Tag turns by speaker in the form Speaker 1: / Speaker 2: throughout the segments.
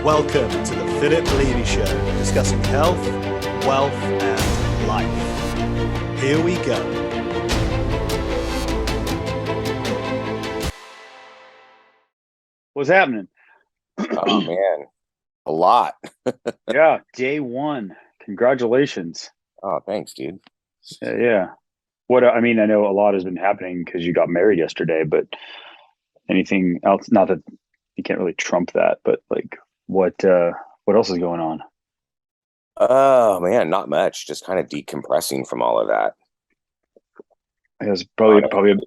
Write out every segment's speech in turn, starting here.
Speaker 1: Welcome to the Philip Levy Show, discussing health, wealth, and life. Here we go.
Speaker 2: What's happening?
Speaker 3: Oh man, a lot.
Speaker 2: Yeah, day one. Congratulations.
Speaker 3: Oh, thanks, dude.
Speaker 2: Yeah. I know a lot has been happening because you got married yesterday, but anything else? Not that you can't really trump that, but like, what else is going on?
Speaker 3: Oh man, not much. Just kind of decompressing from all of that.
Speaker 2: It was probably a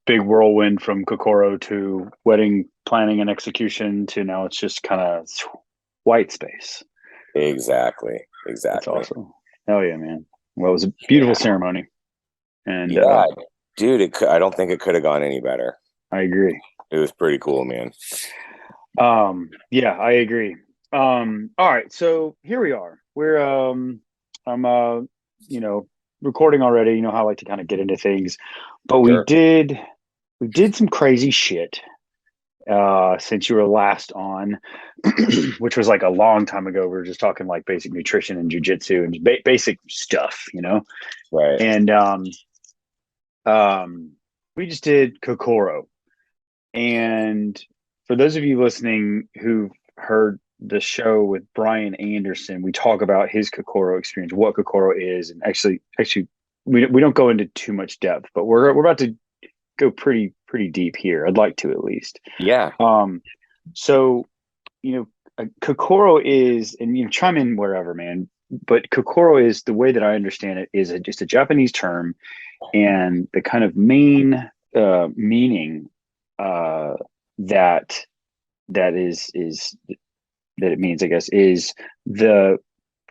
Speaker 2: big whirlwind from Kokoro to wedding planning and execution to now it's just kind of white space.
Speaker 3: Exactly.
Speaker 2: That's awesome. Hell yeah, man. Well, it was a beautiful ceremony. And
Speaker 3: yeah, dude, I don't think it could have gone any better.
Speaker 2: I agree.
Speaker 3: It was pretty cool, man.
Speaker 2: Yeah, I agree. All right, so here we are. I'm recording already. You know how I like to kind of get into things, but
Speaker 3: Sure.
Speaker 2: we did some crazy shit since you were last on, which was like a long time ago. We were just talking like basic nutrition and jujitsu and basic stuff,
Speaker 3: Right.
Speaker 2: And we just did Kokoro. And for those of you listening who've heard the show with Brian Anderson, we talk about his Kokoro experience, what Kokoro is, and actually, we don't go into too much depth, but we're about to go pretty deep here. I'd like to at least.
Speaker 3: Yeah.
Speaker 2: So Kokoro is, and chime in wherever, man. But Kokoro is, the way that I understand it, is just a Japanese term, and the kind of main meaning that it means, I guess, is the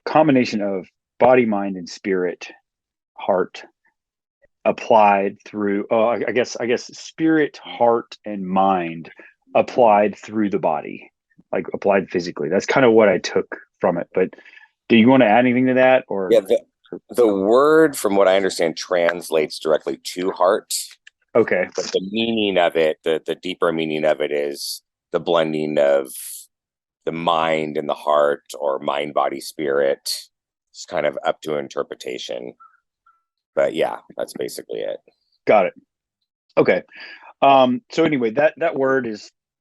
Speaker 2: combination of body, mind, and spirit, heart, applied through. I guess spirit, heart, and mind applied through the body, like applied physically. That's kind of what I took from it. But do you want to add anything to that, or?
Speaker 3: Yeah. The word, from what I understand, translates directly to heart.
Speaker 2: Okay.
Speaker 3: But the meaning of it, the deeper meaning of it, is the blending of the mind and the heart, or mind, body, spirit. It's kind of up to interpretation. But yeah, that's basically it.
Speaker 2: Got it. Okay. So anyway, that word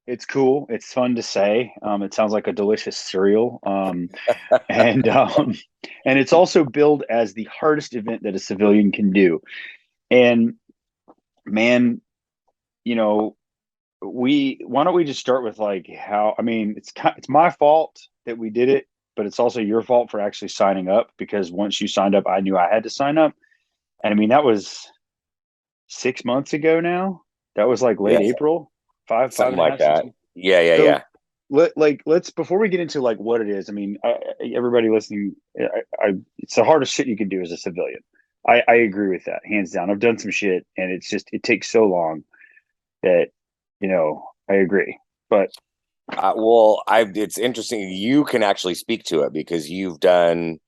Speaker 2: it's cool. It's fun to say. It sounds like a delicious cereal. And it's also billed as the hardest event that a civilian can do. And man, why don't we just start with like how, it's my fault that we did it, but it's also your fault for actually signing up, because once you signed up, I knew I had to sign up. And that was 6 months ago now. That was like late April,
Speaker 3: something
Speaker 2: five
Speaker 3: like that. Yeah.
Speaker 2: So, let's, before we get into like what it is, everybody listening, it's the hardest shit you can do as a civilian. I agree with that, hands down. I've done some shit, and it takes so long that, I agree. But
Speaker 3: it's interesting. You can actually speak to it because you've done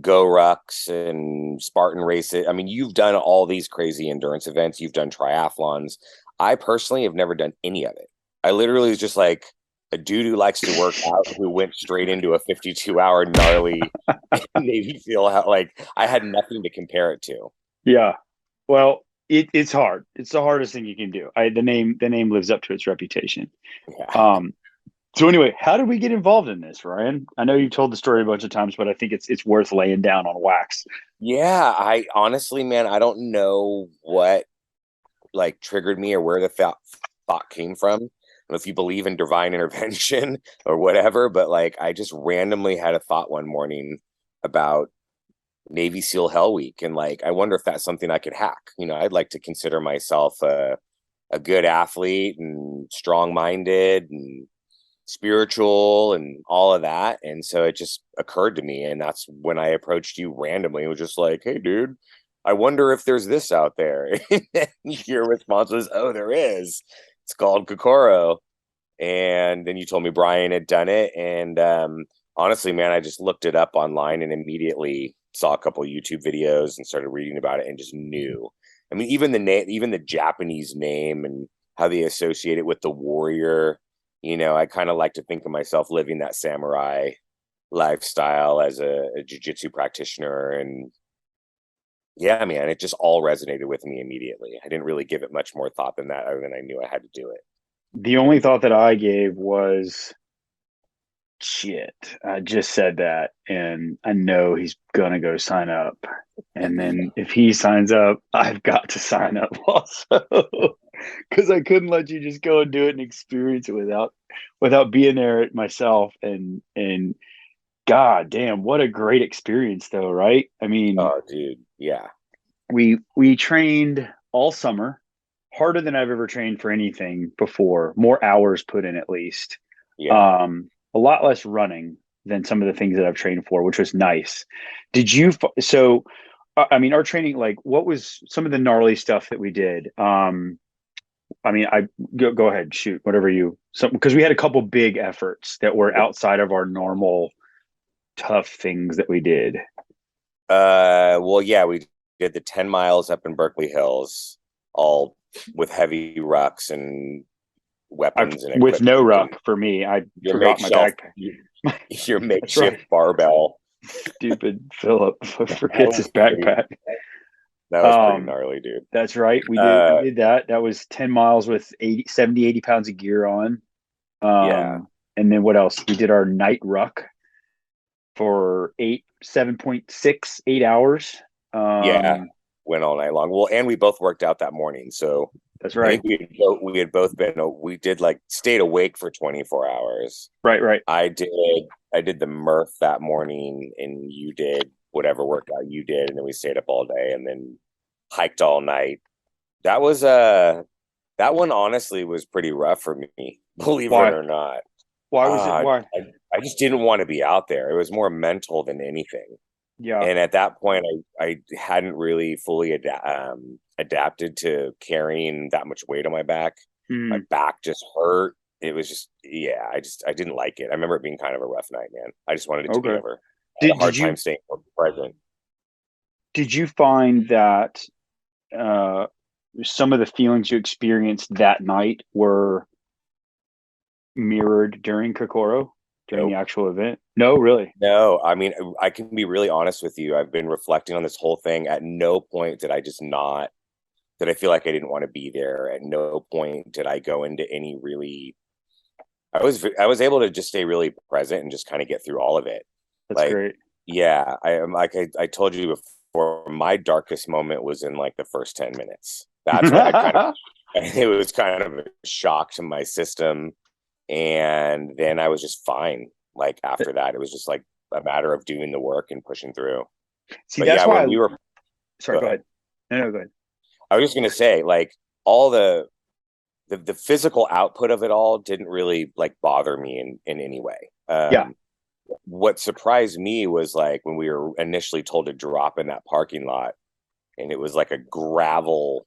Speaker 3: Go Rucks and Spartan races. You've done all these crazy endurance events. You've done triathlons. I personally have never done any of it. I literally was just like a dude who likes to work out, who went straight into a 52-hour gnarly Navy SEAL. Like, I had nothing to compare it to.
Speaker 2: Yeah. Well, it's hard. It's the hardest thing you can do. The name lives up to its reputation.
Speaker 3: Yeah.
Speaker 2: So anyway, how did we get involved in this, Ryan? I know you've told the story a bunch of times, but I think it's worth laying down on wax.
Speaker 3: Yeah, I honestly, man, I don't know what like triggered me or where the thought came from. I don't know if you believe in divine intervention or whatever, but like I just randomly had a thought one morning about Navy SEAL Hell Week, and like I wonder if that's something I could hack. I'd like to consider myself a good athlete and strong-minded and spiritual and all of that. And so it just occurred to me, and that's when I approached you randomly. It was just like, hey dude, I wonder if there's this out there. Your response was, oh, there is. It's called Kokoro. And then you told me Brian had done it, and honestly, man, I just looked it up online and immediately saw a couple of YouTube videos and started reading about it, and just knew. Even the name, even the Japanese name, and how they associate it with the warrior I kind of like to think of myself living that samurai lifestyle as a jiu-jitsu practitioner. And yeah, man, it just all resonated with me immediately. I didn't really give it much more thought than that, other than I knew I had to do it.
Speaker 2: The only thought that I gave was, shit, I just said that, and I know he's gonna go sign up. And then if he signs up, I've got to sign up also. Because I couldn't let you just go and do it and experience it without being there myself. And God damn, what a great experience though, right? I mean,
Speaker 3: Oh, dude, yeah.
Speaker 2: we trained all summer, harder than I've ever trained for anything before, more hours put in at least.
Speaker 3: Yeah.
Speaker 2: A lot less running than some of the things that I've trained for, which was nice. Did you so I mean, our training, like, what was some of the gnarly stuff that we did? I mean, I go ahead, shoot, whatever because we had a couple big efforts that were outside of our normal tough things that we did.
Speaker 3: Well, yeah, we did the 10 miles up in Berkeley Hills, all with heavy rucks and weapons and
Speaker 2: With no
Speaker 3: equipment.
Speaker 2: ruck for me, I
Speaker 3: Your
Speaker 2: forgot my
Speaker 3: makeshift,
Speaker 2: backpack.
Speaker 3: your
Speaker 2: That's
Speaker 3: makeshift
Speaker 2: right.
Speaker 3: barbell.
Speaker 2: Stupid Philip
Speaker 3: That
Speaker 2: forgets his
Speaker 3: was pretty,
Speaker 2: backpack.
Speaker 3: that was pretty gnarly, dude.
Speaker 2: That's right. We did that. That was 10 miles with 80 pounds of gear on.
Speaker 3: Yeah.
Speaker 2: And then what else? We did our night ruck for 7.6, 8 hours.
Speaker 3: Yeah. Went all night long. Well, and we both worked out that morning. So
Speaker 2: That's
Speaker 3: I
Speaker 2: right.
Speaker 3: think we had both been, we did like stayed awake for 24 hours.
Speaker 2: Right.
Speaker 3: I did the Murph that morning, and you did whatever workout you did, and then we stayed up all day and then hiked all night. That was that one honestly was pretty rough for me, believe it
Speaker 2: Why?
Speaker 3: or not.
Speaker 2: Why was it? Why?
Speaker 3: I just didn't want to be out there. It was more mental than anything.
Speaker 2: Yeah.
Speaker 3: And at that point, I hadn't really fully adapted to carrying that much weight on my back. My back just hurt. It was just, yeah, I didn't like it. I remember it being kind of a rough night, man. I just wanted it to be
Speaker 2: Okay.
Speaker 3: over. I had a hard time staying present.
Speaker 2: Did you find that some of the feelings you experienced that night were mirrored during Kokoro, during the actual event? No, really.
Speaker 3: No, I mean, I can be really honest with you. I've been reflecting on this whole thing. At no point did I just not, did I feel like I didn't want to be there. At no point did I go into any really, I was able to just stay really present and just kind of get through all of it.
Speaker 2: That's
Speaker 3: Like,
Speaker 2: great.
Speaker 3: yeah, I am like I told you before, my darkest moment was in like the first 10 minutes. That's when I kind of, it was kind of a shock to my system. And then I was just fine. Like after that, it was just like a matter of doing the work and pushing through.
Speaker 2: See,
Speaker 3: But
Speaker 2: that's
Speaker 3: yeah,
Speaker 2: why
Speaker 3: when we were,
Speaker 2: sorry, go ahead. No, go ahead.
Speaker 3: I was just gonna say, like all the physical output of it all didn't really like bother me in any way.
Speaker 2: Yeah.
Speaker 3: What surprised me was like when we were initially told to drop in that parking lot, and it was like a gravel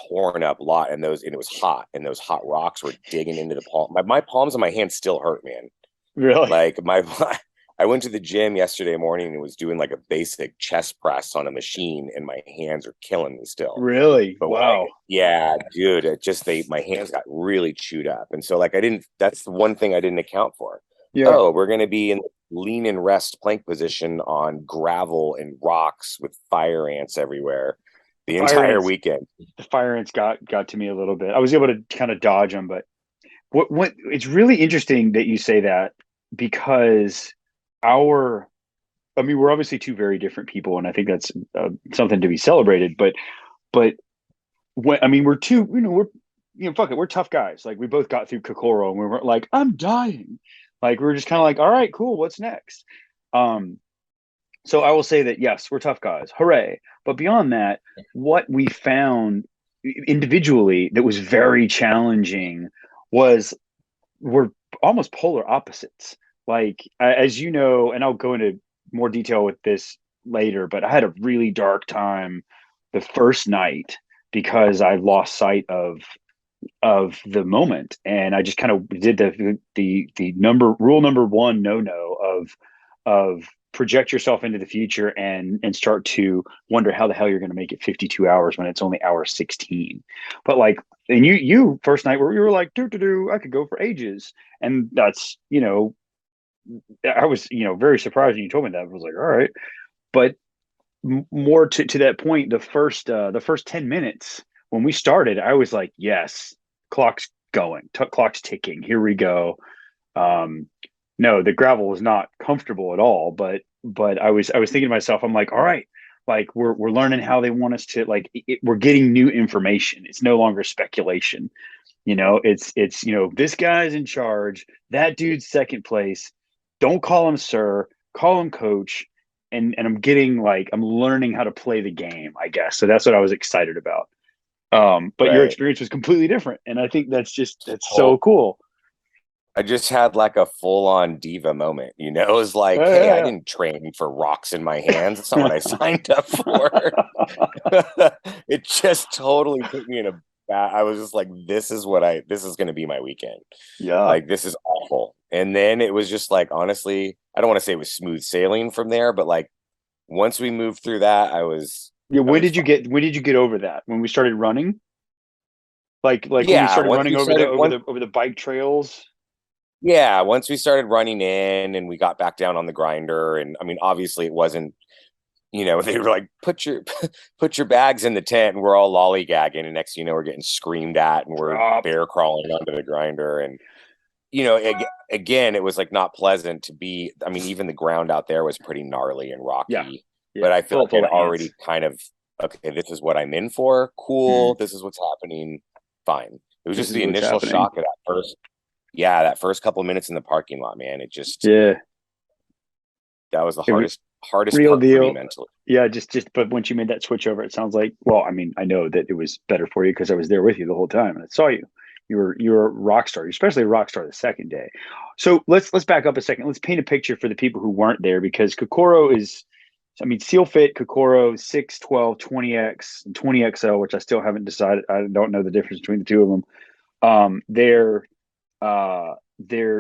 Speaker 3: torn up lot, and it was hot, and those hot rocks were digging into the palm. My palms and my hands still hurt, man.
Speaker 2: Really?
Speaker 3: Like I went to the gym yesterday morning and was doing like a basic chest press on a machine, and my hands are killing me still.
Speaker 2: Really?
Speaker 3: But
Speaker 2: wow.
Speaker 3: Yeah, dude, my hands got really chewed up. And so like that's the one thing I didn't account for.
Speaker 2: Yeah.
Speaker 3: Oh, we're going to be in lean and rest plank position on gravel and rocks with fire ants everywhere the entire weekend.
Speaker 2: The fire ants got to me a little bit. I was able to kind of dodge them, but what it's really interesting that you say that, because we're obviously two very different people, and I think that's something to be celebrated. But we're two, fuck it, we're tough guys. Like we both got through Kokoro, and we weren't like, I'm dying. Like we were just kind of like, all right, cool, what's next? So I will say that yes, we're tough guys, hooray! But beyond that, what we found individually that was very challenging we're almost polar opposites. Like as you know, and I'll go into more detail with this later, but I had a really dark time the first night because I lost sight of the moment, and I just kind of did the rule number one no of project yourself into the future and start to wonder how the hell you're going to make it 52 hours when it's only hour 16. But like, and you first night where you were like, I could go for ages. And that's, I was, very surprised when you told me that. I was like, all right. But more to that point, the first 10 minutes when we started, I was like, yes, clock's going, clock's ticking. Here we go. No, the gravel was not comfortable at all, but I was thinking to myself, I'm like, all right, like we're learning how they want us to, like we're getting new information. It's no longer speculation. It's this guy's in charge, that dude's second place. Don't call him sir, call him coach. And I'm learning how to play the game, I guess. So that's what I was excited about. But your
Speaker 3: Right.
Speaker 2: experience was completely different. And I think that's
Speaker 3: Oh,
Speaker 2: so cool.
Speaker 3: I just had like a full-on diva moment, It was like, hey, I
Speaker 2: Yeah,
Speaker 3: didn't train for rocks in my hands. That's not what I signed up for. It just totally put me in a bad. I was just like, this is going to be my weekend.
Speaker 2: yeah.
Speaker 3: Like, this is awful. And then it was just like, honestly, I don't want to say it was smooth sailing from there, but like once we moved through that,
Speaker 2: Yeah.
Speaker 3: I was fine.
Speaker 2: When did you get over that? When we started running? Like when we
Speaker 3: Yeah,
Speaker 2: started
Speaker 3: once
Speaker 2: running
Speaker 3: we started once
Speaker 2: over the bike trails?
Speaker 3: yeah, once we started running in and we got back down on the grinder, and I mean, obviously it wasn't, they were like, put your bags in the tent, and we're all lollygagging, and next thing you know, we're getting screamed at and we're
Speaker 2: Drop.
Speaker 3: bear crawling under the grinder. And again, it was like not pleasant to be. I mean, even the ground out there was pretty gnarly and
Speaker 2: Yeah.
Speaker 3: rocky, but
Speaker 2: Yeah.
Speaker 3: I feel like
Speaker 2: Full
Speaker 3: I'd
Speaker 2: of ants.
Speaker 3: already kind of, okay, this is what I'm in for. Cool.
Speaker 2: Mhm.
Speaker 3: This is what's happening. Fine. It was
Speaker 2: This
Speaker 3: just
Speaker 2: is
Speaker 3: the
Speaker 2: what's
Speaker 3: initial
Speaker 2: happening.
Speaker 3: shock of that first couple of minutes in the parking lot, man.
Speaker 2: Yeah.
Speaker 3: That was the
Speaker 2: It was
Speaker 3: hardest
Speaker 2: real
Speaker 3: part for me
Speaker 2: deal.
Speaker 3: mentally.
Speaker 2: Yeah, but once you made that switch over, it sounds like, well, I mean, I know that it was better for you because I was there with you the whole time and I saw you. You were a rock star, especially a rock star the second day. So let's back up a second. Let's paint a picture for the people who weren't there because Kokoro is, I mean, Seal Fit, Kokoro, 6, 12, 20X, and 20XL, which I still haven't decided. I don't know the difference between the two of them. They're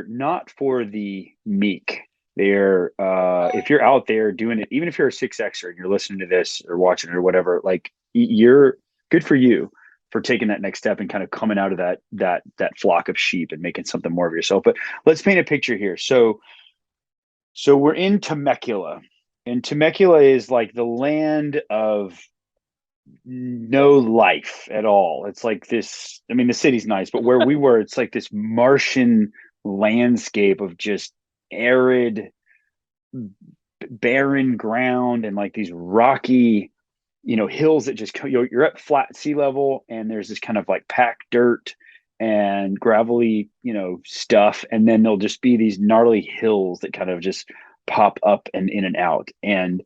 Speaker 2: not for the meek. They're if you're out there doing it, even if you're a 6Xer and you're listening to this or watching it or whatever, like you're good for you for taking that next step and kind of coming out of that flock of sheep and making something more of yourself. But let's paint a picture here. So we're in Temecula, and Temecula is like the land of no life at all. It's like this. I mean, the city's nice, but where we were, it's like this Martian landscape of just arid, barren ground and like these rocky, hills that just you're at flat sea level, and there's this kind of like packed dirt and gravelly, stuff, and then there'll just be these gnarly hills that kind of just pop up and in and out, and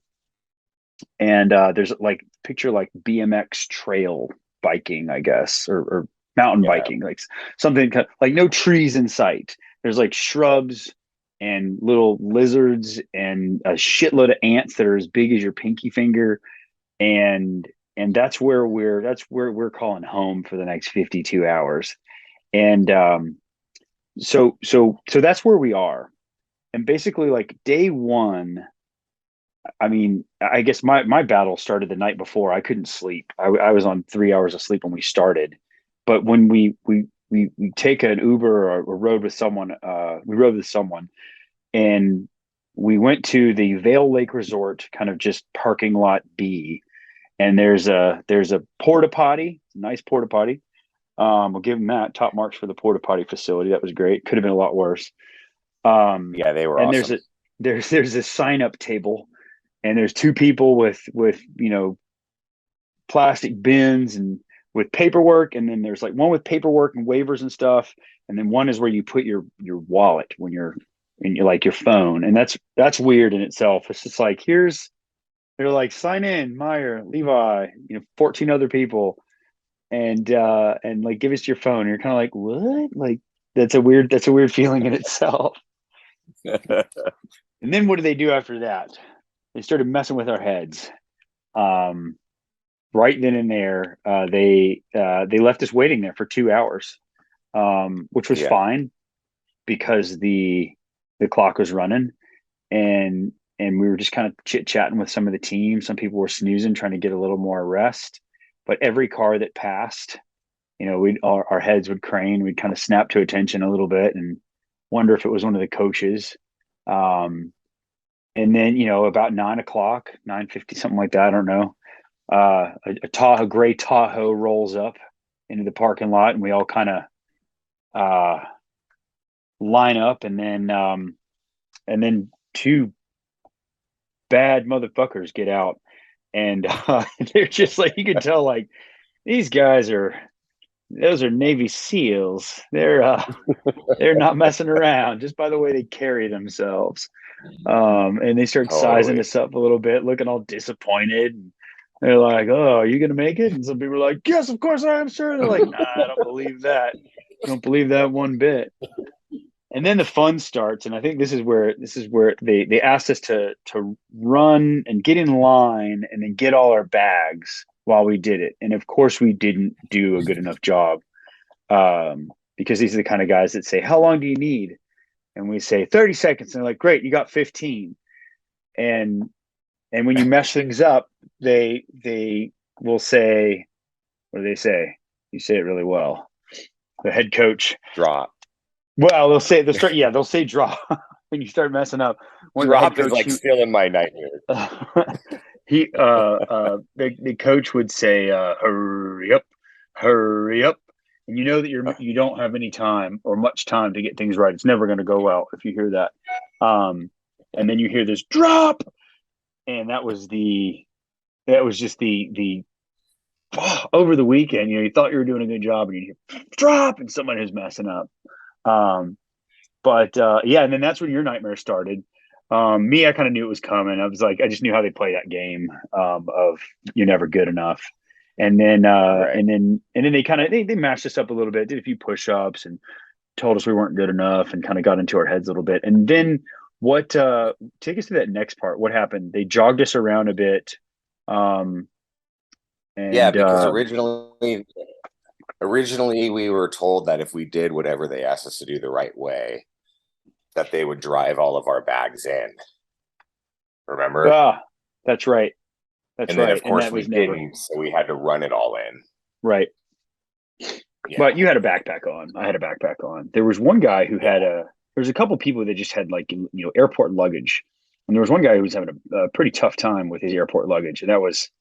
Speaker 2: there's like picture like BMX trail biking, I guess, or mountain
Speaker 3: Yeah.
Speaker 2: biking, like something like no trees in sight. There's like shrubs and little lizards and a shitload of ants that are as big as your pinky finger, and that's where we're calling home for the next 52 hours. And so that's where we are. And basically, like day one, I mean, I guess my battle started the night before. I couldn't sleep. I was on 3 hours of sleep when we started, but when we take an Uber or rode with someone, and we went to the Vale Lake Resort, kind of just parking lot B, and there's a porta potty, nice porta potty. We'll give them that top marks for the porta potty facility. That was great. Could have been a lot worse.
Speaker 3: Yeah, they were
Speaker 2: And there's
Speaker 3: awesome.
Speaker 2: a sign up table, and there's two people with plastic bins and with paperwork, and then there's like one with paperwork and waivers and stuff, and then one is where you put your wallet when you're and you like your phone, and that's weird in itself. It's just like they're like sign in Meyer, Levi, 14 other people, and like give us your phone. And you're kind of like, what? Like that's a weird feeling in itself. And then what do they do after that? They started messing with our heads. Um, right then and there, they left us waiting there for 2 hours, which was
Speaker 3: Yeah.
Speaker 2: fine because the clock was running, and and we were just kind of chit-chatting with some of the team. Some people were snoozing, trying to get a little more rest. But every car that passed, our heads would crane. We'd kind of snap to attention a little bit and wonder if it was one of the coaches. And then, about 9:00, 9:50, something like that, I don't know. A gray Tahoe rolls up into the parking lot, and we all kind of line up, and then two bad motherfuckers get out, and they're just like, you can tell, like, these guys those are Navy SEALs. They're not messing around just by the way they carry themselves. And they start sizing us up a little bit, looking all disappointed. And they're like, "Oh, are you gonna make it?" And some people are like, "Yes, of course I am, sir." They're like, "Nah, I don't believe that. I don't believe that one bit." And then the fun starts, and I think this is where they asked us to run and get in line and then get all our bags while we did it. And of course, we didn't do a good enough job, because these are the kind of guys that say, "How long do you need?" And we say 30 seconds. And they're like, "Great, you got 15." And when you mess things up, they will say, what do they say? You say it really well. The head coach.
Speaker 3: Drop.
Speaker 2: Well, they'll say drop when you start messing up.
Speaker 3: Drop is like still in my nightmare.
Speaker 2: The coach would say, hurry up. And you know that you don't have any time or much time to get things right. It's never going to go well if you hear that. And then you hear this drop, and that was just the over the weekend. You thought you were doing a good job, and you hear drop, and someone is messing up. And then that's when your nightmare started. Me, I kind of knew it was coming. I was like, I just knew how they play that game of you're never good enough. And then, right. and then they mashed us up a little bit, did a few push-ups and told us we weren't good enough, and kind of got into our heads a little bit. And then take us to that next part. What happened? They jogged us around a bit.
Speaker 3: Because originally we were told that if we did whatever they asked us to do the right way, that they would drive all of our bags in. Remember?
Speaker 2: That's right. That's right.
Speaker 3: Then, of course, we didn't, so we had to run it all in.
Speaker 2: Right. Yeah. But you had a backpack on. I had a backpack on. There was one guy who had there was a couple people that just had, like, airport luggage. And there was one guy who was having a pretty tough time with his airport luggage. And that was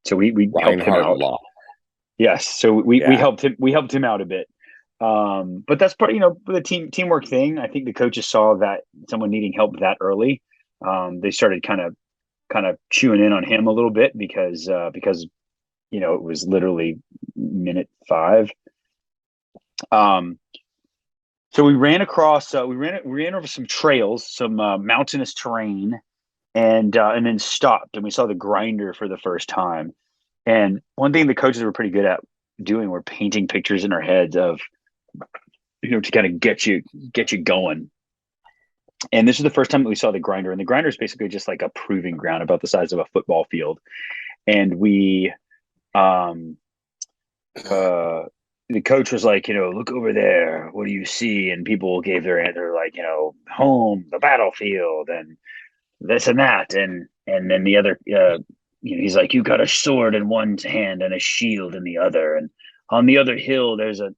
Speaker 2: so we helped him out. Law. Yes. So we helped him out a bit. But that's part, the teamwork thing. I think the coaches saw that someone needing help that early. They started kind of chewing in on him a little bit because it was literally minute 5. So we ran across, we ran over some trails, some mountainous terrain, and then stopped, and we saw the grinder for the first time. And one thing the coaches were pretty good at doing were painting pictures in our heads of, to kind of get you going. And this is the first time that we saw the grinder, and the grinder is basically just like a proving ground about the size of a football field. And we, the coach was like, "Look over there. What do you see?" And people gave their answer, like, home, the battlefield, and this and that. And then the other, he's like, "You got a sword in one hand and a shield in the other. And on the other hill, there's a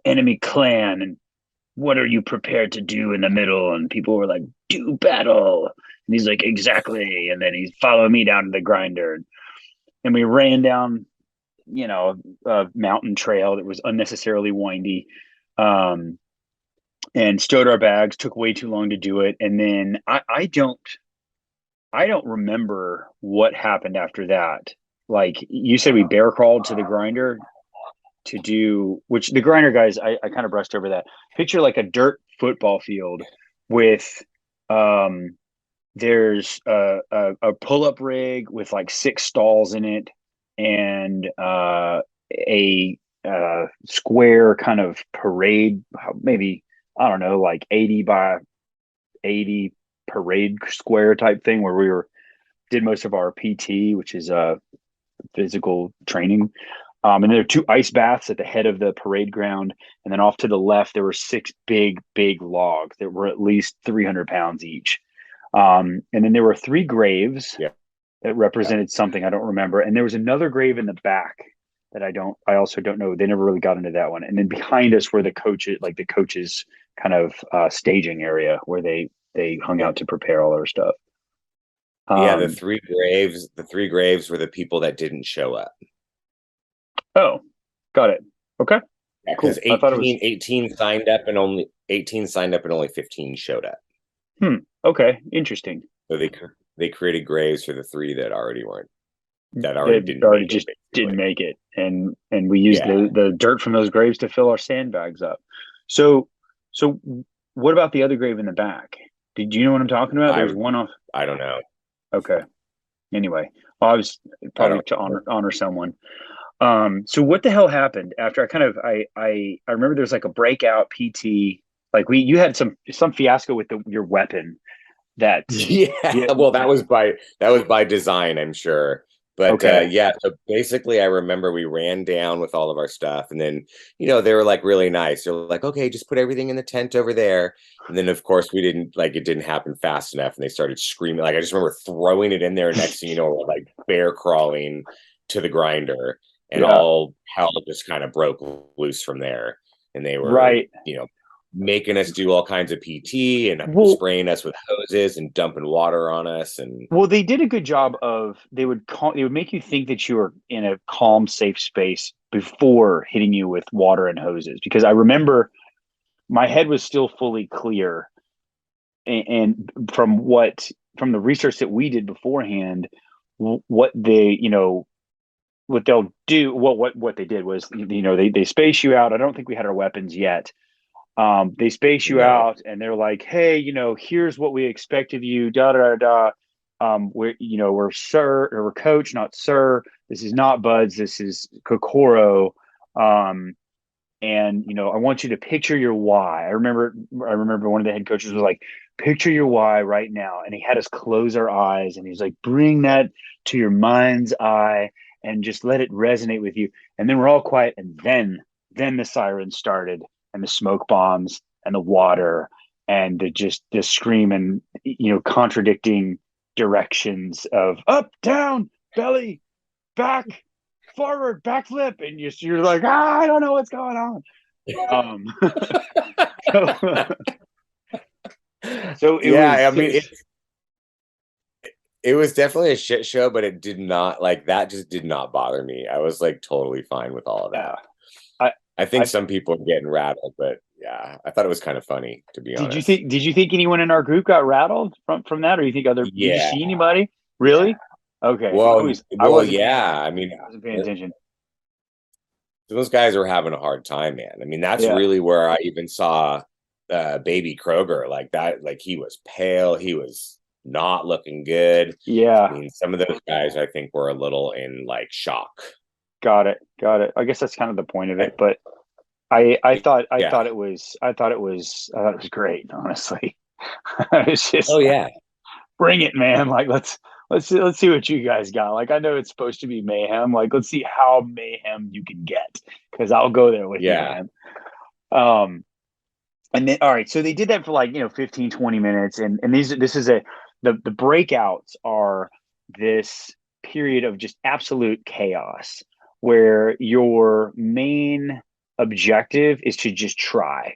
Speaker 2: enemy clan. And what are you prepared to do in the middle?" And people were like, "Do battle." And he's like, "Exactly." And then he's following me down to the grinder. And we ran down, a mountain trail that was unnecessarily windy, and stowed our bags. Took way too long to do it. And then I don't remember what happened after that. Like you said, we bear crawled to the grinder to do, which the grinder guys, I kind of brushed over that. Picture like a dirt football field with, there's a pull-up rig with like 6 stalls in it, and a square kind of parade, maybe, I don't know, like 80 by 80 parade square type thing, where we did most of our PT, which is physical training. And there are 2 ice baths at the head of the parade ground. And then off to the left, there were 6 big logs that were at least 300 pounds each. And then there were 3 graves
Speaker 3: Yeah.
Speaker 2: that represented something I don't remember. And there was another grave in the back that I also don't know. They never really got into that one. And then behind us were the coaches kind of staging area where they hung out to prepare all their stuff.
Speaker 3: Yeah, the 3 graves were the people that didn't show up.
Speaker 2: Oh, got it. Okay.
Speaker 3: Yeah,
Speaker 2: Cool.
Speaker 3: because
Speaker 2: I thought it was
Speaker 3: 18 signed up and only 15 showed up.
Speaker 2: okay. Interesting.
Speaker 3: So they created graves for the 3 that already
Speaker 2: Didn't make it, and we used the dirt from those graves to fill our sandbags up. So what about the other grave in the back? Did you know what I'm talking about? There's one off.
Speaker 3: I don't know.
Speaker 2: Okay. Anyway, well, I was probably to honor someone. So what the hell happened after I remember there's like a breakout PT, like you had some fiasco with your weapon that
Speaker 3: well, that was by design, I'm sure. But
Speaker 2: okay.
Speaker 3: So basically I remember we ran down with all of our stuff, and then they were like really nice. They're like, okay, just put everything in the tent over there. And then of course it didn't happen fast enough, and they started screaming. Like I just remember throwing it in there. Next thing you know, we're like bear crawling to the grinder, and all hell just kind of broke loose from there. And they were making us do all kinds of PT and spraying us with hoses and dumping water on us. And
Speaker 2: they did a good job of, they would make you think that you were in a calm, safe space before hitting you with water and hoses. Because I remember my head was still fully clear. And from the research that we did beforehand, what they'll do, what they did was, they space you out. I don't think we had our weapons yet. They space you out, and they're like, hey, here's what we expect of you, we're sir, or we're coach, not sir. This is not buds, this is Kokoro. And I want you to picture your why. I remember one of the head coaches was like, picture your why right now. And he had us close our eyes, and he's like, bring that to your mind's eye and just let it resonate with you. And then we're all quiet, and then the sirens started, and the smoke bombs and the water and the scream and contradicting directions of up, down, belly, back, forward, backflip, and you're like, I don't know what's going on. So
Speaker 3: it was definitely a shit show, but it did not, like, that just did not bother me. I was like totally fine with all of that. I think some people are getting rattled, but yeah, I thought it was kind of funny, to be honest.
Speaker 2: Did you think anyone in our group got rattled from that, or you think did you see anybody? Really? Yeah. Okay.
Speaker 3: Well, I wasn't
Speaker 2: paying attention.
Speaker 3: Those guys were having a hard time, man. I mean, that's really where I even saw baby Kroger like that. Like, he was pale. He was not looking good.
Speaker 2: Yeah.
Speaker 3: I mean, some of those guys, I think, were a little in like shock. Got
Speaker 2: it. I guess that's kind of the point of it, but I thought it was great, honestly. It's just bring it, man. Like, let's see what you guys got. Like, I know it's supposed to be mayhem. Like, let's see how mayhem you can get, because I'll go there with you, man. And then, all right, so they did that for like 15, 20 minutes, and the breakouts are this period of just absolute chaos, where your main objective is to try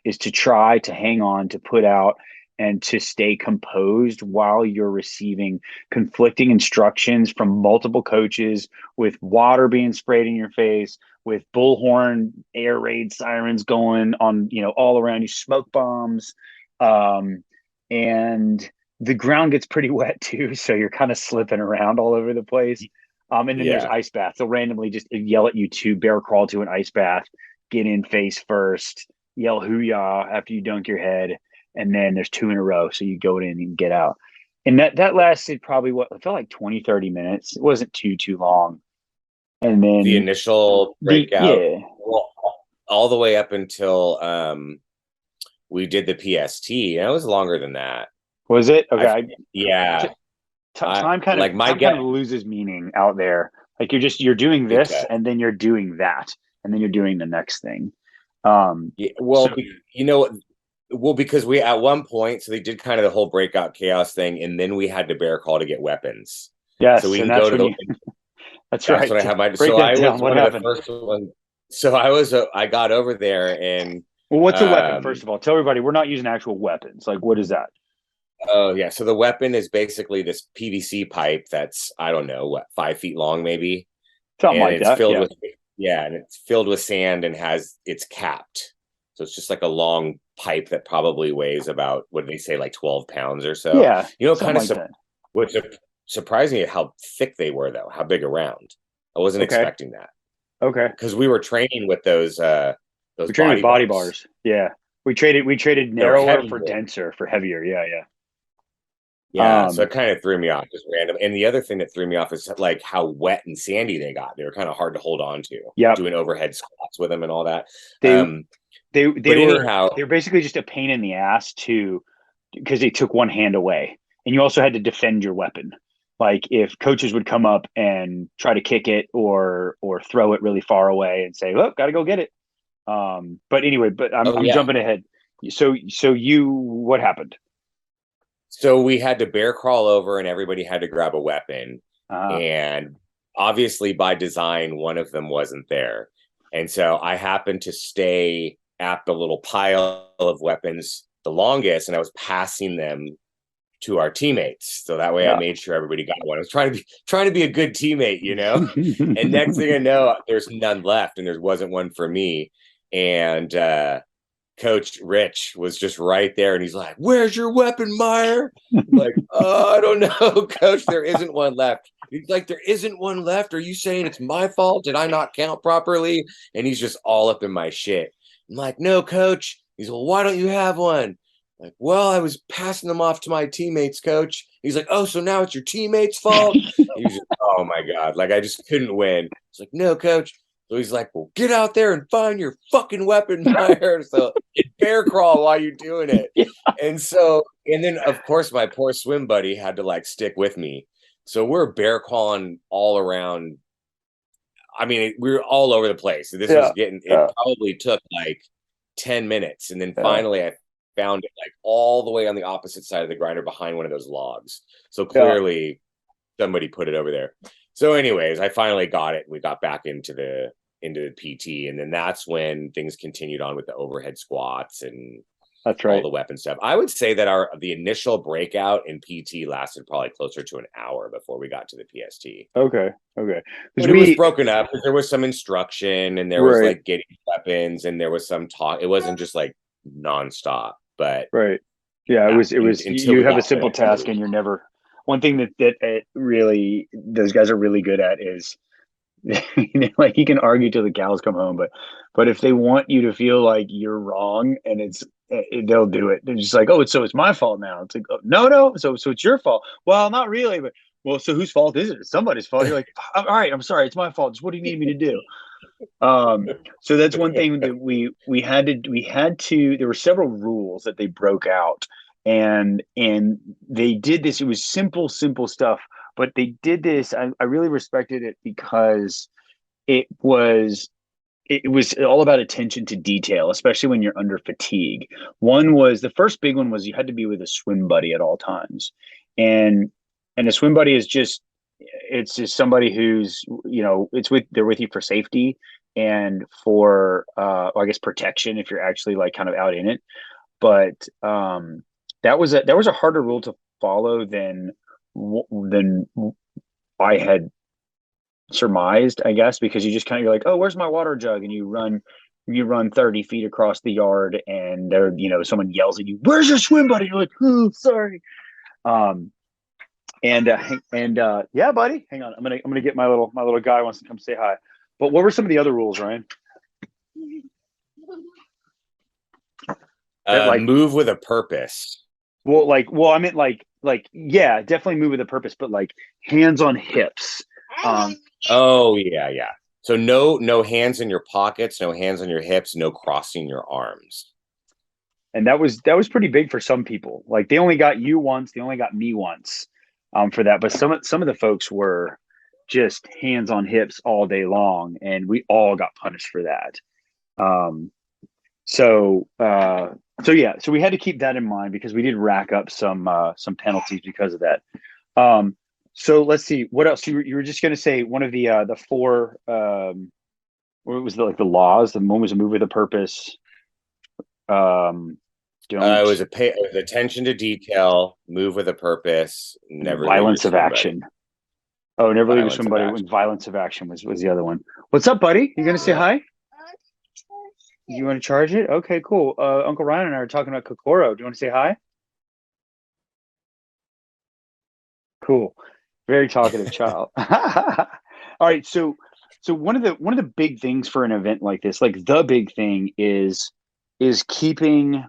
Speaker 2: to hang on, to put out, and to stay composed while you're receiving conflicting instructions from multiple coaches, with water being sprayed in your face, with bullhorn air raid sirens going on, all around you, smoke bombs. And the ground gets pretty wet too, so you're kind of slipping around all over the place. And then there's ice baths. They'll randomly just yell at you to bear crawl to an ice bath, get in face first, yell hoo-yah after you dunk your head, and then there's 2 in a row, so you go in and get out. And that lasted probably it felt like 20, 30 minutes. It wasn't too long. And then
Speaker 3: the initial breakout, all the way up until we did the PST, and it was longer than that.
Speaker 2: Was it? Okay.
Speaker 3: Time
Speaker 2: kind of loses meaning out there. Like, you're doing this, and then you're doing that, and then you're doing the next thing.
Speaker 3: Well, because we at one point, so they did kind of the whole breakout chaos thing, and then we had to bear call to get weapons. So
Speaker 2: Yes,
Speaker 3: we
Speaker 2: and
Speaker 3: can go
Speaker 2: that's
Speaker 3: to
Speaker 2: when
Speaker 3: the.
Speaker 2: you. That's
Speaker 3: That's
Speaker 2: right.
Speaker 3: when I had my.
Speaker 2: Break
Speaker 3: So
Speaker 2: that
Speaker 3: I
Speaker 2: down.
Speaker 3: was
Speaker 2: What
Speaker 3: one of the
Speaker 2: happened?
Speaker 3: first ones. So I was. I got over there and.
Speaker 2: Well, what's a weapon?
Speaker 3: Um,
Speaker 2: First of all, tell everybody we're not using actual weapons. Like, what is that?
Speaker 3: oh yeah. So the weapon is basically this PVC pipe that's I don't know what 5 feet long maybe,
Speaker 2: Something
Speaker 3: and
Speaker 2: like
Speaker 3: it's
Speaker 2: that.
Speaker 3: filled
Speaker 2: Yeah.
Speaker 3: with and it's filled with sand and it's capped. So it's just like a long pipe that probably weighs about what do they say like 12 pounds or so.
Speaker 2: Yeah.
Speaker 3: You know,
Speaker 2: Something
Speaker 3: kind of
Speaker 2: like that.
Speaker 3: what's surprising is how thick they were though, how big around. I wasn't
Speaker 2: Okay.
Speaker 3: expecting that
Speaker 2: Okay.
Speaker 3: because we were training with those
Speaker 2: We traded with
Speaker 3: body
Speaker 2: body
Speaker 3: bars.
Speaker 2: bars. Yeah. We traded
Speaker 3: They were
Speaker 2: narrower for
Speaker 3: heavier.
Speaker 2: denser for heavier. Yeah. Yeah.
Speaker 3: Yeah, so it kind of threw me off, just random. And the other thing that threw me off is like how wet and sandy they got. They were kind of hard to hold on to,
Speaker 2: Yep.
Speaker 3: doing overhead squats with them and all that.
Speaker 2: They they
Speaker 3: But
Speaker 2: they were
Speaker 3: anyhow,
Speaker 2: they were basically just a pain in the ass to because they took one hand away, and you also had to defend your weapon. Like if coaches would come up and try to kick it or throw it really far away and say, "Oh, got to go get it." But anyway, but I'm
Speaker 3: oh
Speaker 2: I'm
Speaker 3: yeah,
Speaker 2: jumping ahead. So you what happened?
Speaker 3: so we had to bear crawl over, and everybody had to grab a weapon.
Speaker 2: Uh,
Speaker 3: And obviously, by design, one of them wasn't there, and so I happened to stay at the little pile of weapons the longest, and I was passing them to our teammates. So that way I
Speaker 2: yeah.
Speaker 3: made sure everybody got one. I was trying to be a good teammate, you know? And next thing I know, there's none left and there wasn't one for me. And Coach Rich was just right there and he's like, "Where's your weapon, Meyer?" I'm like, "Oh, I don't know, Coach. There isn't one left." He's like, "There isn't one left. Are you saying it's my fault? Did I not count properly?" And he's just all up in my shit. I'm like, "No, Coach." He's, "Well, why don't you have one?" Like, "Well, I was passing them off to my teammates, Coach." He's like, "Oh, so now it's your teammates' fault?" He was just, oh my God. Like, I just couldn't win. It's like, "No, Coach." So he's like, "Well, get out there and find your fucking weapon, Meyer." So bear crawl while you're doing it.
Speaker 2: Yeah.
Speaker 3: And then of course my poor swim buddy had to like stick with me. So we're bear crawling all around. I mean, we were all over the place. This was
Speaker 2: Yeah.
Speaker 3: getting, it
Speaker 2: Yeah.
Speaker 3: probably took like 10 minutes. And then
Speaker 2: Yeah.
Speaker 3: finally I found it like all the way on the opposite side of the grinder behind one of those logs. So
Speaker 2: Yeah.
Speaker 3: clearly somebody put it over there. So anyways, I finally got it. We got back into the PT, and then that's when things continued on with the overhead squats and
Speaker 2: That's
Speaker 3: all
Speaker 2: right.
Speaker 3: the weapon stuff. I would say that the initial breakout in PT lasted probably closer to an hour before we got to the PST.
Speaker 2: Okay. Okay. Because
Speaker 3: But it was broken up because there was some instruction and there was
Speaker 2: right.
Speaker 3: like getting weapons and there was some talk. It wasn't just like nonstop, but
Speaker 2: Right. Yeah, it was
Speaker 3: until
Speaker 2: you
Speaker 3: we
Speaker 2: have a
Speaker 3: got
Speaker 2: simple task and you're never one thing that it really those guys are really good at is like you can argue till the cows come home, but if they want you to feel like you're wrong and they'll do it. They're just like, "Oh, it's my fault now." It's like, oh, no, so it's your fault. Well, not really, but well, so whose fault is it? It's somebody's fault. You're like, "All right, I'm sorry, it's my fault. Just what do you need me to do?" So that's one thing that we had to there were several rules that they broke out and they did this. It was simple stuff, but they did this. I really respected it because it was it was all about attention to detail, especially when you're under fatigue. One was the first big one was you had to be with a swim buddy at all times. And a swim buddy is just it's just somebody who's they're with you for safety and for I guess protection if you're actually like kind of out in it. But that was a harder rule to follow than I had surmised, I guess, because you just kind of you're like, "Oh, where's my water jug?" And you run 30 feet across the yard and there, someone yells at you, "Where's your swim buddy?" You're like, "Oh, sorry." Um, and yeah, buddy, hang on. I'm gonna get my little guy wants to come say hi. But what were some of the other rules, Ryan? That like,
Speaker 3: move with a purpose.
Speaker 2: well, I meant yeah, definitely move with a purpose, but like hands on hips.
Speaker 3: Oh yeah, yeah. So no hands in your pockets, no hands on your hips, no crossing your arms.
Speaker 2: And that was pretty big for some people. Like they only got you once, they only got me once, for that. But some of the folks were just hands on hips all day long, and we all got punished for that. So So we had to keep that in mind because we did rack up some penalties because of that. So let's see what else you were just going to say. One of the four what was the laws? The one was a move with a purpose. Don't
Speaker 3: It was attention to detail, move with a purpose, never
Speaker 2: violence of action. Oh, never leave somebody when violence of action was the other one. What's up, buddy? You gonna say hi? You want to charge it? Okay, cool. Uncle Ryan and I are talking about Kokoro. Do you want to say hi? Cool. Very talkative child. All right, so one of the big things for an event like this, like the big thing is keeping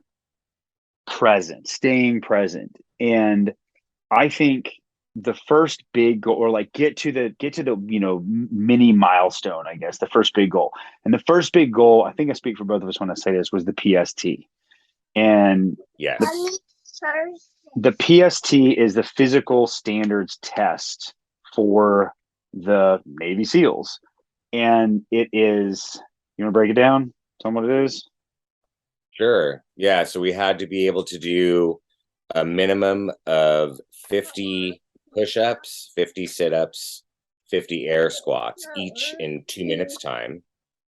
Speaker 2: present, staying present. And I think the first big goal, or like get to the mini milestone, I guess, the first big goal. And the first big goal, I think I speak for both of us when I say this, was the PST. And
Speaker 3: yes,
Speaker 2: the PST is the physical standards test for the Navy SEALs. And it is, you want to break it down? Tell them what it is?
Speaker 3: Sure. Yeah. So we had to be able to do a minimum of 50 push-ups, 50 sit-ups, 50 air squats, each in 2 minutes time.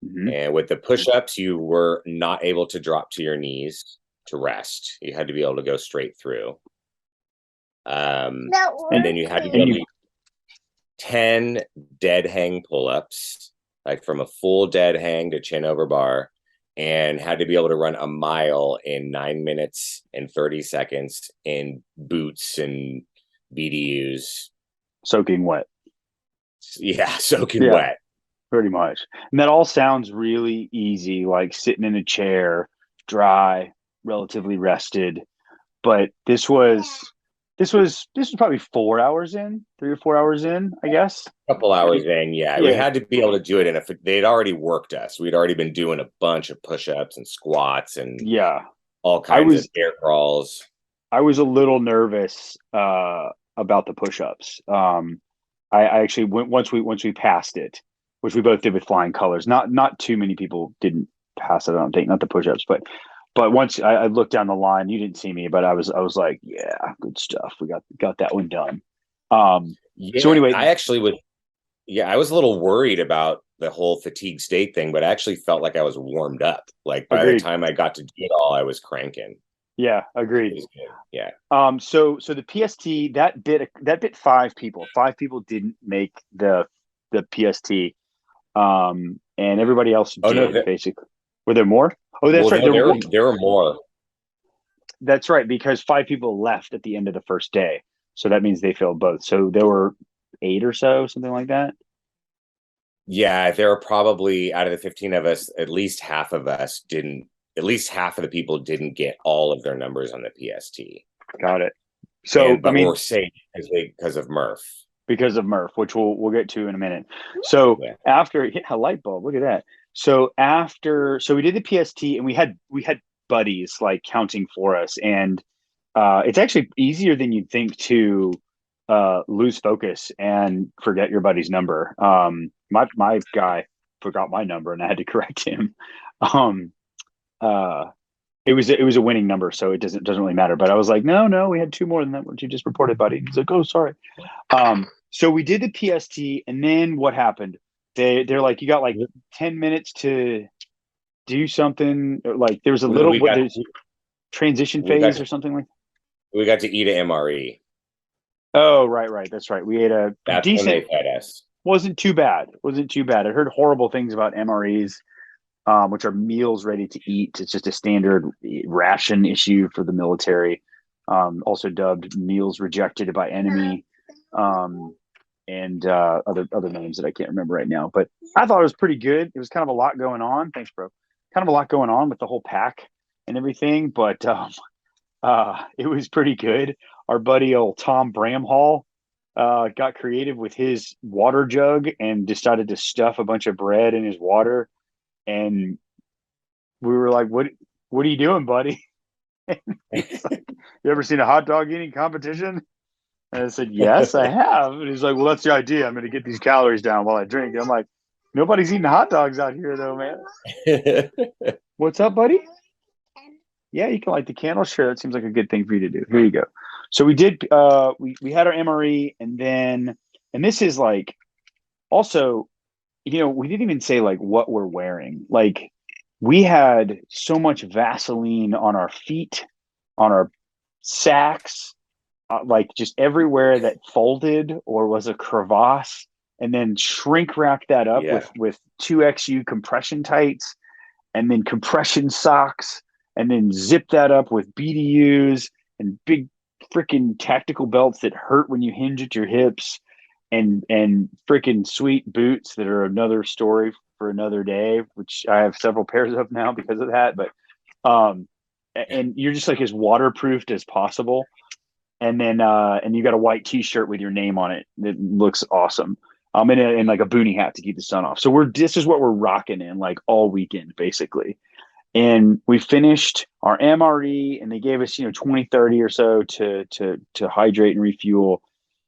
Speaker 2: Mm-hmm.
Speaker 3: And with the push-ups, you were not able to drop to your knees to rest. You had to be able to go straight through. And then you had to do 10 dead hang pull-ups, like from a full dead hang to chin over bar, and had to be able to run a mile in 9 minutes and 30 seconds in boots and BDUs.
Speaker 2: Soaking wet.
Speaker 3: Yeah, soaking wet.
Speaker 2: Pretty much. And that all sounds really easy, like sitting in a chair, dry, relatively rested. But this was probably 4 hours in, 3 or 4 hours in, I guess.
Speaker 3: A couple hours in, yeah. We had to be able to do it in they'd already worked us. We'd already been doing a bunch of push-ups and squats and all kinds of air crawls.
Speaker 2: I was a little nervous about the push-ups. I actually once we passed it, which we both did with flying colors. Not too many people didn't pass it, I don't think, not the push-ups, but once I looked down the line, you didn't see me, but I was like, yeah, good stuff. We got that one done. So anyway,
Speaker 3: I was a little worried about the whole fatigue state thing, but I actually felt like I was warmed up. Like by the time I got to do it all, I was cranking.
Speaker 2: Yeah, agreed.
Speaker 3: Yeah.
Speaker 2: So the PST that bit 5 people. 5 people didn't make the PST. And everybody else did, basically. Were there more? Oh, that's right.
Speaker 3: There were more.
Speaker 2: That's right, because 5 people left at the end of the first day. So that means they failed both. So there were 8 or so, something like that.
Speaker 3: Yeah, there were probably, out of the 15 of us, at least half of the people didn't get all of their numbers on the PST. Got it.
Speaker 2: So,
Speaker 3: but we're safe because of Murph.
Speaker 2: Because of Murph, which we'll get to in a minute. So after a light bulb, look at that. So we did the PST, and we had buddies like counting for us, and it's actually easier than you'd think to lose focus and forget your buddy's number. My guy forgot my number, and I had to correct him. It was a winning number, so it doesn't really matter. But I was like, no, we had 2 more than that, what you just reported, buddy. He's like, oh, sorry. So we did the PST, and then what happened? They're like, you got like 10 minutes to do something. Like there was a transition phase or something like that.
Speaker 3: We got to eat an MRE.
Speaker 2: Oh, right. That's right. We ate a decent.
Speaker 3: When they fed us.
Speaker 2: Wasn't too bad. I heard horrible things about MREs, which are meals ready to eat. It's just a standard ration issue for the military. Also dubbed meals rejected by enemy. And other names that I can't remember right now, but I thought it was pretty good. It was kind of a lot going on. Thanks, bro. Kind of a lot going on with the whole pack and everything, but it was pretty good. Our buddy old Tom Bramhall got creative with his water jug and decided to stuff a bunch of bread in his water, and we were like, "What are you doing, buddy?" Like, you ever seen a hot dog eating competition? And I said, yes, I have. And he's like, well, that's the idea. I'm going to get these calories down while I drink. And I'm like, nobody's eating hot dogs out here, though, man. What's up, buddy? Yeah, you can light the candle. Sure, that seems like a good thing for you to do. Here you go. So we did. We had our MRE, and then, and this is like also, we didn't even say like what we're wearing. Like we had so much Vaseline on our feet, on our sacks, like just everywhere that folded or was a crevasse, and then shrink wrap that up
Speaker 3: Yeah.
Speaker 2: with 2XU compression tights, and then compression socks, and then zip that up with BDUs and big freaking tactical belts that hurt when you hinge at your hips, and freaking sweet boots that are another story for another day, which I have several pairs of now because of that. But and you're just like as waterproofed as possible. And then and you got a white t-shirt with your name on it that looks awesome. And like a boonie hat to keep the sun off. So this is what we're rocking in like all weekend basically. And we finished our MRE, and they gave us 20, 30 or so to hydrate and refuel.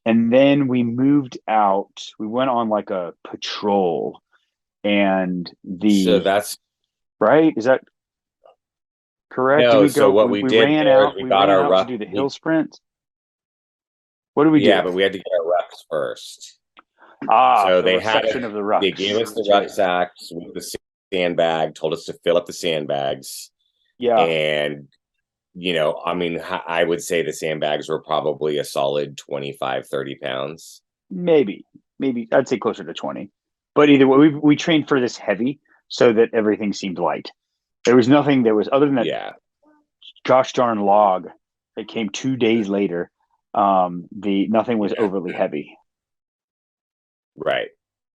Speaker 2: And then we moved out. We went on like a patrol, and
Speaker 3: So that's
Speaker 2: right. Is that correct? Did
Speaker 3: no.
Speaker 2: we
Speaker 3: So
Speaker 2: go?
Speaker 3: what
Speaker 2: We,
Speaker 3: we
Speaker 2: we
Speaker 3: did
Speaker 2: ran
Speaker 3: there is
Speaker 2: out.
Speaker 3: we
Speaker 2: We
Speaker 3: got
Speaker 2: ran
Speaker 3: our
Speaker 2: out to
Speaker 3: ruck.
Speaker 2: do the hill sprint. What did we
Speaker 3: Yeah,
Speaker 2: do?
Speaker 3: but we had to get our rucks first.
Speaker 2: Ah,
Speaker 3: So
Speaker 2: the
Speaker 3: they had
Speaker 2: reception of the rucks.
Speaker 3: they gave us the
Speaker 2: That's right.
Speaker 3: rucksacks with the sandbag, told us to fill up the sandbags,
Speaker 2: Yeah,
Speaker 3: and I mean, I would say the sandbags were probably a solid 25, 30 pounds.
Speaker 2: maybe I'd say closer to 20. But either way, we trained for this heavy so that everything seemed light. There was nothing that was other than that
Speaker 3: Yeah,
Speaker 2: gosh darn log that came 2 days later. The nothing was
Speaker 3: yeah,
Speaker 2: overly heavy.
Speaker 3: right,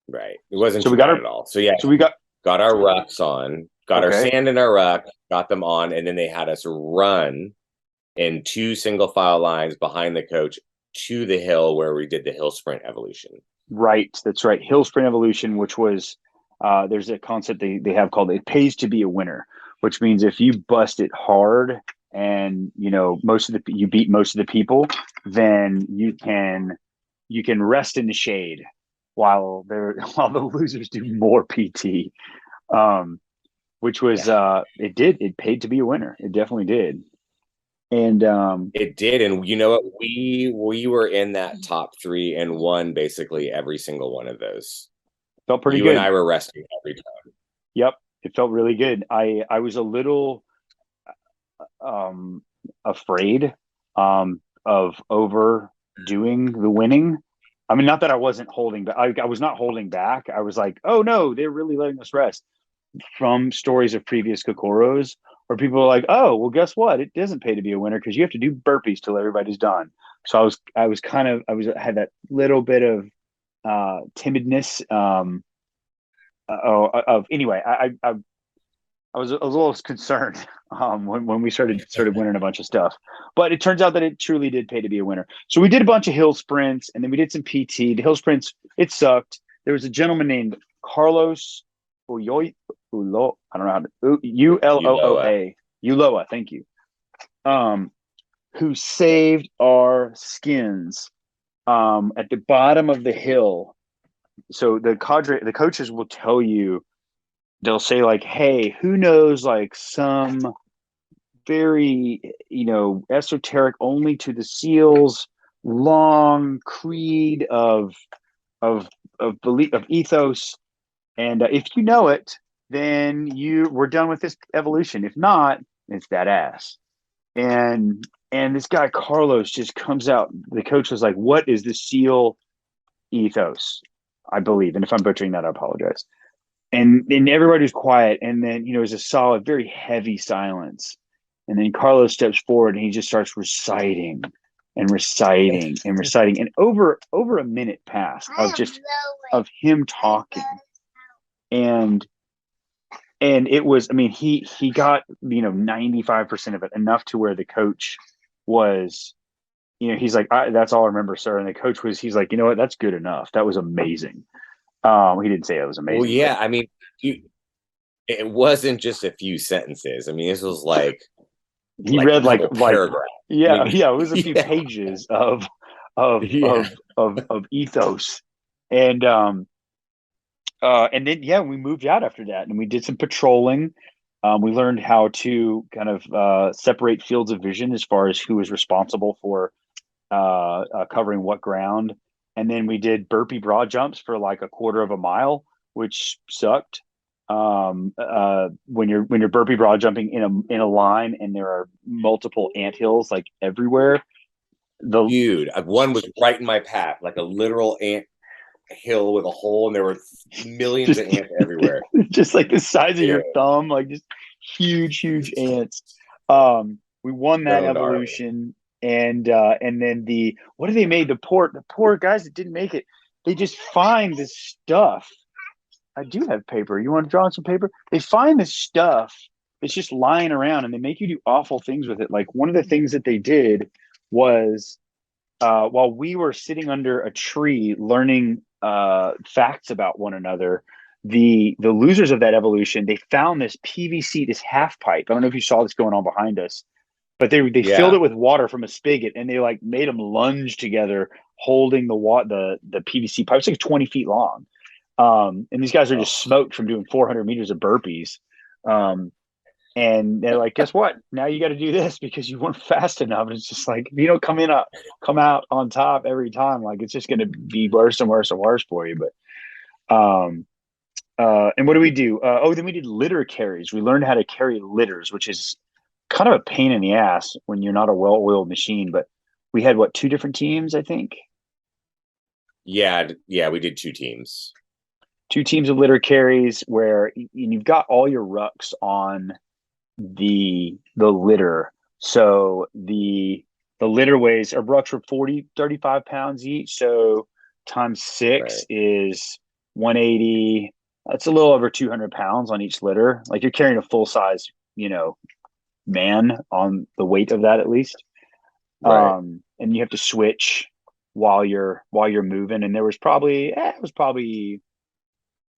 Speaker 3: right. It wasn't
Speaker 2: So
Speaker 3: too
Speaker 2: we got
Speaker 3: bad
Speaker 2: our
Speaker 3: at all. So yeah,
Speaker 2: so we got
Speaker 3: got our rucks on, got our
Speaker 2: okay.
Speaker 3: sand in our ruck, got them on, and then they had us run in two single file lines behind the coach to the hill where we did the hill sprint evolution.
Speaker 2: Right, that's right. Hill sprint evolution, which was there's a concept they have called it pays to be a winner, which means if you bust it hard and you beat most of the people, then you can rest in the shade while while the losers do more PT. Which was it paid to be a winner. It definitely did. And
Speaker 3: It did, and you know what? We were in that top three and won basically every single one of those.
Speaker 2: felt pretty
Speaker 3: You and
Speaker 2: good.
Speaker 3: I were resting every time.
Speaker 2: Yep, it felt really good. I was a little afraid of overdoing the winning. I mean, not that I wasn't holding back. I was not holding back. I was like, oh no, they're really letting us rest. From stories of previous Kokoros where people are like, oh, well, guess what? It doesn't pay to be a winner because you have to do burpees till everybody's done. So I had that little bit of timidness. Anyway, I was a little concerned when we started winning a bunch of stuff, but it turns out that it truly did pay to be a winner. So we did a bunch of hill sprints, and then we did some PT. The hill sprints, it sucked. There was a gentleman named Carlos Uloa. I don't know how to Ulooa. Ulooa, thank you. Who saved our skins at the bottom of the hill. So the coaches will tell you, they'll say like, hey, who knows like some very esoteric only to the SEALs long creed of belief, of ethos, and if you know it, then we're done with this evolution. If not, it's that ass. And this guy Carlos just comes out. The coach was like, what is the SEAL ethos? I believe, and if I'm butchering that, I apologize. And everybody was quiet, and then it was a solid, very heavy silence. And then Carlos steps forward, and he just starts reciting and reciting and reciting, and over a minute passed of him talking, and it was, I mean, he got 95% of it, enough to where the coach was, he's like, that's all I remember, sir. And the coach he's like, you know what, that's good enough. That was amazing. He didn't say it was amazing.
Speaker 3: Well, yeah, I mean, it wasn't just a few sentences. I mean, this was like
Speaker 2: he read
Speaker 3: a couple paragraphs.
Speaker 2: Yeah,
Speaker 3: I mean,
Speaker 2: yeah, it was a few pages of ethos. And then we moved out after that, and we did some patrolling. We learned how to kind of separate fields of vision as far as who was responsible for covering what ground. And then we did burpee broad jumps for like a quarter of a mile, which sucked. When you're burpee broad jumping in a line and there are multiple anthills like everywhere.
Speaker 3: Dude, one was right in my path, like a literal ant hill with a hole, and there were millions of ants everywhere.
Speaker 2: Just like the size of your thumb, like just huge ants. We won that evolution, and then what do they made the poor guys that didn't make it? They just find this stuff. I do have paper. You want to draw on some paper? They find this stuff that's just lying around, and they make you do awful things with it. Like one of the things that they did was while we were sitting under a tree learning facts about one another, the losers of that evolution, they found this PVC, this half pipe. I don't know if you saw this going on behind us, but they filled it with water from a spigot, and they like made them lunge together holding the PVC pipe. It's like 20 feet long. And these guys are just smoked from doing 400 meters of burpees. And they're like, guess what? Now you got to do this because you weren't fast enough. And it's just like, if you don't come out on top every time, like it's just going to be worse and worse and worse for you. But, and what do we do? Then we did litter carries. We learned how to carry litters, which is kind of a pain in the ass when you're not a well-oiled machine. But we had 2 different teams, I think.
Speaker 3: Yeah. We did 2 teams.
Speaker 2: 2 teams of litter carries where you've got all your rucks on the litter. So the litter weighs, our rucks were 35 pounds each. So times 6 is 180. That's a little over 200 pounds on each litter. Like you're carrying a full size, man on the weight of that at least.
Speaker 3: Right.
Speaker 2: And you have to switch while you're moving. And there was probably a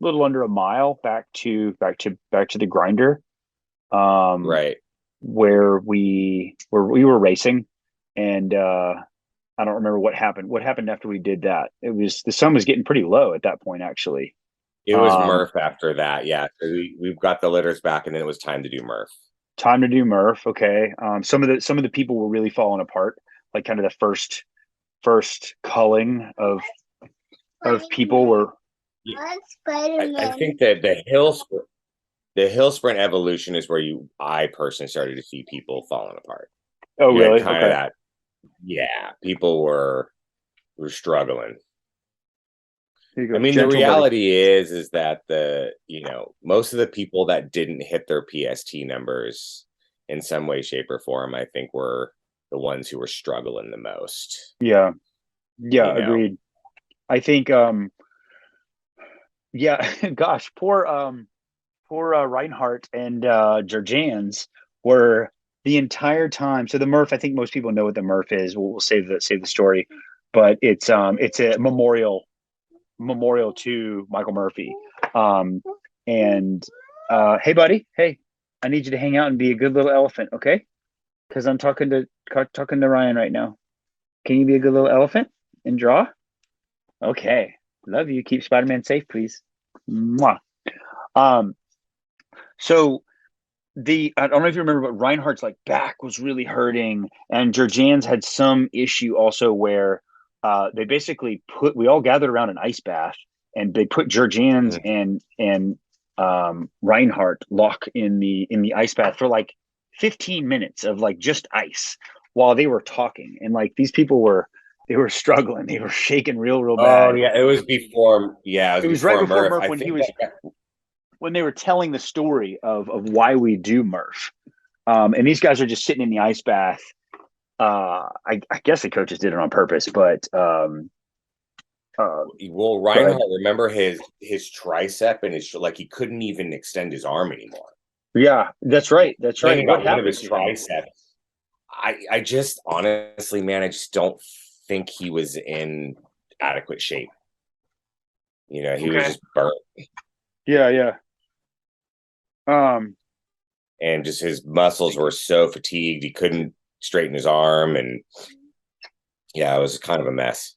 Speaker 2: little under a mile back to the grinder.
Speaker 3: Right.
Speaker 2: Where we were racing, and I don't remember what happened. What happened after we did that? It was the sun was getting pretty low at that point, actually.
Speaker 3: It was Murph after that. Yeah. So we've got the litters back, and then it was time to do Murph.
Speaker 2: Okay. Some of the people were really falling apart, like kind of the first culling of people were.
Speaker 3: I think that the hill sprint evolution is where I personally started to see people falling apart.
Speaker 2: Oh, really?
Speaker 3: Kind of that. Yeah, people were struggling. I mean, the reality is that most of the people that didn't hit their PST numbers in some way, shape, or form, I think were the ones who were struggling the most.
Speaker 2: Yeah. Agreed. I think, gosh, poor Reinhardt and Georgians were the entire time. So the Murph, I think most people know what the Murph is. We'll save the story, but it's a memorial to Michael Murphy. And hey, buddy, hey, I need you to hang out and be a good little elephant, okay? Because I'm talking to Ryan right now. Can you be a good little elephant and draw? Okay, love you. Keep Spider-Man safe, please. Mwah. So I don't know if you remember, but Reinhardt's like back was really hurting, and Georgians had some issue also where they basically we all gathered around an ice bath, and they put Georgians and Reinhardt lock in the ice bath for like 15 minutes of like just ice while they were talking, and like these people were struggling, they were shaking real bad.
Speaker 3: Oh yeah, it was before. Yeah,
Speaker 2: it was right before Murph when he was. When they were telling the story of why we do Murph. And these guys are just sitting in the ice bath. I guess the coaches did it on purpose, but
Speaker 3: Reinhardt, remember his tricep and his he couldn't even extend his arm anymore.
Speaker 2: Yeah, that's right.
Speaker 3: What happened to his triceps? I just honestly, man, I just don't think he was in adequate shape. He was just burnt.
Speaker 2: Yeah.
Speaker 3: And just his muscles were so fatigued he couldn't straighten his arm, and yeah, it was kind of a mess.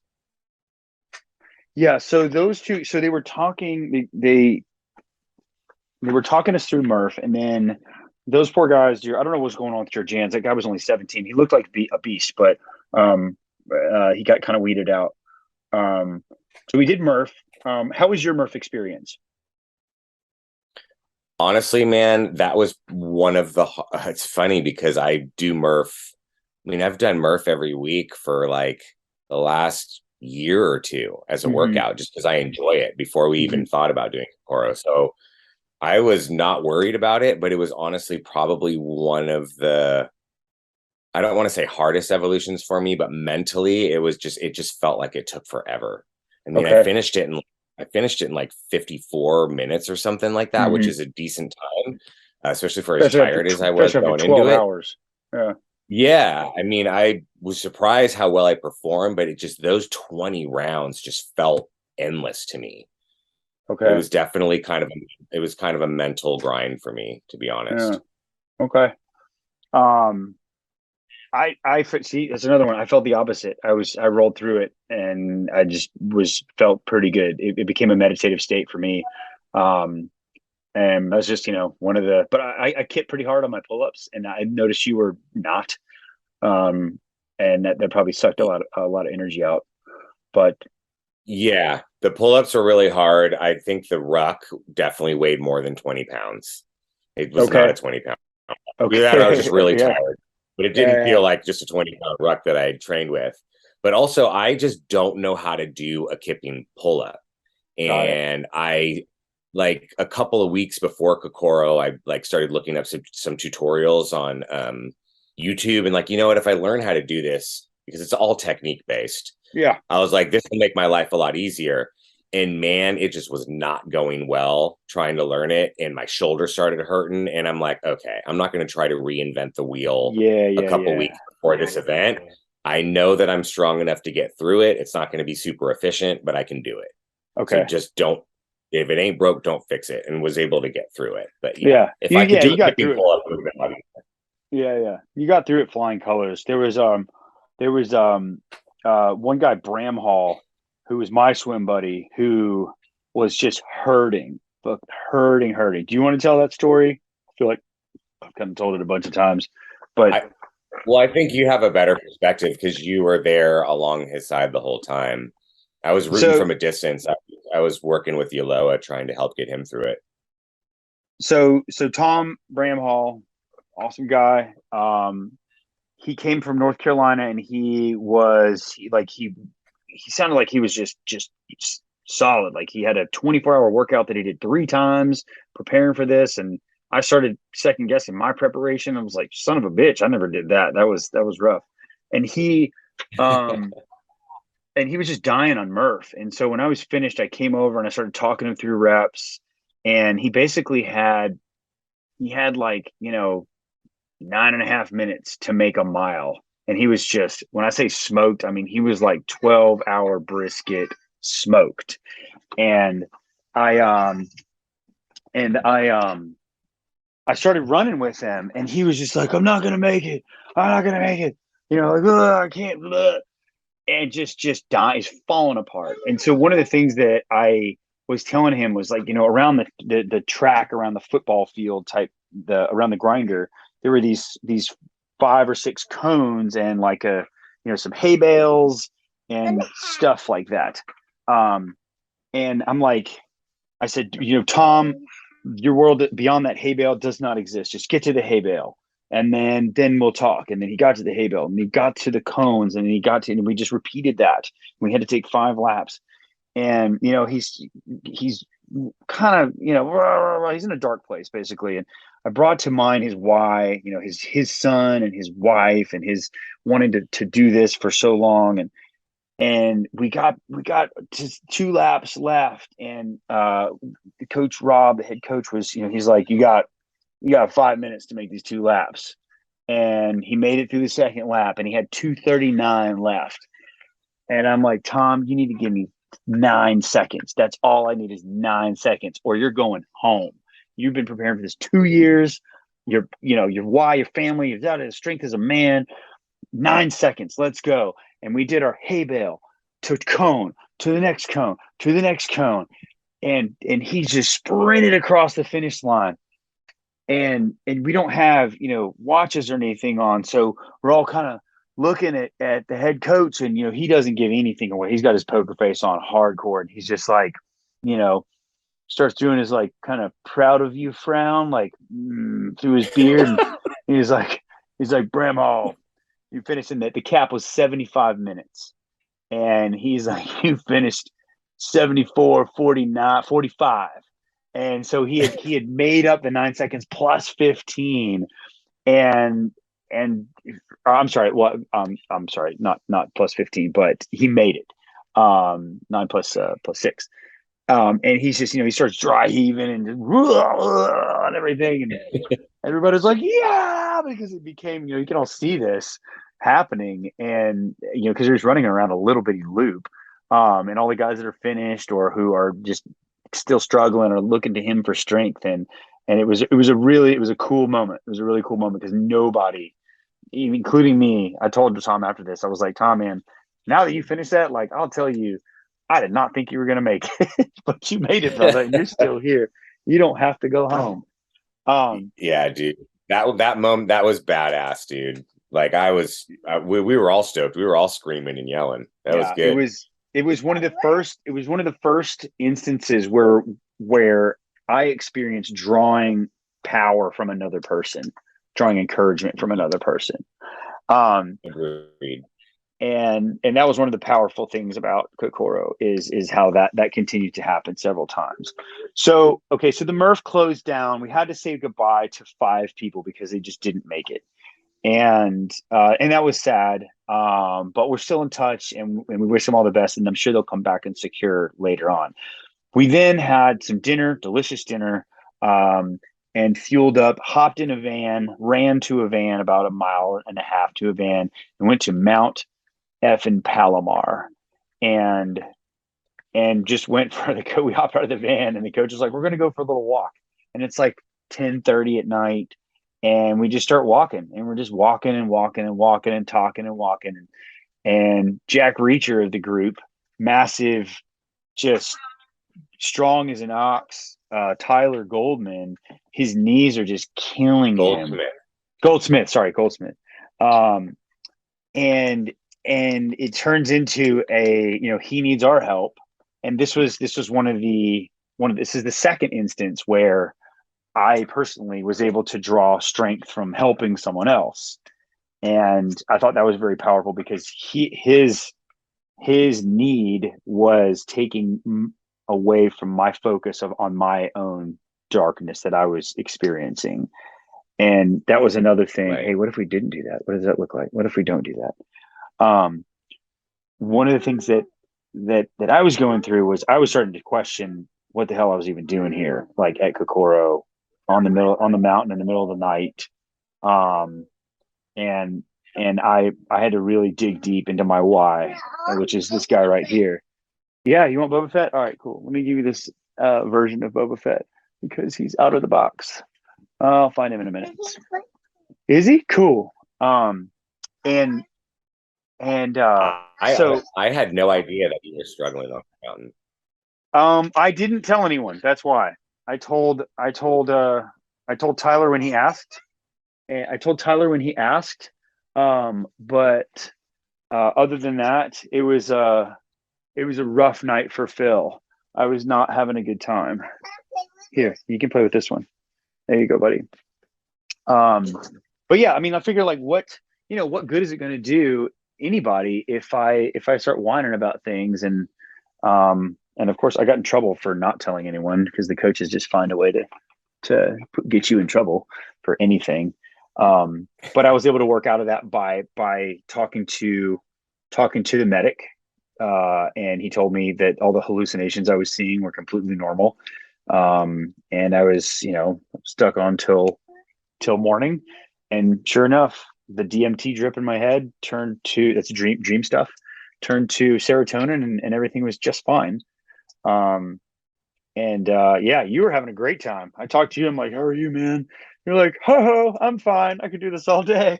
Speaker 2: Yeah, so those two, so they were talking. They were talking us through Murph, and then those poor guys, I don't know what's going on with Jans. That guy was only 17. He looked like a beast, but he got kind of weeded out. So we did Murph. How was your Murph experience?
Speaker 3: Honestly, man, that was one of the. It's funny because I do Murph. I mean, I've done Murph every week for like the last year or two as a workout, just because I enjoy it before we even thought about doing Kokoro. So I was not worried about it, but it was honestly probably one of the, I don't want to say hardest evolutions for me, but mentally it just felt like it took forever. I mean, I finished it in like 54 minutes or something like that, which is a decent time, especially for as tired as I was going into it.
Speaker 2: Hours. Yeah.
Speaker 3: Yeah. I mean, I was surprised how well I performed, but those 20 rounds just felt endless to me.
Speaker 2: Okay.
Speaker 3: It was definitely kind of a mental grind for me, to be honest.
Speaker 2: Yeah. Okay. I see, that's another one. I felt the opposite. I rolled through it and I just felt pretty good. It became a meditative state for me. And that's just, one of the, but I hit pretty hard on my pull-ups, and I noticed you were not. And that probably sucked a lot of energy out. But
Speaker 3: yeah, the pull-ups were really hard. I think the ruck definitely weighed more than 20 pounds. It was not a 20-pound.
Speaker 2: Okay.
Speaker 3: I was just really tired. But it didn't feel
Speaker 2: Yeah.
Speaker 3: like just a 20-pound ruck that I trained with. But also, I just don't know how to do a kipping pull-up. And I, like a couple of weeks before Kokoro, I like started looking up some tutorials on YouTube. And like, you know what, if I learn how to do this, because it's all technique based.
Speaker 2: Yeah.
Speaker 3: I was like, this will make my life a lot easier. And man, it just was not going well trying to learn it. And my shoulder started hurting. And I'm like, okay, I'm not going to try to reinvent the wheel a couple weeks before this event. I know that I'm strong enough to get through it. It's not going to be super efficient, but I can do it.
Speaker 2: Okay.
Speaker 3: So just don't, if it ain't broke, don't fix it. And was able to get through it. But
Speaker 2: if I could do a kipping
Speaker 3: pull-up, it would have been a lot easier.
Speaker 2: Yeah. You got through it flying colors. There was one guy, Bramhall, who was my swim buddy, who was just hurting. Do you want to tell that story? I feel like I've kind of told it a bunch of times, but
Speaker 3: I think you have a better perspective because you were there along his side the whole time. I was rooting from a distance. I was working with Yaloa trying to help get him through it.
Speaker 2: So Tom Bramhall, awesome guy. He came from North Carolina, and he sounded like he was just solid. Like he had a 24-hour workout that he did 3 times preparing for this. And I started second guessing my preparation. I was like, son of a bitch, I never did that. That was rough. And he and he was just dying on Murph. And so when I was finished, I came over and I started talking him through reps. And he basically had like, 9.5 minutes to make a mile. And he was just, when I say smoked, I mean, he was like 12-hour brisket smoked. And I started running with him, and he was just like, I'm not going to make it. Like, I can't, and just dies, falling apart. And so one of the things that I was telling him was like, around the track, around the football field type, around the grinder, there were these 5 or 6 cones and like some hay bales and stuff like that. And I'm like, I said, Tom, your world beyond that hay bale does not exist. Just get to the hay bale, and then we'll talk. And then he got to the hay bale, and he got to the cones, and and we just repeated that. We had to take 5 laps. And he's kind of he's in a dark place basically. And I brought to mind his why, his son and his wife and his wanting to do this for so long. And we got just 2 laps left, and Coach Rob, the head coach, was he's like, you got 5 minutes to make these 2 laps. And he made it through the second lap, and he had 2:39 left. And I'm like, Tom, you need to give me 9 seconds. That's all I need is 9 seconds, or you're going home. You've been preparing for this 2 years. Your why, your family, you've got the strength as a man. 9 seconds. Let's go. And we did our hay bale to cone, to the next cone, to the next cone. And he just sprinted across the finish line. and we don't have, watches or anything on. So we're all kind of looking at the head coach, and, he doesn't give anything away. He's got his poker face on hardcore. And he's just like, you know, starts doing his like kind of proud of you frown, like through his beard. And he's like, Bramhall, you finished in that. The cap was 75 minutes. And he's like, you finished 74, 49, 45. And so he had made up the 9 seconds plus 15. And I'm sorry, well, I'm sorry, not plus 15, but he made it. 9 plus 6. And he's just, he starts dry heaving and everything. And everybody's like, yeah, because it became, you can all see this happening. And, because he was running around a little bitty loop. And all the guys that are finished or who are just still struggling are looking to him for strength. And it was a cool moment. It was a really cool moment because nobody, including me, I told Tom after this, I was like, Tom, man, now that you finished that, like, I'll tell you, I did not think you were going to make it, but you made it, brother, and you're still here. You don't have to go home.
Speaker 3: Yeah, dude, that moment, that was badass, dude. Like we were all stoked. We were all screaming and yelling. That was good.
Speaker 2: It was one of the first instances where I experienced drawing power from another person, drawing encouragement from another person.
Speaker 3: Agreed.
Speaker 2: And that was one of the powerful things about Kokoro is how that continued to happen several times. So the Murph closed down. We had to say goodbye to 5 people because they just didn't make it. And that was sad. But we're still in touch, and we wish them all the best, and I'm sure they'll come back and secure later on. We then had some dinner, delicious dinner, and fueled up, hopped in a van, ran to a van about a mile and a half to a van, and went to Mount effing Palomar, and just went for we hopped out of the van, and the coach was like, we're going to go for a little walk. And it's like 10:30 at night, and we just start walking, and we're just walking and walking and walking and talking and walking. And Jack Reacher of the group, massive, just strong as an ox, Tyler Goldman, his knees are just killing him. Goldsmith. And it turns into he needs our help. And this is the second instance where I personally was able to draw strength from helping someone else. And I thought that was very powerful because his need was taking away from my focus on my own darkness that I was experiencing. And that was another thing. Right. Hey, what if we didn't do that? What does that look like? What if we don't do that? One of the things that I was going through was I was starting to question what the hell I was even doing here, like at Kokoro on the mountain in the middle of the night. And I had to really dig deep into my why, which is this guy right here. Yeah, you want Boba Fett? All right, cool. Let me give you this version of Boba Fett because he's out of the box. I'll find him in a minute. Is he? Cool. I
Speaker 3: had no idea that you were struggling on the mountain.
Speaker 2: I didn't tell anyone. That's why. I told Tyler when he asked. But other than that, it was a rough night for Phil. I was not having a good time. Here, you can play with this one. There you go, buddy. But yeah, I mean, I figure like what good is it going to do anybody if I start whining about things, and of course I got in trouble for not telling anyone because the coaches just find a way to get you in trouble for anything. But I was able to work out of that by talking to the medic, and he told me that all the hallucinations I was seeing were completely normal, and I was stuck on till morning, and sure enough, the DMT drip in my head turned to dream stuff, turned to serotonin, and everything was just fine. Yeah, you were having a great time. I talked to you. I'm like, how are you, man? You're like, ho, I'm fine. I could do this all day.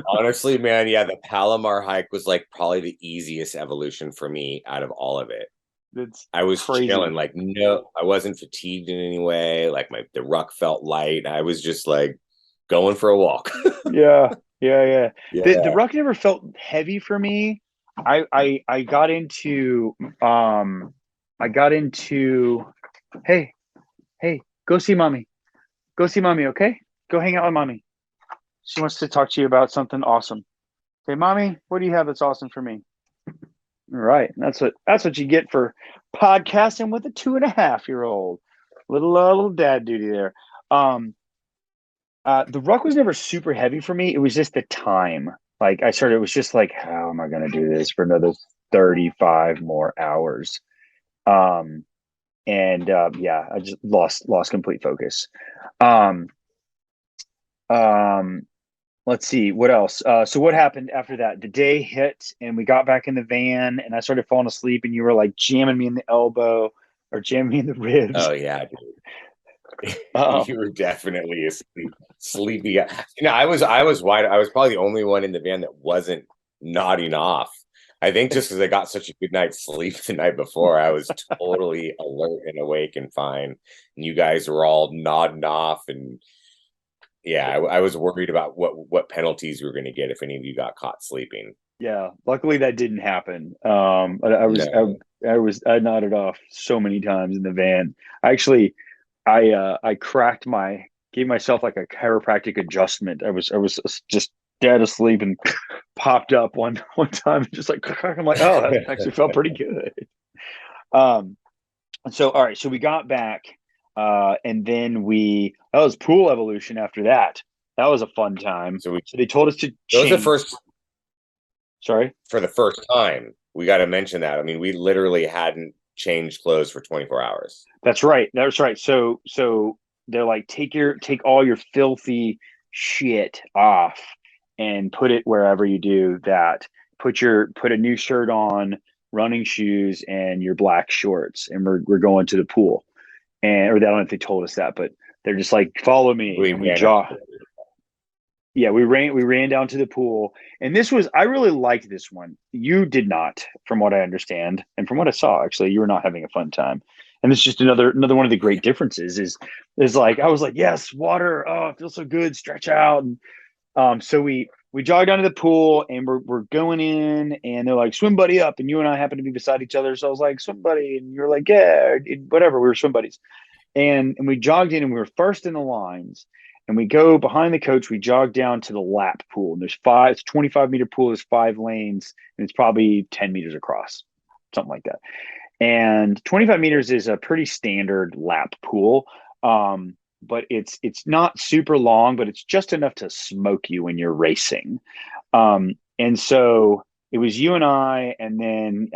Speaker 3: Honestly, man, yeah, the Palomar hike was like probably the easiest evolution for me out of all of it.
Speaker 2: That's
Speaker 3: I was
Speaker 2: crazy.
Speaker 3: chilling. Like, no, I wasn't fatigued in any way. Like the ruck felt light. I was just like going for a walk.
Speaker 2: Yeah. Yeah.
Speaker 3: Yeah.
Speaker 2: The ruck never felt heavy for me. I got into hey, go see mommy. Go see mommy, okay? Go hang out with mommy. She wants to talk to you about something awesome. Okay, mommy, what do you have that's awesome for me? All right. That's what you get for podcasting with a 2.5-year-old. Little dad duty there. The ruck was never super heavy for me. It was just the time. Like it was just like, how am I gonna do this for another 35 more hours? Yeah, I just lost complete focus. Um, um, let's see what else. So what happened after that? The day hit, and we got back in the van, and I started falling asleep, and you were like jamming me in the elbow or jamming me in the ribs.
Speaker 3: Oh yeah, dude.
Speaker 2: Oh,
Speaker 3: You were definitely sleepy. You know, I was wide. I was probably the only one in the van that wasn't nodding off. I think just because I got such a good night's sleep the night before, I was totally alert and awake and fine. And you guys were all nodding off, and yeah, I was worried about what penalties we were going to get if any of you got caught sleeping.
Speaker 2: yeah. Luckily, that didn't happen.
Speaker 3: No.
Speaker 2: I nodded off so many times in the van. I gave myself like a chiropractic adjustment. I was just dead asleep and popped up one time, just like I'm like, oh, that actually felt pretty good. So all right, so we got back, and then that was pool evolution after that. That was a fun time.
Speaker 3: So
Speaker 2: they told us to
Speaker 3: that was the
Speaker 2: change.
Speaker 3: first
Speaker 2: Sorry.
Speaker 3: for the first time. We got to mention that. I mean, we literally hadn't changed clothes for 24 hours.
Speaker 2: That's right. So they're like, take all your filthy shit off and put it wherever you do that. Put a new shirt on, running shoes, and your black shorts, and we're going to the pool. And or I don't know if they told us that, but they're just like, follow me, and we jog. Yeah, we ran down to the pool, and I really liked this one. You did not, from what I understand, and from what I saw, actually, you were not having a fun time. And it's just another one of the great differences is like I was like, yes, water, oh, it feels so good, stretch out. And so we jogged down to the pool, and we're going in, and they're like, swim buddy up, and you and I happened to be beside each other, so I was like, swim buddy, and you're like, yeah, whatever, we were swim buddies. And we jogged in, and we were first in the lines. And we go behind the coach. We jog down to the lap pool. And it's 25-meter pool. There's 5 lanes, and it's probably 10 meters across, something like that. And 25 meters is a pretty standard lap pool. But it's not super long, but it's just enough to smoke you when you're racing. And so it was you and I, and then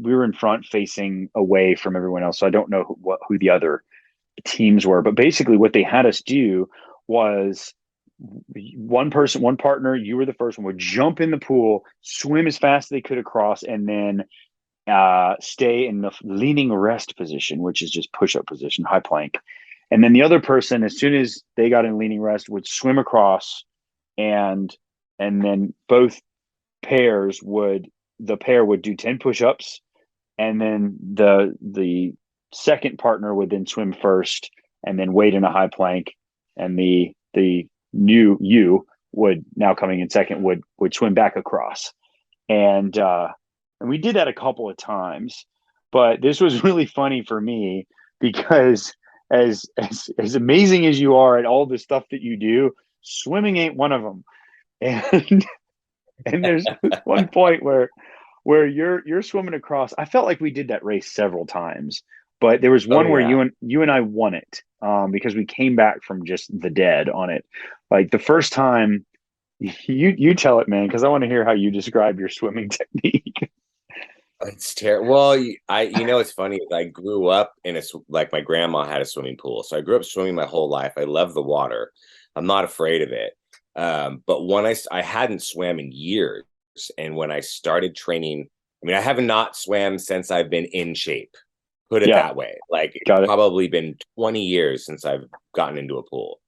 Speaker 2: we were in front facing away from everyone else. So I don't know who the other teams were, but basically what they had us do was one partner, you were the first one, would jump in the pool, swim as fast as they could across, and then stay in the leaning rest position, which is just push-up position, high plank. And then the other person, as soon as they got in leaning rest, would swim across, and then the pair would do 10 push-ups, and then the second partner would then swim first and then wait in a high plank, and the new you would, now coming in second, would swim back across. And we did that a couple of times, but this was really funny for me because as amazing as you are at all the stuff that you do, swimming ain't one of them. And there's one point where you're swimming across. I felt like we did that race several times, but there was one where you and I won it because we came back from just the dead on it. Like the first time, you tell it, man, because I want to hear how you describe your swimming technique.
Speaker 3: It's terrible. Well, it's funny. I grew up in like my grandma had a swimming pool, so I grew up swimming my whole life. I love the water. I'm not afraid of it. But when I hadn't swam in years, and when I started training, I mean, I have not swam since I've been in shape. Put it that way. Like it's probably been 20 years since I've gotten into a pool.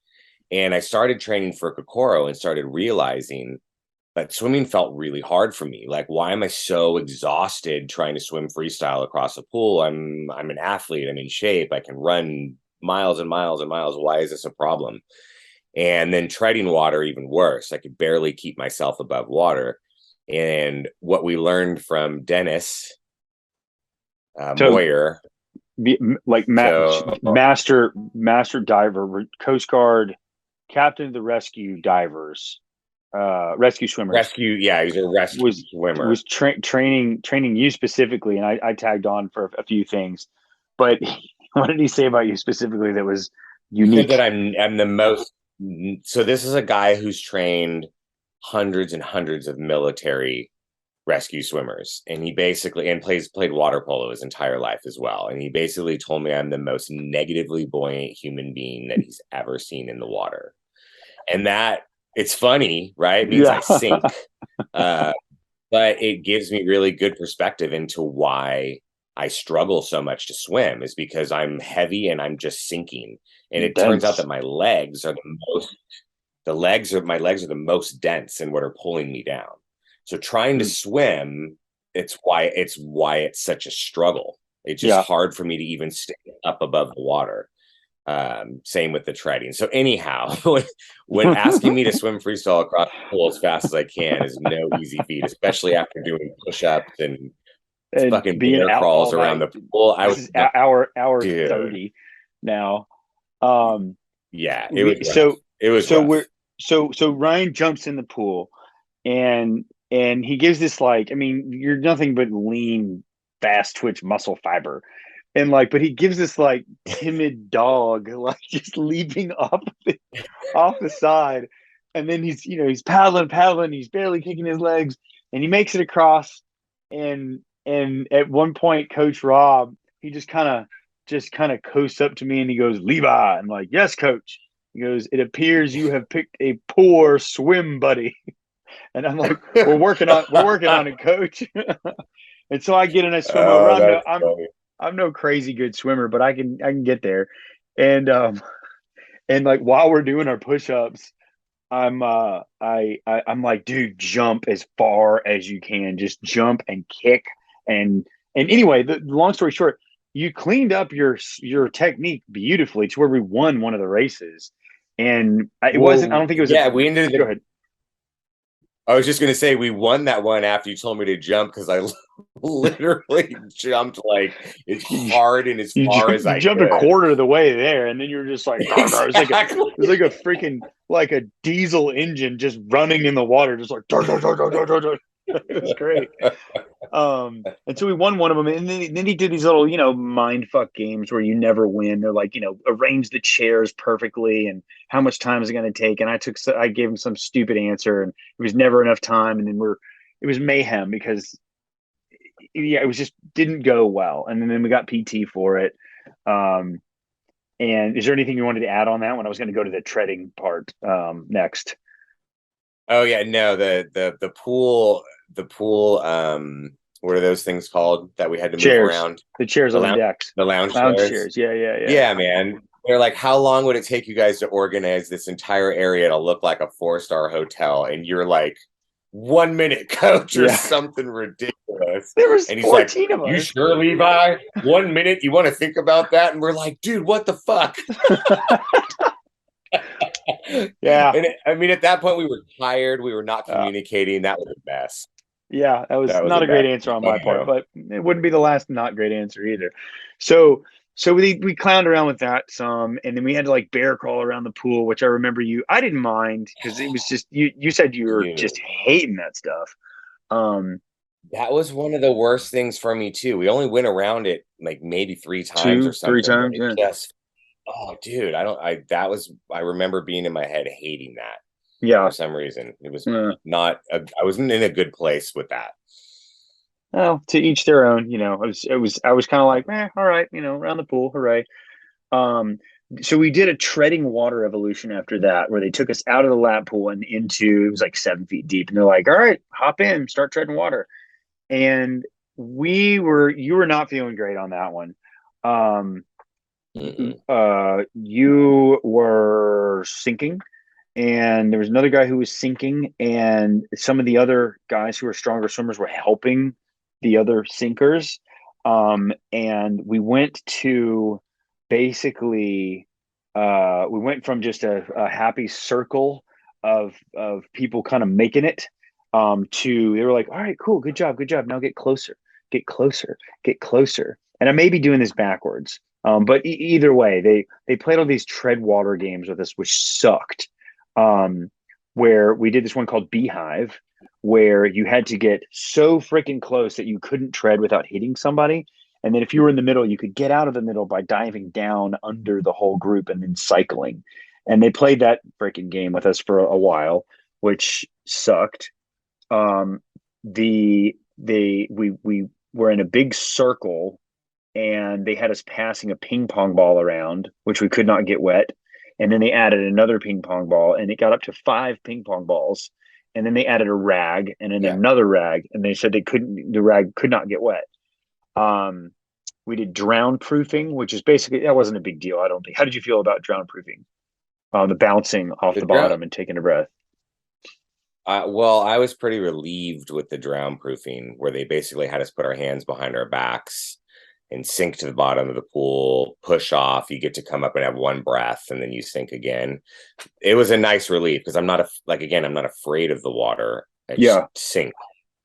Speaker 3: And I started training for Kokoro and started realizing but swimming felt really hard for me. Like, why am I so exhausted trying to swim freestyle across a pool? I'm an athlete. I'm in shape. I can run miles and miles and miles. Why is this a problem? And then treading water, even worse. I could barely keep myself above water. And what we learned from Dennis Meyer,
Speaker 2: master diver, Coast Guard, captain of the rescue divers, rescue swimmers.
Speaker 3: Yeah, he's a rescue swimmer.
Speaker 2: Was training you specifically, and I tagged on for a few things. But what did he say about you specifically that was unique?
Speaker 3: He said that I'm the most. So this is a guy who's trained hundreds and hundreds of military rescue swimmers, and he basically played water polo his entire life as well. And he basically told me I'm the most negatively buoyant human being that he's ever seen in the water. And that, it's funny, right? It means I sink. But it gives me really good perspective into why I struggle so much to swim, is because I'm heavy and I'm just sinking. And it turns out that my legs are my legs are the most dense and what are pulling me down. So trying to swim, it's why it's such a struggle. It's just hard for me to even stay up above the water. Same with the treading. So anyhow, when asking me to swim freestyle across the pool as fast as I can is no easy feat, especially after doing push-ups and fucking bear crawls around the pool.
Speaker 2: This is hour 30 now.
Speaker 3: Yeah, it was rough.
Speaker 2: So Ryan jumps in the pool and he gives this, like, I mean, you're nothing but lean, fast twitch muscle fiber. And but he gives this like timid dog, like just leaping off the side. And then he's paddling, he's barely kicking his legs, and he makes it across. And at one point, Coach Rob, he just kind of coasts up to me and he goes, "Levi." I'm like, "Yes, Coach." He goes, "It appears you have picked a poor swim buddy." And I'm like, we're working on it, Coach. And so I get in, I swim over. I'm no crazy good swimmer, but I can get there. And like while we're doing our push-ups, I'm like, dude, jump as far as you can. Just jump and kick. And anyway, the long story short, you cleaned up your technique beautifully to where we won one of the races. And I don't think it was.
Speaker 3: Yeah, we ended.
Speaker 2: Go ahead.
Speaker 3: I was just going to say we won that one after you told me to jump, because I literally jumped like as hard and as far as I could.
Speaker 2: You jumped a quarter of the way there, and then you were just like, exactly. It was like a freaking, like a diesel engine just running in the water, just like, it was great. And so we won one of them, and then he did these little, mind fuck games where you never win. They're like, arrange the chairs perfectly, and how much time is it going to take? And I gave him some stupid answer, and it was never enough time. And then it was mayhem because, it was just didn't go well. And then we got PT for it. And is there anything you wanted to add on that one? I was going to go to the treading part next.
Speaker 3: Oh yeah, no, the pool. What are those things called that we had to move around?
Speaker 2: The chairs on the decks.
Speaker 3: The lounge
Speaker 2: chairs. Yeah.
Speaker 3: Yeah, man. They're like, how long would it take you guys to organize this entire area to look like a 4-star hotel? And you're like, 1 minute, Coach, or something ridiculous.
Speaker 2: There was
Speaker 3: and he's
Speaker 2: 14
Speaker 3: like,
Speaker 2: of us.
Speaker 3: You sure, Levi? 1 minute? You want to think about that? And we're like, dude, what the fuck?
Speaker 2: Yeah.
Speaker 3: And at that point, we were tired. We were not communicating. That was a mess.
Speaker 2: Yeah, that was not a great answer on my part, but it wouldn't be the last not great answer either. So we clowned around with that some, and then we had to like bear crawl around the pool, which I remember I didn't mind because it was just you said you were just hating that stuff.
Speaker 3: That was one of the worst things for me too. We only went around it like maybe 3 times or something.
Speaker 2: 3 times, yeah.
Speaker 3: Oh, dude, I remember being in my head hating that.
Speaker 2: Yeah.
Speaker 3: For some reason. It was I wasn't in a good place with that.
Speaker 2: Well, to each their own, I was kind of like, all right, around the pool, hooray. So we did a treading water evolution after that, where they took us out of the lap pool and into, it was like 7 feet deep. And they're like, all right, hop in, start treading water. And you were not feeling great on that one. You were sinking. and there was another guy who was sinking, and some of the other guys who were stronger swimmers were helping the other sinkers. And we went to basically we went from just a happy circle of people kind of making it to they were like, all right, cool, good job, good job. Now get closer, get closer, get closer. And I may be doing this backwards. But either way, they played all these tread water games with us, which sucked. Where we did this one called Beehive, where you had to get so freaking close that you couldn't tread without hitting somebody. And then if you were in the middle, you could get out of the middle by diving down under the whole group and then cycling. And they played that freaking game with us for a while, which sucked. We were in a big circle, and they had us passing a ping pong ball around, which we could not get wet. And then they added another ping pong ball, and it got up to 5 ping pong balls. And then they added a rag and then another rag, and they said the rag could not get wet. We did drown proofing, which is basically, that wasn't a big deal, I don't think. How did you feel about drown proofing? The bouncing off the bottom and taking a breath.
Speaker 3: Well, I was pretty relieved with the drown proofing, where they basically had us put our hands behind our backs and sink to the bottom of the pool, push off. You get to come up and have one breath, and then you sink again. It was a nice relief because I'm not afraid of the water. I just sink.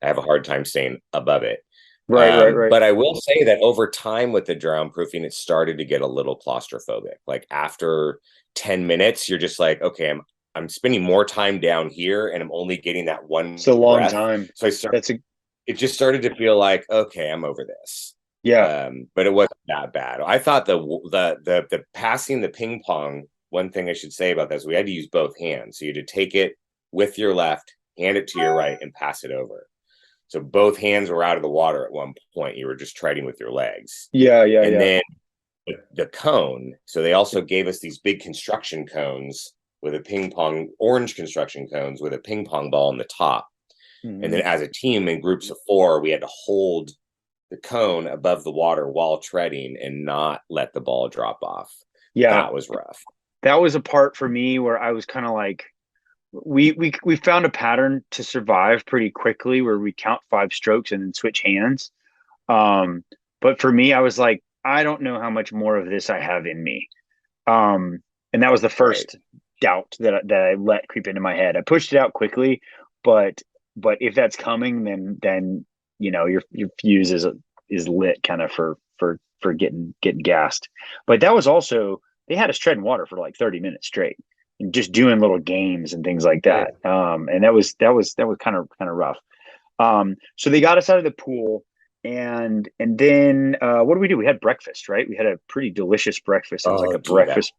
Speaker 3: I have a hard time staying above it. Right. But I will say that over time with the drown proofing, it started to get a little claustrophobic. Like after 10 minutes, you're just like, okay, I'm spending more time down here, and I'm only getting that one.
Speaker 2: It's a long time.
Speaker 3: So it just started to feel like, okay, I'm over this.
Speaker 2: Yeah.
Speaker 3: But it wasn't that bad. I thought the passing the ping pong, one thing I should say about this, we had to use both hands. So you had to take it with your left, hand it to your right, and pass it over. So both hands were out of the water at one point. You were just treading with your legs. And then the cone. So they also gave us these big construction cones with orange construction cones with a ping pong ball on the top. Mm-hmm. And then as a team in groups of 4, we had to hold the cone above the water while treading and not let the ball drop off. Yeah. That was rough.
Speaker 2: That was a part for me where I was kind of like, we found a pattern to survive pretty quickly where we count 5 strokes and then switch hands. But for me, I was like, I don't know how much more of this I have in me. And that was the first doubt that I let creep into my head. I pushed it out quickly, but if that's coming, then you know your fuse is lit kind of for getting gassed. But that was also, they had us treading water for like 30 minutes straight and just doing little games and things like that. And that was kind of rough. So they got us out of the pool, and then what did we do? We had breakfast, right? We had a pretty delicious breakfast. It was like a breakfast.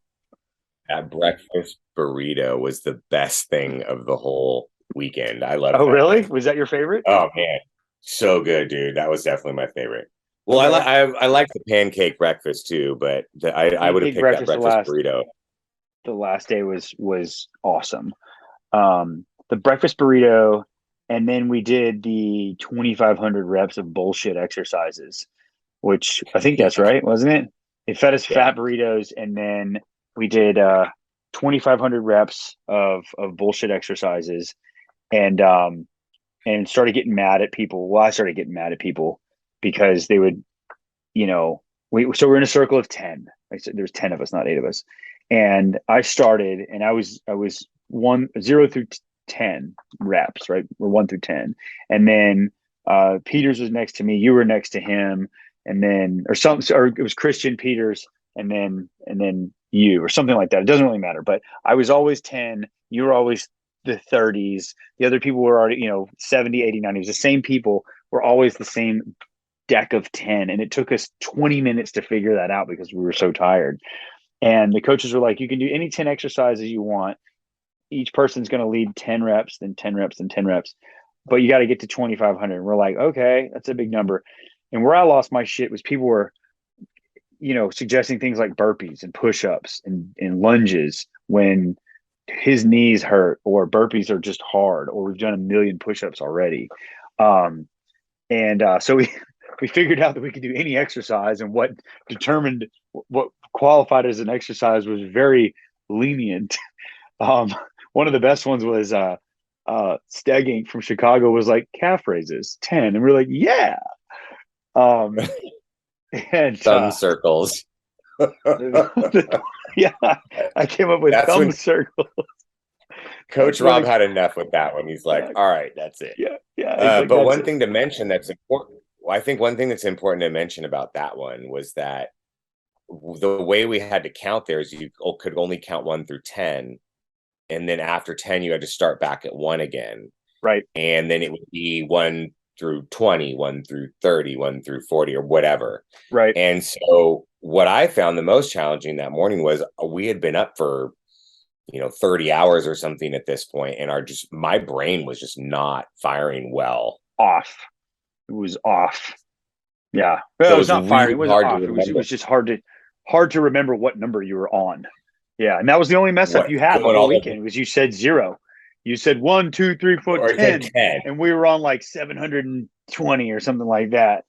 Speaker 3: That breakfast burrito was the best thing of the whole weekend. I love it.
Speaker 2: Oh, really? Was that your favorite?
Speaker 3: Oh man, so good, dude. That was definitely my favorite. Well, I like the pancake breakfast too, but I would have picked that breakfast burrito.
Speaker 2: The last day was awesome. The breakfast burrito, and then we did the 2,500 reps of bullshit exercises, which I think that's right, wasn't it? They fed us fat burritos, and then we did 2,500 reps of bullshit exercises, and started getting mad at people. Well, I started getting mad at people because they would, so we're in a circle of 10. There's 10 of us, not 8 of us. And I started, and I was 0 through 10 reps, right? We're 1 through 10. And then Peters was next to me. You were next to him. And then, or it was Christian, Peters, and then you, or something like that. It doesn't really matter. But I was always 10. You were always the 30s. The other people were already, 70, 80, 90. It was the same people. Were always the same deck of 10. And it took us 20 minutes to figure that out because we were so tired. And the coaches were like, you can do any 10 exercises you want. Each person's going to lead 10 reps, then 10 reps, then 10 reps. But you got to get to 2,500. And we're like, okay, that's a big number. And where I lost my shit was people were, suggesting things like burpees and pushups and lunges when his knees hurt, or burpees are just hard, or we've done 1 million pushups already. So we figured out that we could do any exercise, and what determined what qualified as an exercise was very lenient. one of the best ones was Stegging from Chicago was like calf raises 10, and we're like, yeah. And
Speaker 3: Thumb circles.
Speaker 2: yeah, I came up with
Speaker 3: That's
Speaker 2: thumb
Speaker 3: when
Speaker 2: circle.
Speaker 3: Coach Rob had enough with that one. He's like,
Speaker 2: Yeah.
Speaker 3: all right, that's it.
Speaker 2: Yeah.
Speaker 3: But one thing to mention that's important, I think one thing that's important to mention about that one was that the way we had to count there is you could only count 1 through 10. And then after 10, you had to start back at 1 again.
Speaker 2: Right.
Speaker 3: And then it would be 1 through 20, 1 through 30, 1 through 40, or whatever.
Speaker 2: Right.
Speaker 3: And so what I found the most challenging that morning was we had been up for 30 hours or something at this point, and my brain was just not firing well.
Speaker 2: Off. It was off. Yeah.
Speaker 3: So
Speaker 2: it was not firing. It
Speaker 3: really
Speaker 2: wasn't
Speaker 3: hard
Speaker 2: off.
Speaker 3: to
Speaker 2: It was just hard to remember what number you were on. Yeah. And that was the only mess up you had the whole weekend was you said 0. You said 1, 2, 3, 4, 10, 10. And we were on like 720 or something like that.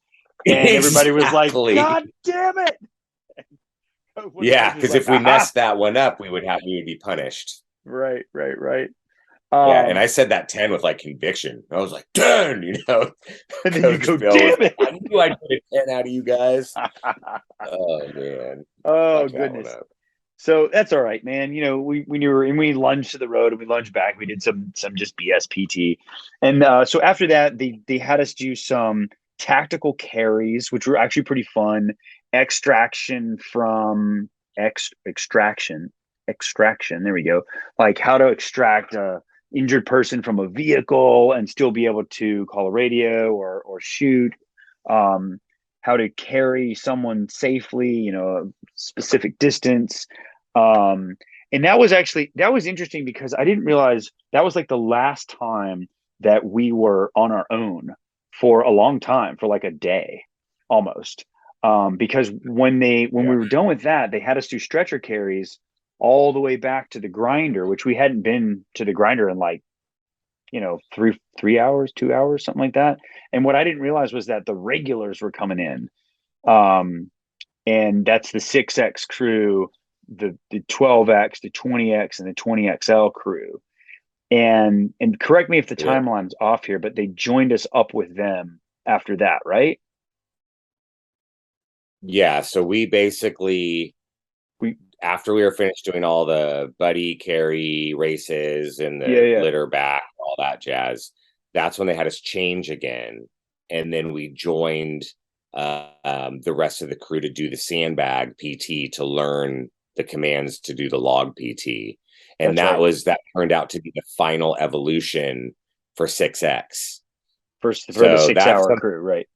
Speaker 2: And everybody was like, God damn it.
Speaker 3: Yeah, because if we messed that one up, we would be punished.
Speaker 2: Right.
Speaker 3: Yeah, and I said that 10 with like conviction. I was like, 10,
Speaker 2: And then you go,
Speaker 3: Bill
Speaker 2: damn it.
Speaker 3: I knew I'd get a 10 out of you guys. Oh, man.
Speaker 2: Oh, goodness. So that's all right, man. We lunged to the road and we lunged back. We did some just BS PT. And so after that, they had us do some tactical carries, which were actually pretty fun. Extraction. There we go. Like how to extract a injured person from a vehicle and still be able to call a radio or shoot. How to carry someone safely, a specific distance. And that was interesting because I didn't realize that was like the last time that we were on our own for a long time, for like a day almost. Because when we were done with that, they had us do stretcher carries all the way back to the grinder, which we hadn't been to the grinder in like, 3 hours, 2 hours, something like that. And what I didn't realize was that the regulars were coming in. And that's the 6X crew, the 12X, the 20X, and the 20XL crew. And correct me if the timeline's off here, but they joined us up with them after that, right?
Speaker 3: Yeah, so we basically after we were finished doing all the buddy carry races and the litter back, all that jazz, that's when they had us change again. And then we joined the rest of the crew to do the sandbag PT to learn the commands to do the log PT. And that turned out to be the final evolution for 6X. For the 6-hour crew, right?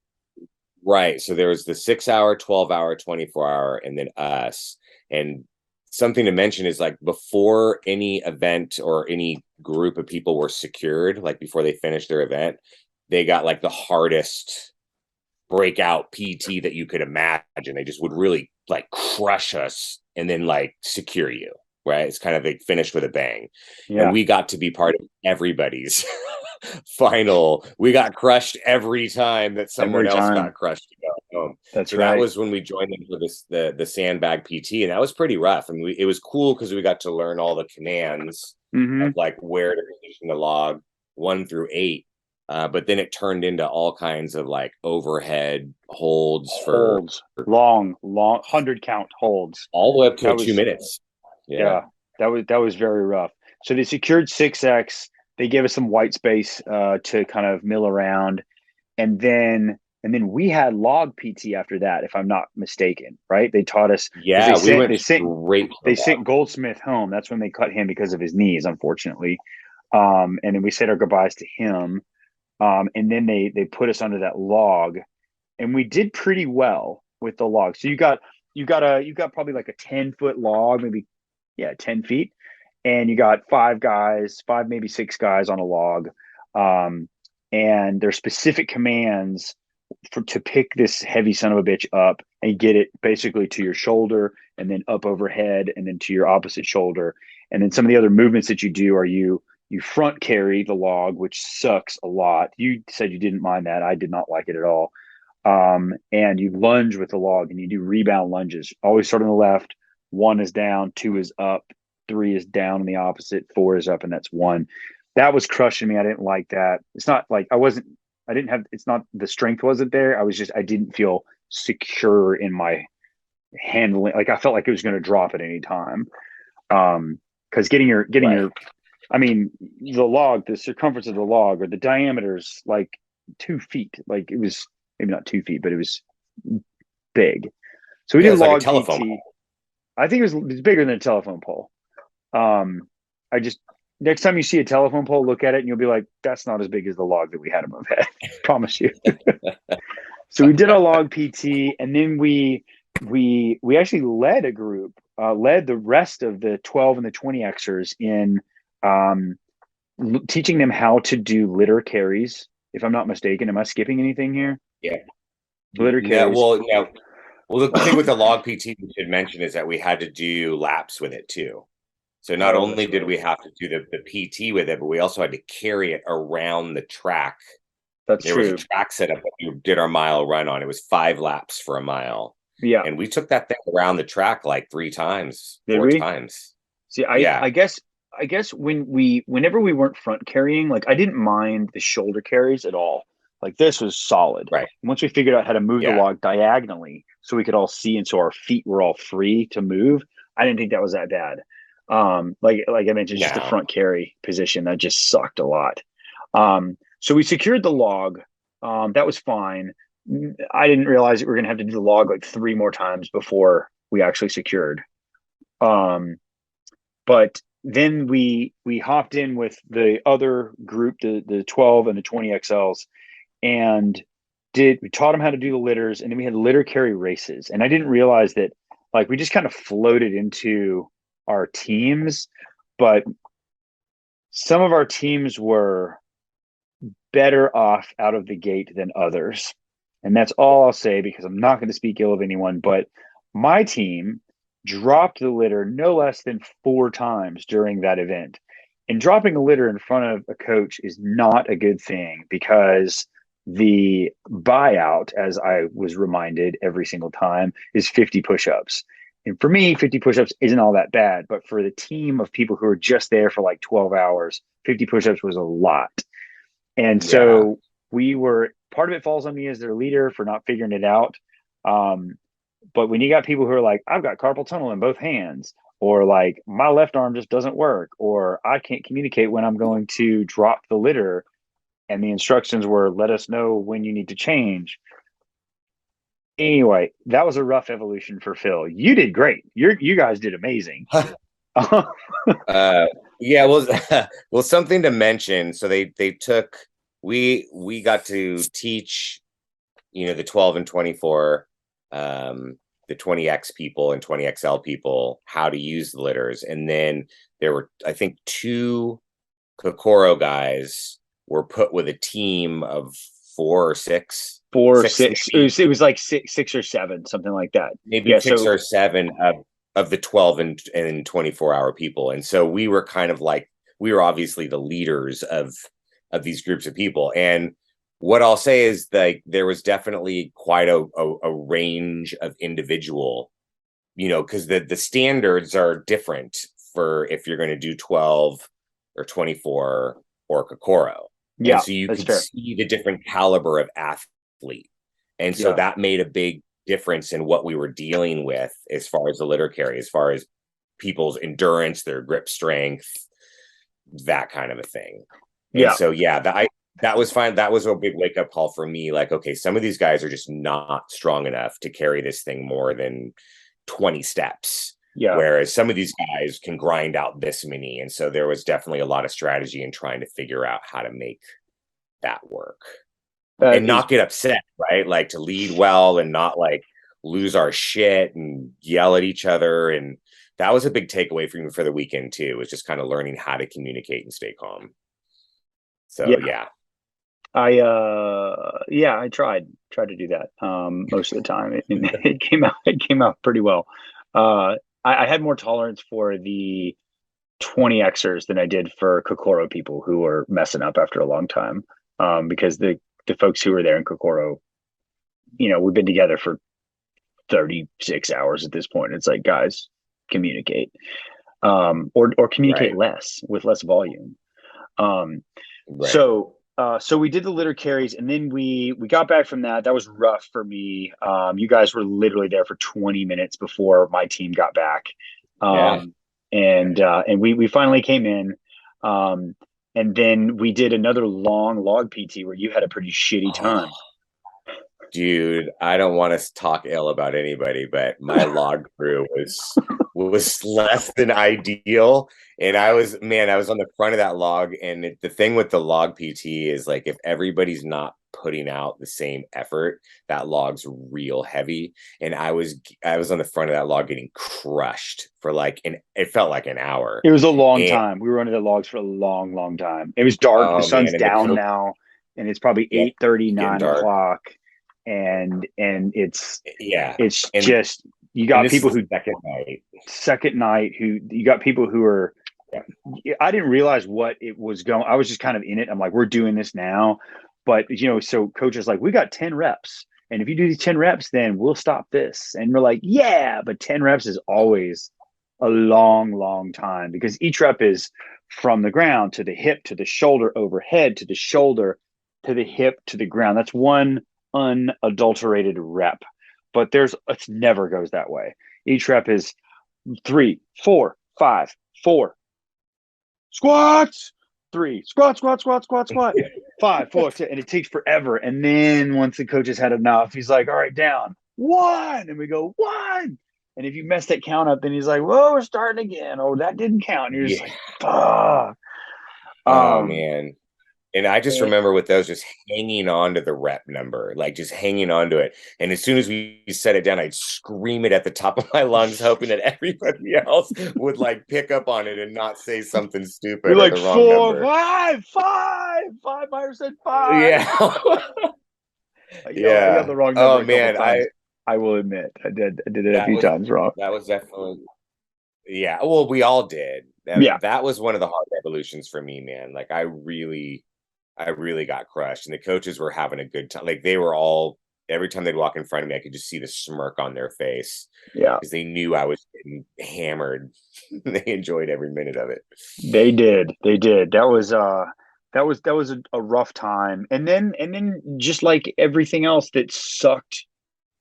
Speaker 3: Right. So there was the 6-hour, 12-hour, 24-hour, and then us. And something to mention is like before any event or any group of people were secured, like before they finished their event, they got like the hardest breakout PT that you could imagine. They just would really like crush us and then like secure you. Right. It's kind of they finished with a bang. Yeah. And we got to be part of everybody's final. We got crushed every time that someone else got crushed to go home. That's right. That was when we joined them for the sandbag PT, and that was pretty rough. I mean, it was cool because we got to learn all the commands of like where to position the log 1 through 8. But then it turned into all kinds of like overhead holds for
Speaker 2: long 100 count holds
Speaker 3: all the way up to 2 minutes.
Speaker 2: Yeah, that was very rough. So they secured 6X. They gave us some white space to kind of mill around, and then we had log PT after that, if I'm not mistaken. Right? They taught us.
Speaker 3: Yeah,
Speaker 2: they sent Goldsmith home. That's when they cut him because of his knees, unfortunately. And then we said our goodbyes to him. And then they put us under that log, and we did pretty well with the log. So you got probably like a 10-foot log, maybe 10 feet, and you got 5 maybe 6 guys on a log, and there's specific commands to pick this heavy son of a bitch up and get it basically to your shoulder and then up overhead and then to your opposite shoulder. And then some of the other movements that you do are you front carry the log, which sucks a lot. You said you didn't mind that. I did not like it at all. And you lunge with the log and you do rebound lunges. Always start on the left. 1 is down, 2 is up, 3 is down and the opposite, 4 is up and that's 1. That was crushing me. I didn't like that. It's not like it's not the strength wasn't there. I didn't feel secure in my handling. Like I felt like it was going to drop at any time. Because I mean, the circumference of the log or the diameter's like 2 feet. Like it was maybe not 2 feet, but it was big. So we did
Speaker 3: like a
Speaker 2: log
Speaker 3: telephone
Speaker 2: PT.
Speaker 3: pole.
Speaker 2: I think it was bigger than a telephone pole. Next time you see a telephone pole, look at it and you'll be like, that's not as big as the log that we had above head. Promise you. So we did a log PT, and then we actually led a group, led the rest of the 12 and the 20Xers in teaching them how to do litter carries. If I'm not mistaken, am I skipping anything here?
Speaker 3: Yeah.
Speaker 2: Litter carries.
Speaker 3: Well, the thing with the log PT we should mention is that we had to do laps with it too. So not only did we have to do the PT with it, but we also had to carry it around the track. There was a track setup that we did our mile run on. It was 5 laps for a mile.
Speaker 2: Yeah.
Speaker 3: And we took that thing around the track like 4 times.
Speaker 2: See, I guess whenever we weren't front carrying, like I didn't mind the shoulder carries at all. Like this was solid.
Speaker 3: Right.
Speaker 2: Once we figured out how to move the log diagonally so we could all see and so our feet were all free to move, I didn't think that was that bad. Like I mentioned, just the front carry position that just sucked a lot. So we secured the log. That was fine. I didn't realize that we were going to have to do the log like 3 more times before we actually secured. But then we hopped in with the other group, the 12 and the 20 XLs, and we taught them how to do the litters, and then we had litter carry races. And I didn't realize that, like, we just kind of floated into our teams, but some of our teams were better off out of the gate than others. And that's all I'll say, because I'm not going to speak ill of anyone, but my team dropped the litter no less than 4 times during that event. And dropping a litter in front of a coach is not a good thing, because the buyout, as I was reminded every single time, is 50 push-ups. And for me, 50 push-ups isn't all that bad, but for the team of people who are just there for like 12 hours, 50 push-ups was a lot. And so part of it falls on me as their leader for not figuring it out. But when you got people who are like, I've got carpal tunnel in both hands, or like my left arm just doesn't work, or I can't communicate when I'm going to drop the litter, and the instructions were, let us know when you need to change. Anyway, that was a rough evolution for Phil. You did great. You guys did amazing.
Speaker 3: Well, something to mention. So we got to teach, the 12 and 24, the 20X people and 20XL people how to use the litters. And then there were, I think, 2 Kokoro guys were put with a team of 4 or 6.
Speaker 2: 4 or 6. It was like 6 or 7, something like that.
Speaker 3: Maybe 6 or 7 of the 12 and 24-hour people. And so we were kind of like, we were obviously the leaders of these groups of people. And what I'll say is that there was definitely quite a range of individual, because the standards are different for if you're going to do 12 or 24 or Kokoro.
Speaker 2: Yeah,
Speaker 3: and so you could see the different caliber of athlete. And so that made a big difference in what we were dealing with as far as the litter carry, as far as people's endurance, their grip strength, that kind of a thing. And so, that was fine. That was a big wake up call for me. Like, okay, some of these guys are just not strong enough to carry this thing more than 20 steps. Yeah. Whereas some of these guys can grind out this many. And so there was definitely a lot of strategy in trying to figure out how to make that work and not get upset, right? Like to lead well and not like lose our shit and yell at each other. And that was a big takeaway for me for the weekend too, was just kind of learning how to communicate and stay calm. So,
Speaker 2: I tried to do that most of the time. It came out pretty well. I had more tolerance for the 20Xers than I did for Kokoro people who were messing up after a long time. Because the folks who were there in Kokoro, we've been together for 36 hours at this point. It's like, guys, communicate. or communicate
Speaker 3: Right.
Speaker 2: less with less volume. Um,
Speaker 3: Right.
Speaker 2: so we did the litter carries, and then we got back from that. That was rough for me. You guys were literally there for 20 minutes before my team got back.
Speaker 3: Yeah.
Speaker 2: And we finally came in. And then we did another long log PT where you had a pretty shitty
Speaker 3: Oh,
Speaker 2: time.
Speaker 3: dude, I don't want to talk ill about anybody, but my log crew was less than ideal. And I was on the front of that log. And the thing with the log PT is like, if everybody's not putting out the same effort, that log's real heavy. And I was on the front of that log getting crushed for it felt like an hour.
Speaker 2: It was a long
Speaker 3: And
Speaker 2: time. We were under the logs for a long, long time. It was dark. The
Speaker 3: oh
Speaker 2: sun's
Speaker 3: man, and the
Speaker 2: down
Speaker 3: coach,
Speaker 2: now, and it's probably
Speaker 3: yeah,
Speaker 2: 8:30,
Speaker 3: getting
Speaker 2: 9
Speaker 3: dark.
Speaker 2: o'clock. And it's
Speaker 3: Yeah. And
Speaker 2: just, you got
Speaker 3: this is
Speaker 2: people
Speaker 3: the
Speaker 2: who
Speaker 3: second night.
Speaker 2: you got people who are,
Speaker 3: Yeah.
Speaker 2: I didn't realize what it was going. I was just kind of in it. I'm like, we're doing this now. But, so coach is like, we got 10 reps. And if you do these 10 reps, then we'll stop this. And we're like, yeah, but 10 reps is always a long, long time, because each rep is from the ground to the hip, to the shoulder, overhead, to the shoulder, to the hip, to the ground. That's one unadulterated rep. But it never goes that way. Each rep is 3, 4, 5, 4. Squats, 3, squat, 5, 4, 10, and it takes forever. And then once the coach has had enough, he's like, all right, down 1, and we go 1. And if you mess that count up, then he's like, whoa, we're starting again. Oh, that didn't count. And you're just
Speaker 3: Yeah.
Speaker 2: like, fuck.
Speaker 3: Oh man. And I just
Speaker 2: And
Speaker 3: remember with those just hanging on to the rep number, like just hanging on to it. And as soon as we set it down, I'd scream it at the top of my lungs, hoping that everybody else would like pick up on it and not say something
Speaker 2: you're
Speaker 3: stupid or
Speaker 2: like,
Speaker 3: the wrong
Speaker 2: 4,
Speaker 3: number.
Speaker 2: 5, 5, 5. Meyer said 5.
Speaker 3: Yeah.
Speaker 2: I got
Speaker 3: Yeah.
Speaker 2: the wrong number
Speaker 3: Oh
Speaker 2: a couple
Speaker 3: man,
Speaker 2: times. I will admit, I did it a few times wrong.
Speaker 3: that was definitely, yeah. Well, we all did.
Speaker 2: Yeah.
Speaker 3: That was one of the hard evolutions for me, man. Like I really got crushed, and the coaches were having a good time. Like they were all, every time they'd walk in front of me, I could just see the smirk on their face.
Speaker 2: Yeah.
Speaker 3: Because they knew I was getting hammered. They enjoyed every minute of it.
Speaker 2: They did. That was a rough time. And then just like everything else that sucked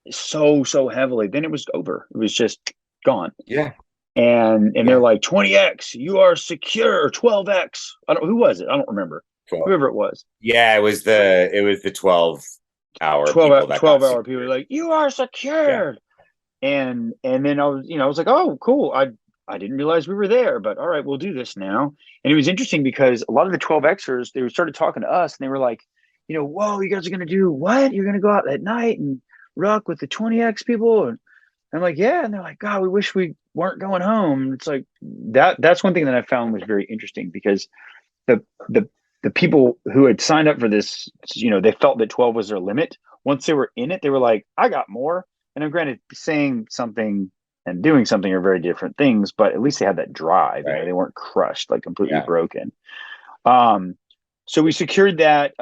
Speaker 2: so heavily, then it was over. It was just gone.
Speaker 3: Yeah.
Speaker 2: And
Speaker 3: Yeah.
Speaker 2: they're like, 20x, you are secure, or 12x. Who was it? I don't remember.
Speaker 3: 12.
Speaker 2: Whoever it was.
Speaker 3: Yeah, it was the 12-hour
Speaker 2: 12-hour people were like, you are secured.
Speaker 3: Yeah.
Speaker 2: And then I was like, oh, cool. I didn't realize we were there, but all right, we'll do this now. And it was interesting because a lot of the 12Xers, they started talking to us, and they were like, whoa, you guys are going to do what? You're going to go out at night and ruck with the 20X people? And I'm like, yeah. And they're like, God, we wish we weren't going home. And it's like, that's one thing that I found was very interesting, because the people who had signed up for this, they felt that 12 was their limit. Once they were in it, they were like, I got more. And I'm granted, saying something and doing something are very different things, but at least they had that drive.
Speaker 3: Right.
Speaker 2: They weren't crushed, like completely broken. So we secured that.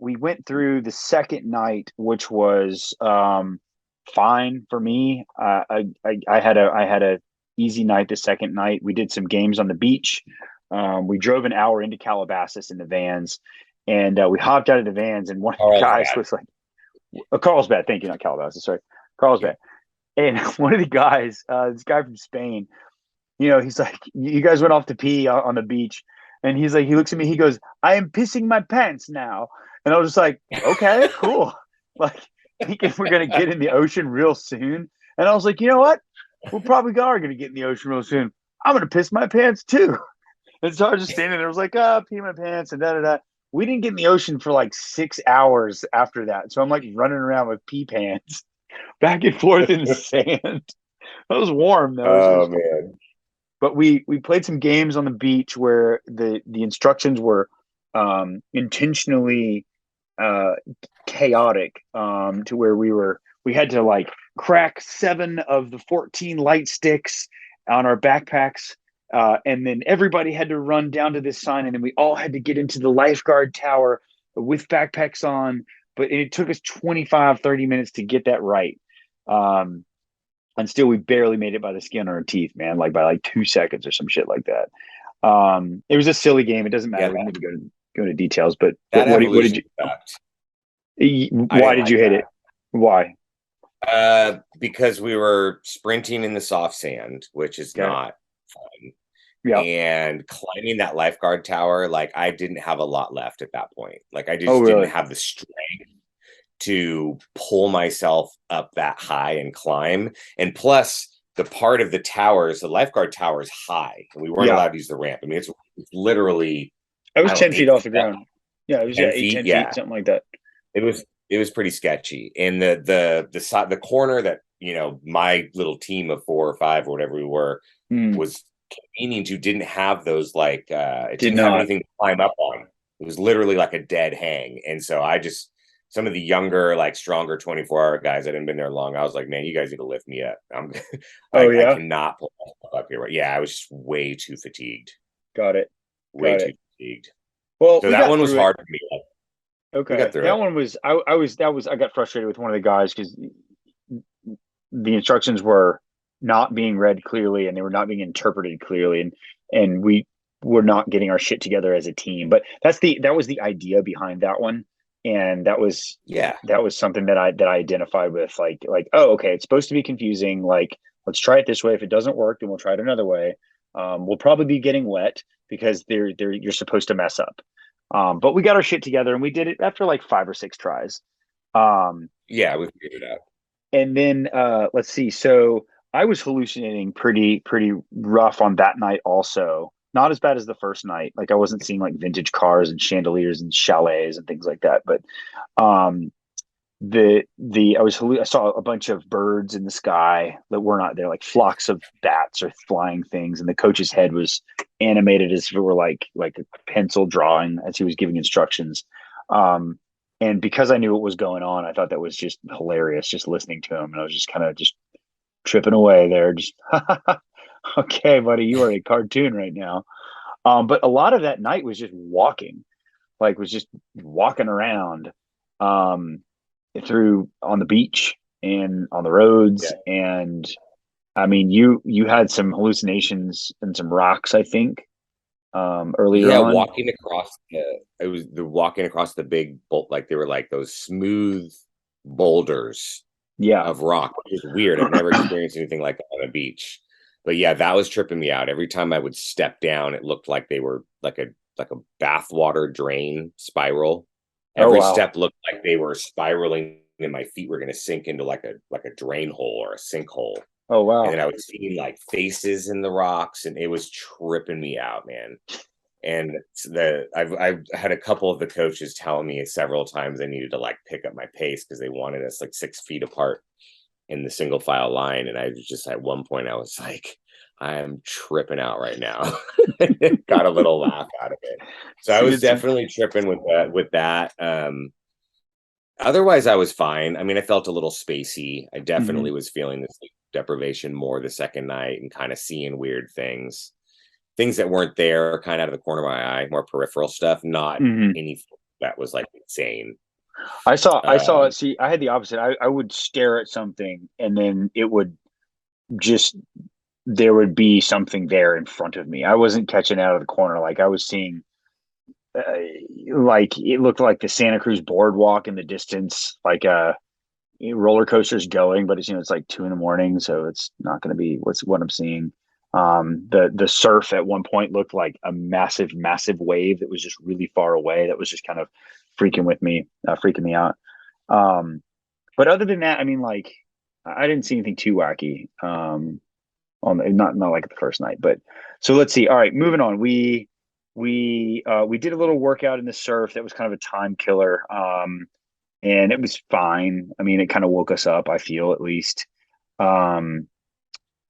Speaker 2: We went through the second night, which was fine for me. I had a easy night the second night. We did some games on the beach. We drove an hour into Calabasas in the vans, and we hopped out of the vans, and one of the guys was like, Carlsbad, thank you, not Calabasas, sorry, Carlsbad. And one of the guys, this guy from Spain, he's like, you guys went off to pee on the beach. And he's like, he looks at me, he goes, I am pissing my pants now. And I was just like, okay, cool. Like, thinking we're going to get in the ocean real soon. And I was like, you know what? We probably are going to get in the ocean real soon. I'm going to piss my pants too. And so I was just standing there. I was like, pee my pants and da-da-da. We didn't get in the ocean for like 6 hours after that. So I'm like running around with pee pants back and forth in the sand. It was warm though.
Speaker 3: Man.
Speaker 2: But we played some games on the beach where the instructions were intentionally chaotic, to where we had to like crack 7 of the 14 light sticks on our backpacks, and then everybody had to run down to this sign, and then we all had to get into the lifeguard tower with backpacks on. But it took us 25-30 minutes to get that right. and still we barely made it by the skin on our teeth, man, like by like 2 seconds or some shit like that. It was a silly game. It doesn't matter.
Speaker 3: Yeah,
Speaker 2: We don't need to go into details, but
Speaker 3: that
Speaker 2: what did
Speaker 3: evolution
Speaker 2: you,
Speaker 3: sucked. I
Speaker 2: why
Speaker 3: didn't
Speaker 2: did
Speaker 3: like
Speaker 2: you hate it?
Speaker 3: that.
Speaker 2: Why?
Speaker 3: Because we were sprinting in the soft sand, which is
Speaker 2: Okay.
Speaker 3: not fun.
Speaker 2: Yeah.
Speaker 3: And climbing that lifeguard tower, like I didn't have a lot left at that point. Like I
Speaker 2: Oh,
Speaker 3: just didn't
Speaker 2: really?
Speaker 3: have the strength to pull myself up that high and climb. And plus, the part of the towers, the lifeguard tower is high, and we weren't
Speaker 2: Yeah.
Speaker 3: allowed to use the ramp. I mean, it's literally,
Speaker 2: I was
Speaker 3: I don't know,
Speaker 2: 10 feet
Speaker 3: 8
Speaker 2: off
Speaker 3: feet
Speaker 2: the
Speaker 3: up,
Speaker 2: ground. Yeah, it was
Speaker 3: 10
Speaker 2: 8,
Speaker 3: feet.
Speaker 2: 10 feet,
Speaker 3: Yeah,
Speaker 2: something like that.
Speaker 3: it was pretty sketchy. And the side, the corner that my little team of 4 or 5 or whatever we were
Speaker 2: Mm,
Speaker 3: was convening to didn't have those like it
Speaker 2: did
Speaker 3: didn't have
Speaker 2: not.
Speaker 3: anything to climb up on. It was literally like a dead hang. And so I just some of the younger, like stronger 24-hour guys that hadn't been there long, I was like, man, you guys need to lift me up.
Speaker 2: Oh,
Speaker 3: I
Speaker 2: yeah.
Speaker 3: cannot pull myself up here. Yeah, I was just way too fatigued.
Speaker 2: Got it.
Speaker 3: Way
Speaker 2: Got
Speaker 3: too
Speaker 2: it.
Speaker 3: fatigued.
Speaker 2: Well,
Speaker 3: So
Speaker 2: we
Speaker 3: that
Speaker 2: got
Speaker 3: one was
Speaker 2: through it.
Speaker 3: hard for me. We got
Speaker 2: Okay.
Speaker 3: through
Speaker 2: That
Speaker 3: it.
Speaker 2: one was, I got frustrated with one of the guys because the instructions were not being read clearly and they were not being interpreted clearly. And we were not getting our shit together as a team. But that was the idea behind that one. And
Speaker 3: Yeah.
Speaker 2: that was something that I identified with like, oh, okay, it's supposed to be confusing. Like, let's try it this way. If it doesn't work, then we'll try it another way. We'll probably be getting wet because you're supposed to mess up. But we got our shit together and we did it after like 5 or 6 tries. Um,
Speaker 3: Yeah, we figured it out.
Speaker 2: and then let's see. So I was hallucinating pretty rough on that night also. Not as bad as the first night. Like I wasn't seeing like vintage cars and chandeliers and chalets and things like that. But um I saw a bunch of birds in the sky that were not there, like flocks of bats or flying things, and the coach's head was animated as if it were like a pencil drawing as he was giving instructions. Um, and because I knew what was going on, I thought that was just hilarious, just listening to him, and I was just kind of just tripping away there, just okay, buddy, you are a cartoon right now. But a lot of that night was just walking, like was just walking around. Um, through on the beach and on the roads.
Speaker 3: Yeah.
Speaker 2: And I mean, you had some hallucinations and some rocks, I think, earlier
Speaker 3: Yeah,
Speaker 2: on.
Speaker 3: walking across the big bolt, like they were like those smooth boulders
Speaker 2: Yeah.
Speaker 3: of rock, which is weird. I've never experienced anything like that on a beach. But yeah, that was tripping me out. Every time I would step down, it looked like they were like a bathwater drain spiral.
Speaker 2: Oh,
Speaker 3: Every
Speaker 2: wow.
Speaker 3: step looked like they were spiraling and my feet were going to sink into like a drain hole or a sinkhole.
Speaker 2: Oh,
Speaker 3: And
Speaker 2: wow.
Speaker 3: then I was seeing like faces in the rocks, and it was tripping me out, man. And I've had a couple of the coaches telling me several times I needed to like pick up my pace because they wanted us like 6 feet apart in the single file line. And I was just at one point I was like, I am tripping out right now. Got a little laugh out of it. So I was definitely tripping with that. Otherwise I was fine. I mean, I felt a little spacey. I definitely was feeling this sleep deprivation more the second night and kind of seeing weird things that weren't there, kind of out of the corner of my eye, more peripheral stuff, not anything that was like insane.
Speaker 2: I saw it. See, I had the opposite. I would stare at something and then it would just, there would be something there in front of me. I wasn't catching out of the corner. Like I was seeing, uh, like it looked like the Santa Cruz boardwalk in the distance, like roller coaster's going, but it's like 2 a.m, so it's not going to be what I'm seeing. The surf at one point looked like a massive wave that was just really far away. That was just kind of freaking me out. But other than that, I mean, like I didn't see anything too wacky. On not like the first night, but so let's see. All right, moving on. We did a little workout in the surf that was kind of a time killer. And it was fine. I mean, it kind of woke us up, I feel, at least. Um,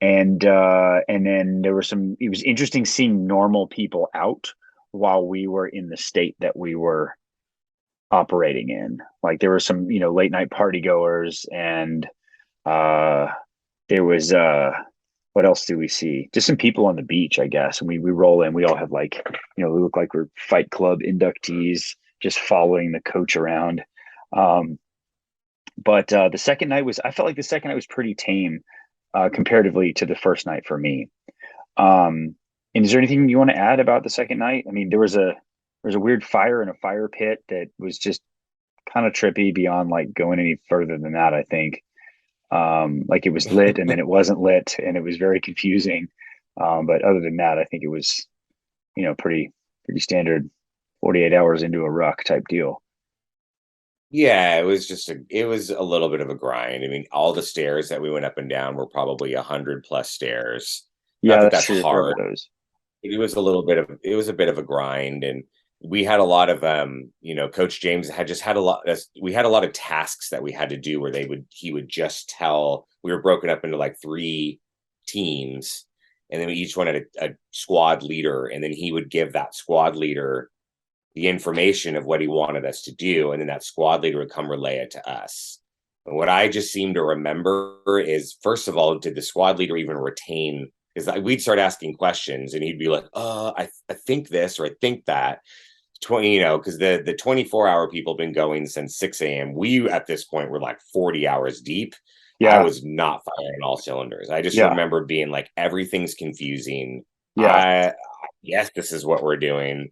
Speaker 2: and then there were it was interesting seeing normal people out while we were in the state that we were operating in. Like there were some, late night party goers, and uh there was what else do we see? Just some people on the beach, I guess. And we roll in, we all have like, we look like we're Fight Club inductees just following the coach around. But the second night I felt like the second night was pretty tame. comparatively to the first night for me. And is there anything you want to add about the second night? I mean, there's a weird fire in a fire pit that was just kind of trippy beyond like going any further than that, I think. Like it was lit and then it wasn't lit and it was very confusing. But other than that, I think it was, pretty standard 48 hours into a ruck type deal.
Speaker 3: Yeah, it was a little bit of a grind. I mean, all the stairs that we went up and down were probably 100 plus stairs. Not
Speaker 2: Yeah,
Speaker 3: that
Speaker 2: that's
Speaker 3: that's
Speaker 2: true for
Speaker 3: hard.
Speaker 2: overdose.
Speaker 3: It was a bit of a grind, and we had a lot of Coach James had just had a lot. We had a lot of tasks that we had to do where he would just tell. We were broken up into like 3 teams, and then we each one had a squad leader, and then he would give that squad leader the information of what he wanted us to do, and then that squad leader would come relay it to us. And what I just seem to remember is, first of all, did the squad leader even retain? Because we'd start asking questions, and he'd be like, I think this or I think that." 20, because the 24-hour people have been going since 6 a.m. We at this point were like 40 hours deep. I
Speaker 2: Yeah,
Speaker 3: was not firing all cylinders. I just
Speaker 2: yeah,
Speaker 3: remember being like, everything's confusing.
Speaker 2: yeah.
Speaker 3: Yes, this is what we're doing.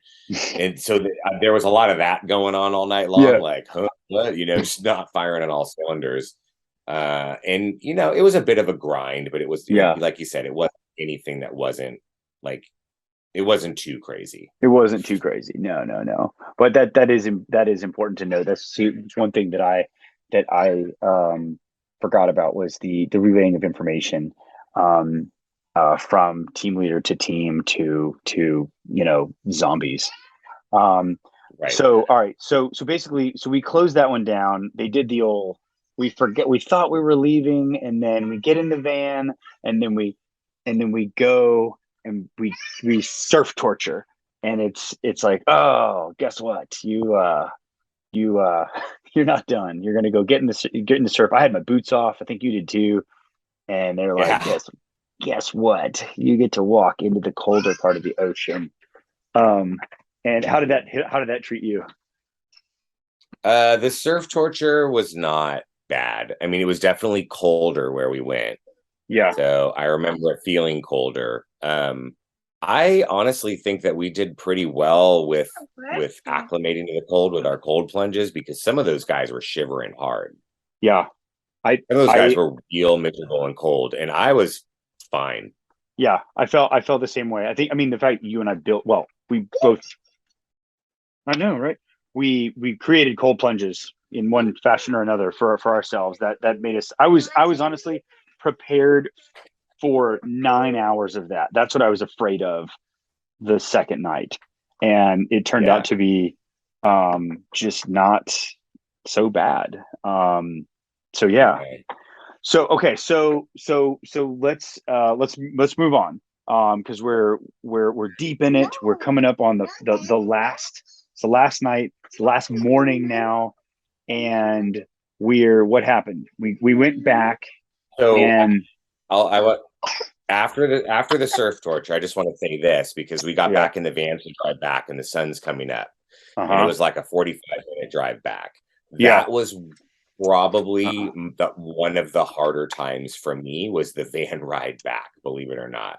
Speaker 3: And so there was a lot of that going on all night long,
Speaker 2: Yeah,
Speaker 3: like, huh, what? Just not firing on all cylinders. And it was a bit of a grind, but
Speaker 2: yeah.
Speaker 3: like you said, it wasn't anything that wasn't like, it wasn't too crazy.
Speaker 2: It wasn't too crazy. No, no, no. But that is important to know. That's one thing that I forgot about was the relaying of information um, from team leader to team to zombies. Um,
Speaker 3: Right.
Speaker 2: so all right, so basically, so we closed that one down. They did the old we thought we were leaving, and then we get in the van, and then we go and we surf torture, and it's like, oh, guess what, you you're not done. You're gonna go get in the surf. I had my boots off. I think you did too. And they're like,
Speaker 3: Yeah.
Speaker 2: guess what? You get to walk into the colder part of the ocean. Um, and how did that treat you?
Speaker 3: The surf torture was not bad. I mean, it was definitely colder where we went.
Speaker 2: Yeah,
Speaker 3: So I remember it feeling colder. I honestly think that we did pretty well with acclimating to the cold with our cold plunges, because some of those guys were shivering hard.
Speaker 2: yeah. I
Speaker 3: Some of those guys
Speaker 2: I
Speaker 3: were real miserable and cold, and I was fine.
Speaker 2: yeah, I felt the same way. I mean, the fact you and I built, well, we both, I know, right? We created cold plunges in one fashion or another for ourselves. That made us. I was honestly prepared for 9 hours of that. That's what I was afraid of the second night, and it turned out
Speaker 3: Yeah.
Speaker 2: to be just not so bad. So yeah.
Speaker 3: Okay.
Speaker 2: So okay, so let's move on. Because we're deep in it. We're coming up on the last. It's the last night. It's the last morning now, and what happened? We went back
Speaker 3: So
Speaker 2: and
Speaker 3: I want after the surf torture, I just want to say this, because we got
Speaker 2: yeah.
Speaker 3: back in the van to drive back, and the sun's coming up, and it
Speaker 2: Uh-huh.
Speaker 3: was like a 45-minute drive back.
Speaker 2: Yeah.
Speaker 3: That was probably one of the harder times for me, was the van ride back, believe it or not.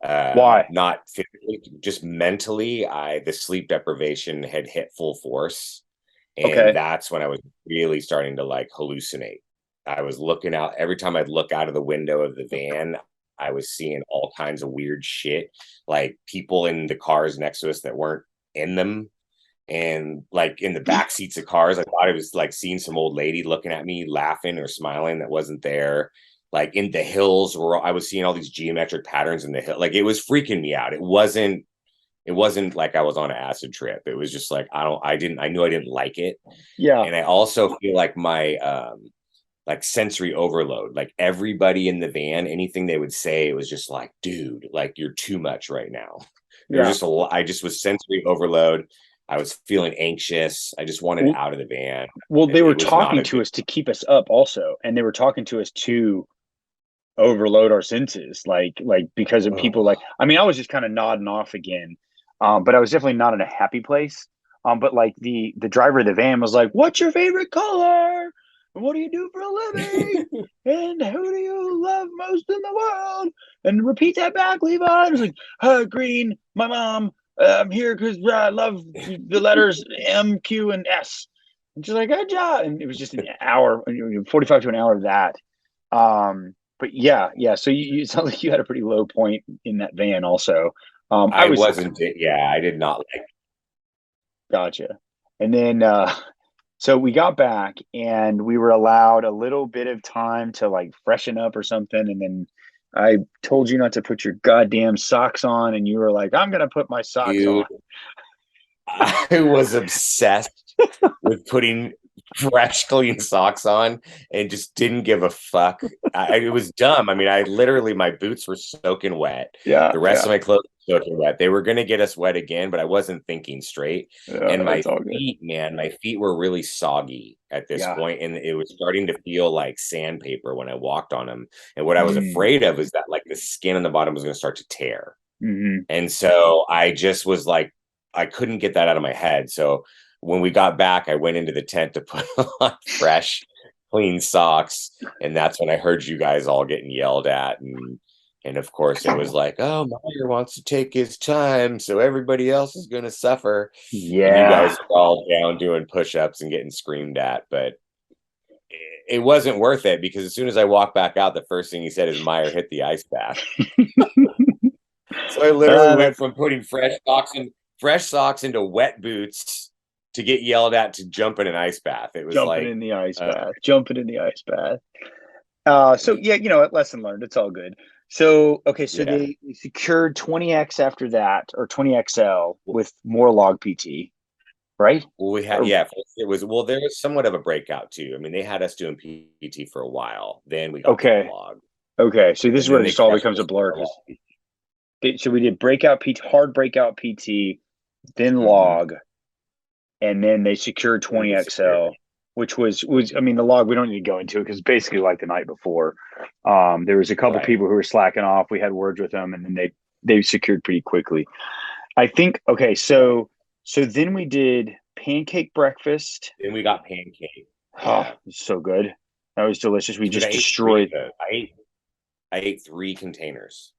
Speaker 2: Why?
Speaker 3: Not physically, just mentally, the sleep deprivation had hit full force, and
Speaker 2: Okay.
Speaker 3: that's when I was really starting to like hallucinate. I was looking out every time I'd look out of the window of the van. I was seeing all kinds of weird shit, like people in the cars next to us that weren't in them, and like in the back seats of cars. I thought I was like seeing some old lady looking at me, laughing or smiling, that wasn't there. Like in the hills, where I was seeing all these geometric patterns in the hill. Like it was freaking me out. It wasn't like I was on an acid trip. It was just like, I knew I didn't like it.
Speaker 2: Yeah.
Speaker 3: And I also feel like my like sensory overload, like everybody in the van, anything they would say, it was just like, dude, like you're too much right now. There was
Speaker 2: Yeah.
Speaker 3: just a lot. I just was sensory overload. I was feeling anxious. I just wanted
Speaker 2: Well,
Speaker 3: out of the van.
Speaker 2: well, they were
Speaker 3: It was not
Speaker 2: talking
Speaker 3: a
Speaker 2: to
Speaker 3: good.
Speaker 2: us to keep us up also, and they were talking to us to overload our senses, like because of people, like,
Speaker 3: Oh,
Speaker 2: I mean, I was just kind of nodding off again, but I was definitely not in a happy place. But like the driver of the van was like, what's your favorite color? and what do you do for a living? And who do you love most in the world? And repeat that back, Levi. I was like, Green, my mom. I'm here because I love the letters M, Q, and S. And she's like, good job. And it was just an hour, 45 to an hour of that. But yeah. So you it sounds like you had a pretty low point in that van also.
Speaker 3: I did not like.
Speaker 2: Gotcha. And then so we got back and we were allowed a little bit of time to like freshen up or something. And then I told you not to put your goddamn socks on, and you were like, I'm gonna put my socks on.
Speaker 3: I was obsessed with putting fresh, clean socks on and just didn't give a fuck. It was dumb. I mean, my boots were soaking wet.
Speaker 2: Yeah.
Speaker 3: The rest of my clothes were soaking wet. They were going to get us wet again, but I wasn't thinking straight. And my feet were really soggy at this point, and it was starting to feel like sandpaper when I walked on them. And what I was afraid of is that like the skin on the bottom was going to start to tear.
Speaker 2: Mm-hmm.
Speaker 3: And so I just was like, I couldn't get that out of my head. So when we got back, I went into the tent to put on fresh, clean socks. And that's when I heard you guys all getting yelled at. And of course, it was like, oh, Meyer wants to take his time, so everybody else is going to suffer.
Speaker 2: Yeah.
Speaker 3: And you guys were all down doing push-ups and getting screamed at. But it wasn't worth it, because as soon as I walked back out, the first thing he said is, Meyer hit the ice bath. So I literally went from putting fresh socks into wet boots to get yelled at to jump in an ice bath. It was
Speaker 2: jumping in the ice bath. So yeah, lesson learned. It's all good. So they secured 20X after that, or 20XL with more log PT, right?
Speaker 3: Well, there was somewhat of a breakout too. I mean, they had us doing PT for a while. Then we got the log.
Speaker 2: Okay, so this is where this all becomes a blur. So we did hard breakout PT, then log, and then they secured 20XL, which was I mean, the log, we don't need to go into it because basically like the night before. There was a couple people who were slacking off. We had words with them, and then they secured pretty quickly. I think so then we did pancake breakfast.
Speaker 3: Then we got pancake.
Speaker 2: Oh, it was so good. That was delicious. We just destroyed.
Speaker 3: I ate 3 containers.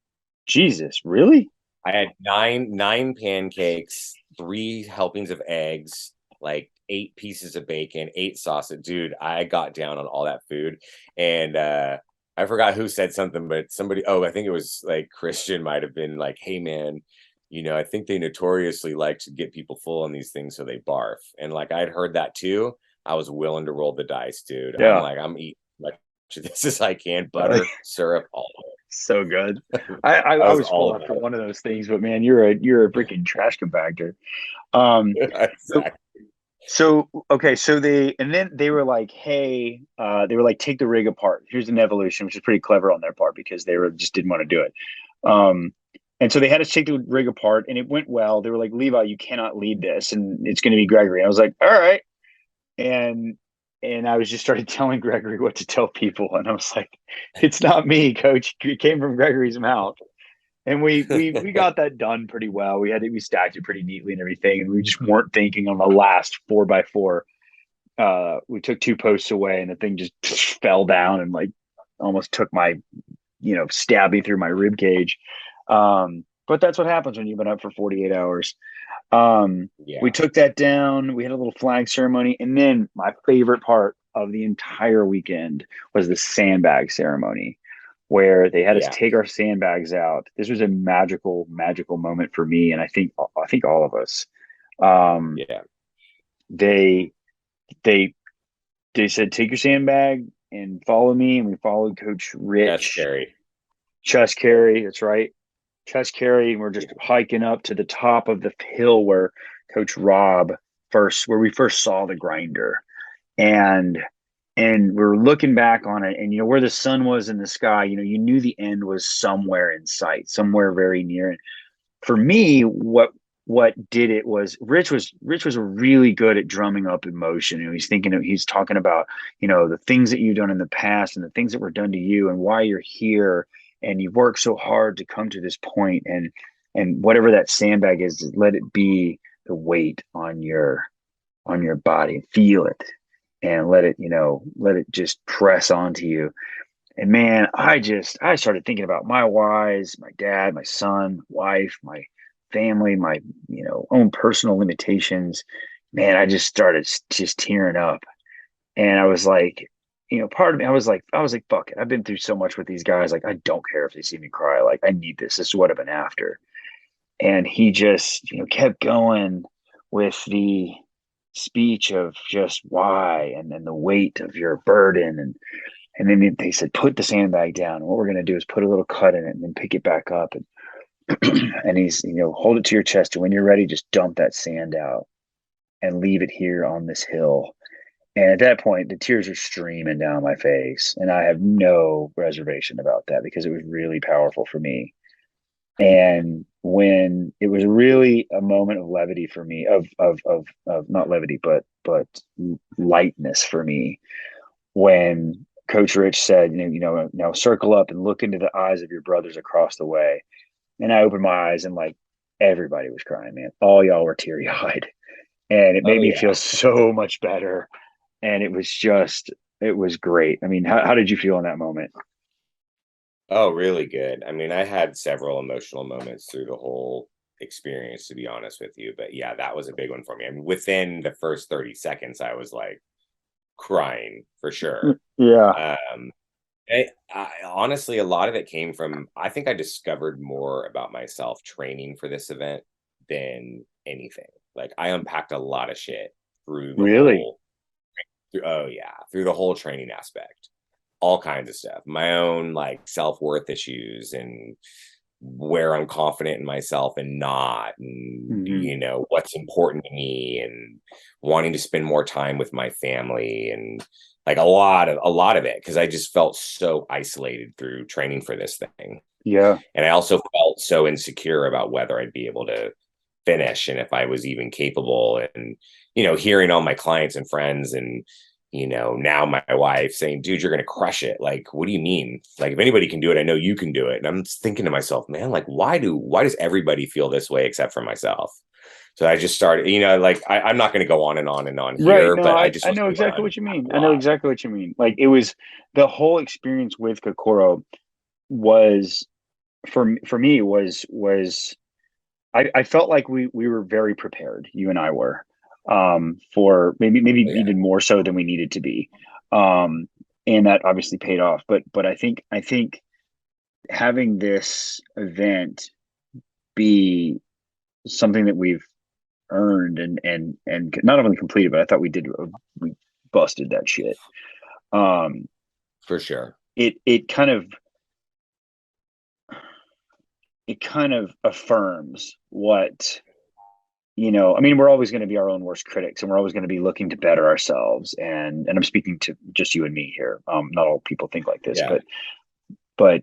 Speaker 2: Jesus, really?
Speaker 3: I had nine pancakes, 3 helpings of eggs, like 8 pieces of bacon, 8 sausage. Dude, I got down on all that food. And I forgot who said something, but somebody, I think it was like Christian might have been like, hey man, I think they notoriously like to get people full on these things so they barf. And like I'd heard that too. I was willing to roll the dice, dude. Yeah. I'm like, I'm eating much of this as I can, butter, syrup, all of it.
Speaker 2: So good. I was full after one of those things, but man, you're a freaking trash compactor.
Speaker 3: Exactly.
Speaker 2: So they were like, hey, take the rig apart. Here's an evolution, which is pretty clever on their part because they just didn't want to do it. And so they had us take the rig apart, and it went well. They were like, Levi, you cannot lead this, and it's going to be Gregory. I was like, all right. And I was just started telling Gregory what to tell people. And I was like, it's not me, coach. It came from Gregory's mouth. And we got that done pretty well. We stacked it pretty neatly and everything. And we just weren't thinking on the last 4x4. We took 2 posts away, and the thing just fell down and like almost took my, stabbed me through my rib cage. But that's what happens when you've been up for 48 hours. We took that down. We had a little flag ceremony. And then my favorite part of the entire weekend was the sandbag ceremony, where they had us take our sandbags out. This was a magical moment for me. And I think all of us. They said, take your sandbag and follow me. And we followed Coach Rich. Chest carry. That's right. Chest carry. And we're just hiking up to the top of the hill where Coach Rob where we first saw the grinder. And we're looking back on it, and where the sun was in the sky, you knew the end was somewhere in sight, somewhere very near. And for me, what did it was Rich was really good at drumming up emotion. He's talking about, the things that you've done in the past and the things that were done to you and why you're here. And you've worked so hard to come to this point, and whatever that sandbag is, let it be the weight on your body. Feel it. and let it, let it just press onto you. And man, I started thinking about my whys, my dad, my son, wife, my family, my, own personal limitations. Man, I just started just tearing up. And I was like, part of me, I was like, fuck it. I've been through so much with these guys. Like, I don't care if they see me cry. Like, I need this. This is what I've been after. And he just, kept going with the speech of just why, and then the weight of your burden. And then they said, put the sandbag down. And what we're going to do is put a little cut in it and then pick it back up. And, and he's, hold it to your chest. And when you're ready, just dump that sand out and leave it here on this hill. And at that point, the tears are streaming down my face. And I have no reservation about that because it was really powerful for me. And when it was really a moment of levity for me, of not levity, but lightness for me, when Coach Rich said, now circle up and look into the eyes of your brothers across the way. And I opened my eyes and like everybody was crying, man. All y'all were teary eyed. And it made me feel so much better. And it was great. I mean, how did you feel in that moment?
Speaker 3: Oh, really good. I mean, I had several emotional moments through the whole experience, to be honest with you. But yeah, that was a big one for me. I mean, within the first 30 seconds, I was like crying for sure.
Speaker 2: Yeah.
Speaker 3: I honestly, a lot of it came from, I think I discovered more about myself training for this event than anything. Like, I unpacked a lot of shit through the
Speaker 2: Really?
Speaker 3: through the whole training aspect. All kinds of stuff, my own like self-worth issues and where I'm confident in myself and not, and what's important to me, and wanting to spend more time with my family, and like a lot of it, because I just felt so isolated through training for this thing.
Speaker 2: Yeah.
Speaker 3: And I also felt so insecure about whether I'd be able to finish and if I was even capable. And hearing all my clients and friends and now my wife saying, dude, you're going to crush it. Like, what do you mean? Like, if anybody can do it, I know you can do it. And I'm thinking to myself, man, like, why does everybody feel this way except for myself? So I just started, like, I'm not going to go on and on and on
Speaker 2: Right.
Speaker 3: here,
Speaker 2: No,
Speaker 3: but I
Speaker 2: I,
Speaker 3: just
Speaker 2: I
Speaker 3: was
Speaker 2: know
Speaker 3: going
Speaker 2: exactly
Speaker 3: on
Speaker 2: what you mean.
Speaker 3: a
Speaker 2: I know
Speaker 3: lot.
Speaker 2: exactly what you mean. Like, it was the whole experience with Kokoro was for me was I felt like we were very prepared, you and I were, for maybe
Speaker 3: Yeah.
Speaker 2: even more so than we needed to be. Um, and that obviously paid off. But I think having this event be something that we've earned and not only completed, but I thought we busted that shit. Um,
Speaker 3: For sure.
Speaker 2: it kind of affirms what, I mean, we're always going to be our own worst critics, and we're always going to be looking to better ourselves. And I'm speaking to just you and me here. Not all people think like this,
Speaker 3: Yeah.
Speaker 2: but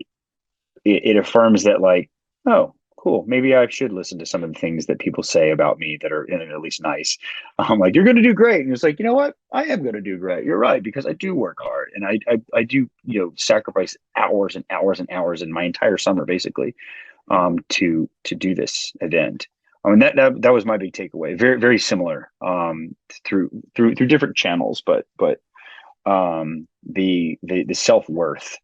Speaker 2: it affirms that, like, oh, cool, maybe I should listen to some of the things that people say about me that are in at least nice. I'm like, you're going to do great, and it's like, you know what, I am going to do great. You're right, because I do work hard, and I do, sacrifice hours and hours and hours in my entire summer basically, to do this event. I mean, that was my big takeaway. Very, very similar, through different channels, but the self-worth,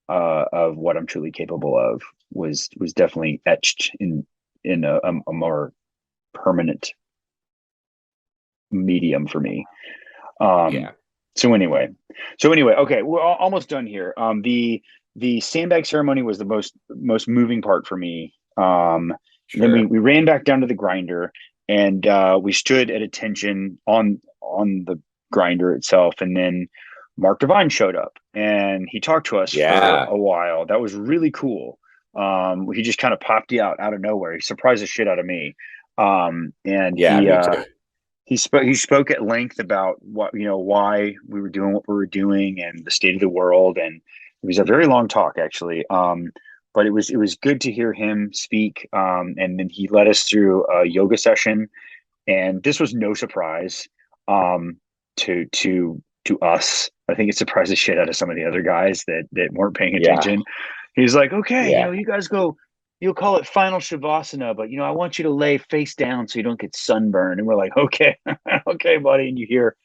Speaker 2: of what I'm truly capable of was definitely etched in a more permanent medium for me. Um,
Speaker 3: Yeah.
Speaker 2: so anyway, okay, we're almost done here. The sandbag ceremony was the most moving part for me. Then we
Speaker 3: Sure.
Speaker 2: we ran back down to the grinder, and we stood at attention on the grinder itself, and then Mark Devine showed up and he talked to us for
Speaker 3: Yeah.
Speaker 2: a while. That was really cool. He just kind of popped out of nowhere. He surprised the shit out of me. And
Speaker 3: Yeah.
Speaker 2: he
Speaker 3: Me too.
Speaker 2: he spoke at length about why we were doing what we were doing and the state of the world, and it was a very long talk actually. But it was good to hear him speak. And then he led us through a yoga session, and this was no surprise, um, to us. I think it surprised the shit out of some of the other guys that weren't paying
Speaker 3: Yeah.
Speaker 2: attention. He's like, okay,
Speaker 3: Yeah.
Speaker 2: you guys go. You'll call it final shavasana, but I want you to lay face down so you don't get sunburned. And we're like, okay, okay, buddy. And you hear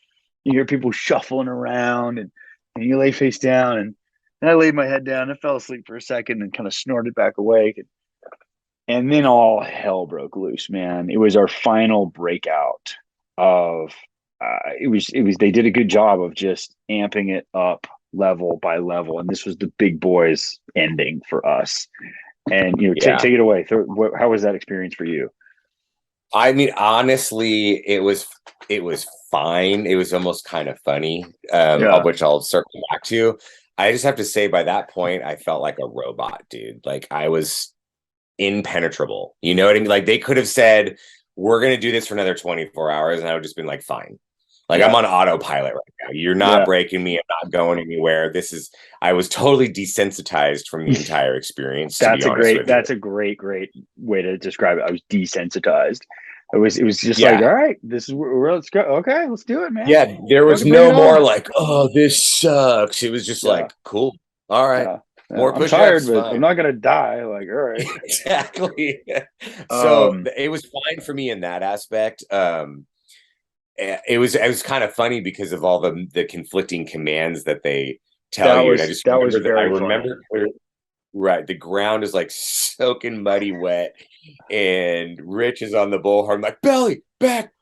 Speaker 2: You hear people shuffling around, and you lay face down, and I laid my head down and fell asleep for a second and kind of snorted back awake. And then all hell broke loose, man. It was our final breakout of they did a good job of just amping it up level by level, and this was the big boys ending for us. And
Speaker 3: Yeah.
Speaker 2: take it away. How was that experience for you?
Speaker 3: I mean, honestly, it was fine. It was almost kind of funny,
Speaker 2: Yeah.
Speaker 3: which I'll circle back to. I just have to say, by that point, I felt like a robot, dude. Like I was impenetrable. You know what I mean? Like they could have said, "We're gonna do this for another 24 hours," and I would just been like, "Fine." Like I'm on autopilot right now. You're not breaking me. I'm not going anywhere. I was totally desensitized from the entire experience, to be honest with you.
Speaker 2: That's a great way to describe it. I was desensitized. It was just like,
Speaker 3: Yeah.
Speaker 2: all right, this is where let's go. Okay, let's do it, man.
Speaker 3: Yeah, there was
Speaker 2: Fucking bring
Speaker 3: no
Speaker 2: it
Speaker 3: more
Speaker 2: on.
Speaker 3: like, oh, this sucks. It was just like, cool. All right. More
Speaker 2: I'm tired,
Speaker 3: push-ups,
Speaker 2: but
Speaker 3: fine.
Speaker 2: I'm not gonna die. Like, all right.
Speaker 3: Exactly. So it was fine for me in that aspect. It was kind of funny because of all the conflicting commands that they tell you. And I just remember that I remember clearly, right. The ground is like soaking muddy wet, and Rich is on the bullhorn, like belly, back,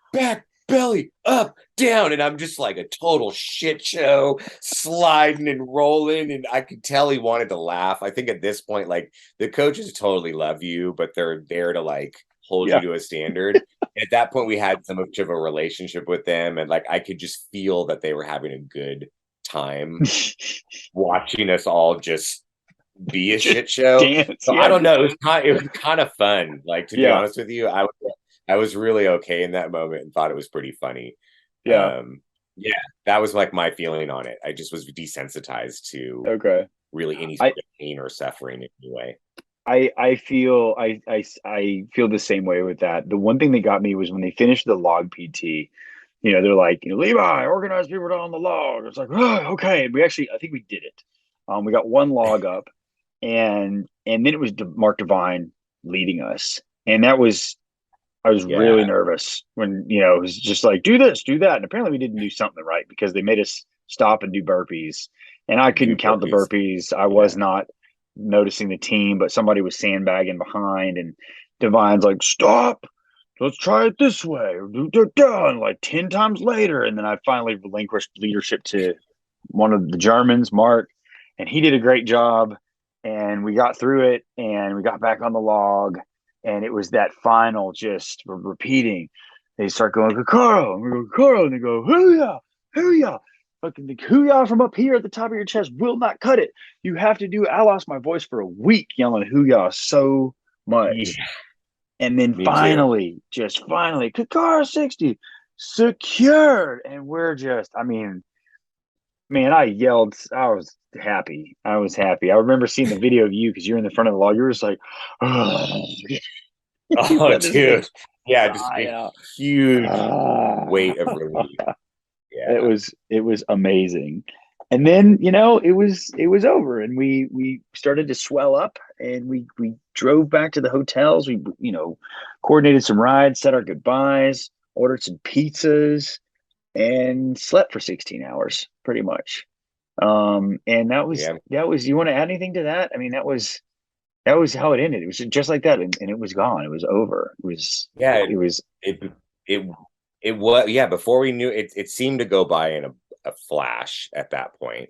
Speaker 3: belly, up, down. And I'm just like a total shit show, sliding and rolling. And I could tell he wanted to laugh. I think at this point, like the coaches totally love you, but they're there to like hold you to a standard. At that point, we had so much of a relationship with them, and like I could just feel that they were having a good time watching us all just be a shit show. So I don't know. It was kind of fun. Like to be honest with you, I was really okay in that moment and thought it was pretty funny. Yeah, that was like my feeling on it. I just was desensitized to really any sort of pain or suffering in any way.
Speaker 2: I feel the same way with that. The one thing that got me was when they finished the log PT. They're like, Levi, organize people down on the log. It's like, oh, okay. And I think we did it. We got one log up, and then it was Mark Devine leading us, and I was really nervous when it was just like, do this, do that, and apparently we didn't do something right because they made us stop and do burpees, and I couldn't count the burpees. I was not noticing the team, but somebody was sandbagging behind, and Devine's like, stop, let's try it this way, and like 10 times later. And then I finally relinquished leadership to one of the Germans, Mark, and he did a great job, and we got through it, and we got back on the log, and it was that final just repeating. They start going, Kokoro, and we go, Kokoro, and they go, hoo-yah, hoo-yah. Fucking the hoo-yah from up here at the top of your chest will not cut it. You have to do it. I lost my voice for a week yelling hoo-yah so much. Yeah. And then finally, Kokoro 60 secured. And we're just, man, I yelled. I was happy. I remember seeing the video of you because you're in the front of the log. You're just like, oh,
Speaker 3: dude. Yeah, just a huge weight of relief.
Speaker 2: Yeah. It was amazing. And then, it was over, and we started to swell up, and we drove back to the hotels. We, coordinated some rides, said our goodbyes, ordered some pizzas, and slept for 16 hours pretty much. And that was, you want to add anything to that? That was how it ended. It was just like that. And it was gone. It was over. It was,
Speaker 3: it was, before we knew it seemed to go by in a flash at that point.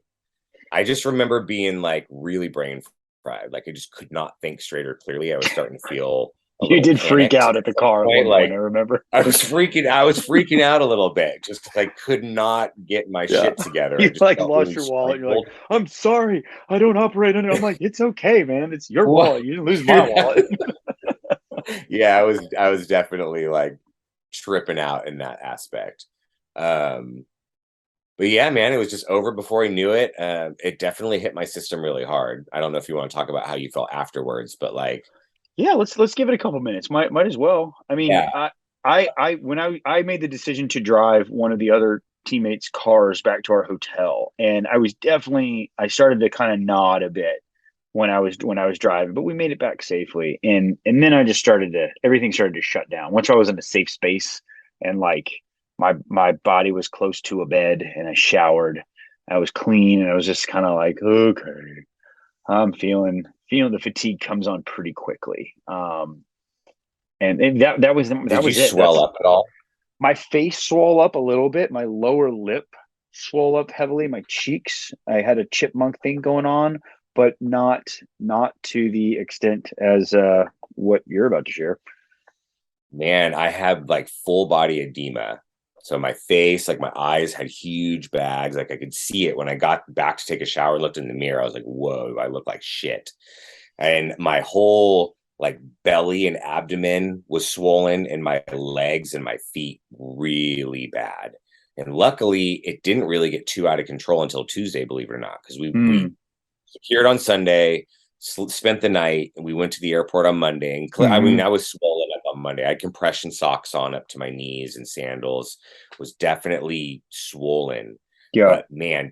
Speaker 3: I just remember being like really brain fried. Like I just could not think straight or clearly. I was starting to feel
Speaker 2: you did freak out at the car at one point, I remember.
Speaker 3: I was freaking out a little bit just because I could not get my shit together.
Speaker 2: You like lost your wallet. You're like, I'm sorry, I don't operate on it. I'm like, it's okay, man. It's your wallet. You didn't lose my wallet.
Speaker 3: Yeah, I was definitely like tripping out in that aspect. But yeah, man, it was just over before I knew it. It definitely hit my system really hard. I don't know if you want to talk about how you felt afterwards, but like,
Speaker 2: yeah, let's give it a couple minutes. Might as well. When I made the decision to drive one of the other teammates' cars back to our hotel, and I started to kind of nod a bit when I was driving, but we made it back safely. And then I just everything started to shut down once I was in a safe space, and like My body was close to a bed, and I showered. I was clean, and I was just kind of like, okay, I'm feeling the fatigue comes on pretty quickly. And that
Speaker 3: Did you
Speaker 2: was it.
Speaker 3: swell up at all?
Speaker 2: My face swole up a little bit. My lower lip swole up heavily. My cheeks, I had a chipmunk thing going on, but not to the extent as what you're about to share.
Speaker 3: Man, I had like full body edema. So my face, like my eyes had huge bags. Like I could see it when I got back to take a shower, looked in the mirror. I was like, whoa, I look like shit. And my whole like belly and abdomen was swollen, and my legs and my feet really bad. And luckily, it didn't really get too out of control until Tuesday, believe it or not, because we secured on Sunday, spent the night, and we went to the airport on Monday. And I mean, I was swollen up on Monday. I had compression socks on up to my knees and sandals. Was definitely swollen.
Speaker 2: Yeah.
Speaker 3: But man,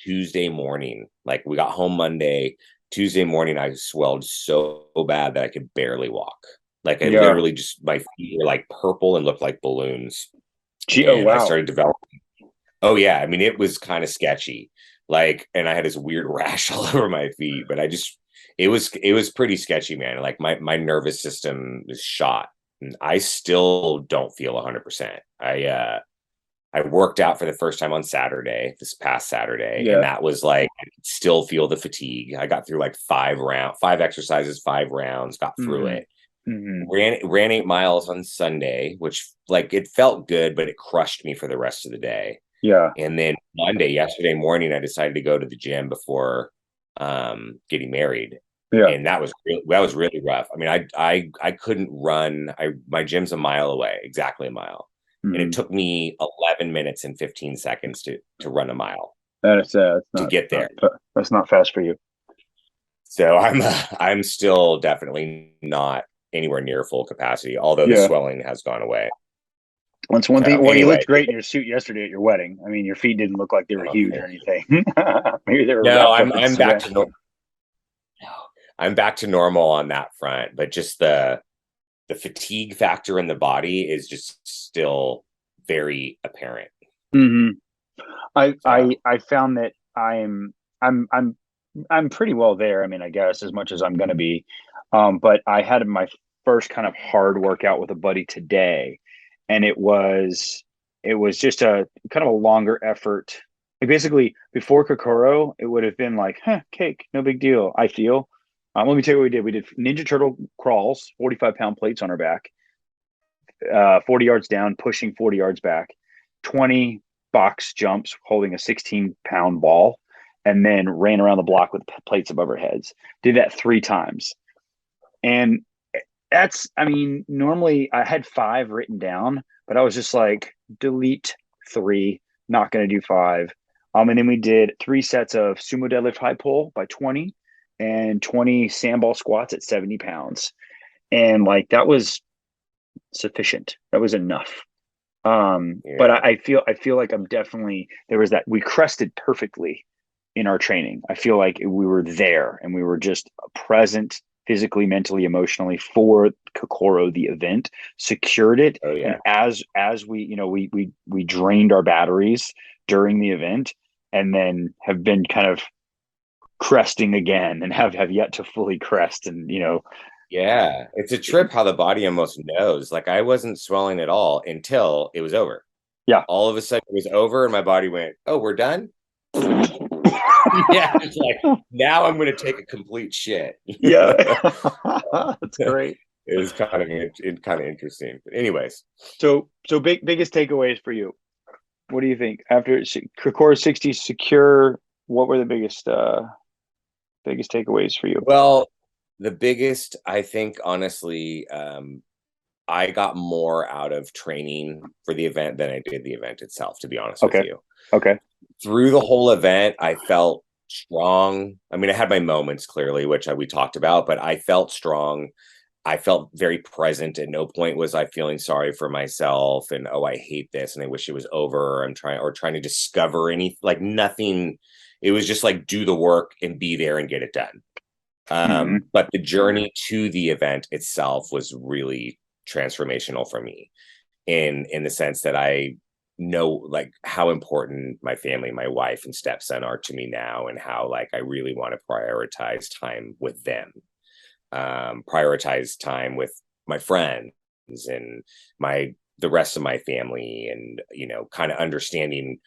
Speaker 3: Tuesday morning, like we got home Monday. Tuesday morning, I swelled so bad that I could barely walk. Like I literally just, my feet were like purple and looked like balloons.
Speaker 2: Oh,
Speaker 3: And
Speaker 2: wow.
Speaker 3: I started developing. Oh yeah, I mean it was kind of sketchy. Like, and I had this weird rash all over my feet, but it was pretty sketchy, man. Like my nervous system was shot, and I still don't feel 100%. I worked out for the first time on Saturday, this past Saturday, and that was like I could still feel the fatigue. I got through like 5 exercises, 5 rounds, got through it. Ran 8 miles on Sunday, which like it felt good, but it crushed me for the rest of the day.
Speaker 2: Yeah.
Speaker 3: And then yesterday morning, I decided to go to the gym before getting married.
Speaker 2: Yeah.
Speaker 3: And that was really rough. I mean, I couldn't run. My gym's a mile away, exactly a mile. And it took me 11 minutes and 15 seconds to run a mile.
Speaker 2: To
Speaker 3: get there.
Speaker 2: That's not fast for you.
Speaker 3: So I'm still definitely not anywhere near full capacity, although the swelling has gone away.
Speaker 2: That's one thing. Well, you looked great in your suit yesterday at your wedding. I mean, your feet didn't look like they were huge or anything. Maybe they were.
Speaker 3: No, I'm back to normal. I'm back to normal on that front, but just the fatigue factor in the body is just still very apparent.
Speaker 2: I found that I'm pretty well there. I mean, I guess as much as I'm going to be, but I had my first kind of hard workout with a buddy today, and it was just a kind of a longer effort. Like basically, before Kokoro, it would have been like, cake, no big deal. I feel. Let me tell you what we did. We did Ninja Turtle crawls, 45-pound plates on our back, 40 yards down, pushing 40 yards back, 20 box jumps holding a 16-pound ball, and then ran around the block with plates above our heads. Did that 3 times. And that's, I mean, normally I had 5 written down, but I was just like, delete 3, not going to do 5. And then we did 3 sets of sumo deadlift high pull by 20 and 20 sandball squats at 70 pounds. And like, that was sufficient. That was enough. But I feel like I'm definitely, there was that, we crested perfectly in our training. I feel like we were there and we were just present physically, mentally, emotionally for Kokoro, the event, secured it. And as we, you know, we drained our batteries during the event, and then have been kind of cresting again and have yet to fully crest. And, you know,
Speaker 3: yeah, it's a trip how the body almost knows. Like I wasn't swelling at all until it was over.
Speaker 2: Yeah.
Speaker 3: All of a sudden it was over and my body went, oh, we're done. Yeah, it's like now I'm going to take a complete shit.
Speaker 2: Yeah. That's great.
Speaker 3: It was kind of interesting. But anyways.
Speaker 2: So biggest takeaways for you. What do you think? After Kokoro 60 secure, what were the biggest takeaways for you?
Speaker 3: Well, the biggest, I think, honestly, I got more out of training for the event than I did the event itself, to be honest with you.
Speaker 2: Okay.
Speaker 3: Through the whole event, I felt strong. I mean, I had my moments clearly, which we talked about, but I felt strong. I felt very present. At no point was I feeling sorry for myself and, oh, I hate this and I wish it was over. I'm trying to discover nothing. It was just like do the work and be there and get it done. But the journey to the event itself was really transformational for me in the sense that I know like how important my family, my wife and stepson are to me now, and how like I really want to prioritize time with them, prioritize time with my friends and the rest of my family, and kind of understanding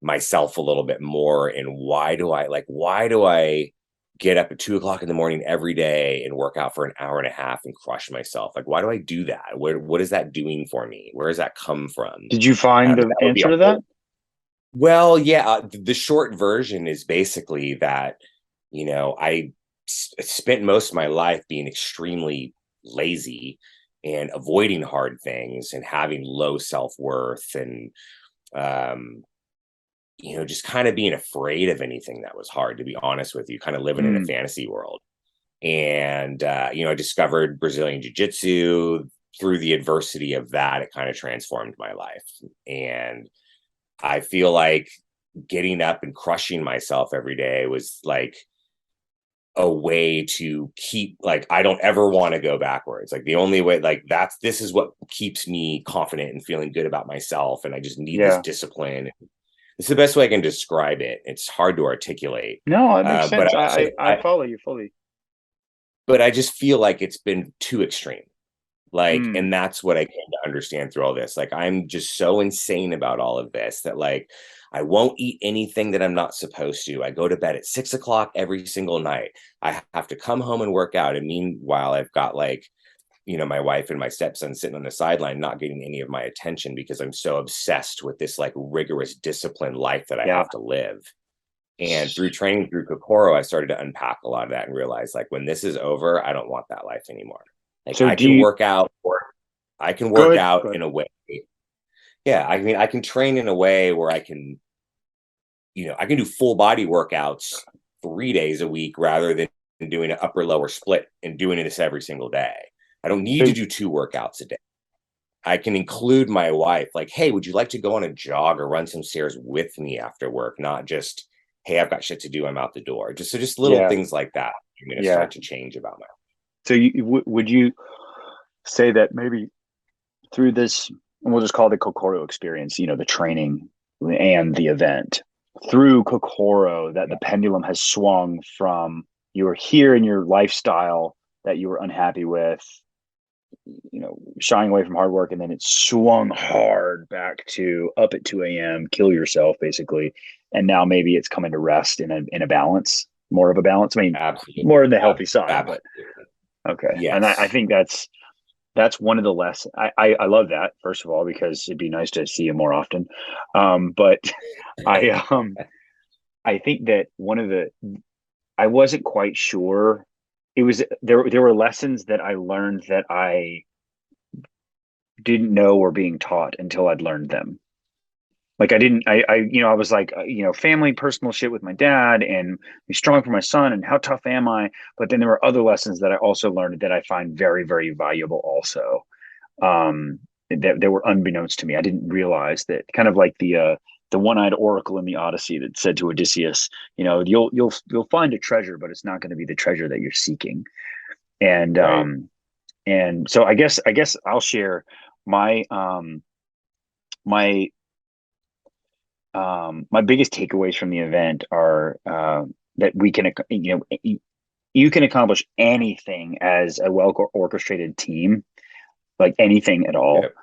Speaker 3: myself a little bit more, and why do I get up at 2 o'clock in the morning every day and work out for an hour and a half and crush myself? Like, why do I do that? What is that doing for me? Where does that come from?
Speaker 2: Did you find the
Speaker 3: That would be
Speaker 2: answer to that?
Speaker 3: well, yeah. The short version is basically that, I spent most of my life being extremely lazy and avoiding hard things and having low self-worth, and um, just kind of being afraid of anything that was hard, to be honest with you, kind of living in a fantasy world. And, I discovered Brazilian Jiu-Jitsu. Through the adversity of that, it kind of transformed my life. And I feel like getting up and crushing myself every day was like a way to keep, like, I don't ever want to go backwards. Like the only way, like this is what keeps me confident and feeling good about myself. And I just need this discipline. It's the best way I can describe it. It's hard to articulate.
Speaker 2: No, it makes sense.
Speaker 3: But
Speaker 2: I follow you fully.
Speaker 3: But I just feel like it's been too extreme. Like, and that's what I came to understand through all this. Like, I'm just so insane about all of this that like, I won't eat anything that I'm not supposed to. I go to bed at 6 o'clock every single night. I have to come home and work out. And meanwhile, I've got like, my wife and my stepson sitting on the sideline, not getting any of my attention because I'm so obsessed with this like rigorous disciplined life that I have to live. And through training through Kokoro, I started to unpack a lot of that and realize like when this is over, I don't want that life anymore. Like
Speaker 2: so
Speaker 3: I can work out, or I can work out in a way. Yeah. I mean, I can train in a way where I can do full body workouts 3 days a week rather than doing an upper lower split and doing this every single day. I don't need to do 2 workouts a day. I can include my wife, like, hey, would you like to go on a jog or run some stairs with me after work? Not just, hey, I've got shit to do, I'm out the door. Just little things like that. I'm going to start to change about my life.
Speaker 2: So would you say that maybe through this, and we'll just call it the Kokoro experience, the training and the event, through Kokoro, that the pendulum has swung from you were here in your lifestyle that you were unhappy with, shying away from hard work, and then it swung hard back to up at 2 a.m., kill yourself, basically. And now maybe it's coming to rest in a balance, more of a balance. I mean, absolutely, more in the healthy side, absolutely. But okay. Yes. And I think that's one of the less, I love that, first of all, because it'd be nice to see you more often. But I think that I wasn't quite sure. It was, there were lessons that I learned that I didn't know were being taught until I'd learned them. Like I was like, family, personal shit with my dad and be strong for my son and how tough am I? But then there were other lessons that I also learned that I find very, very valuable also. That were unbeknownst to me. I didn't realize that, kind of like the one-eyed oracle in the Odyssey that said to Odysseus, you'll find a treasure, but it's not going to be the treasure that you're seeking. And right. And so I guess I'll share my my biggest takeaways from the event are that we can, you can accomplish anything as a well orchestrated team, like anything at all. Yep.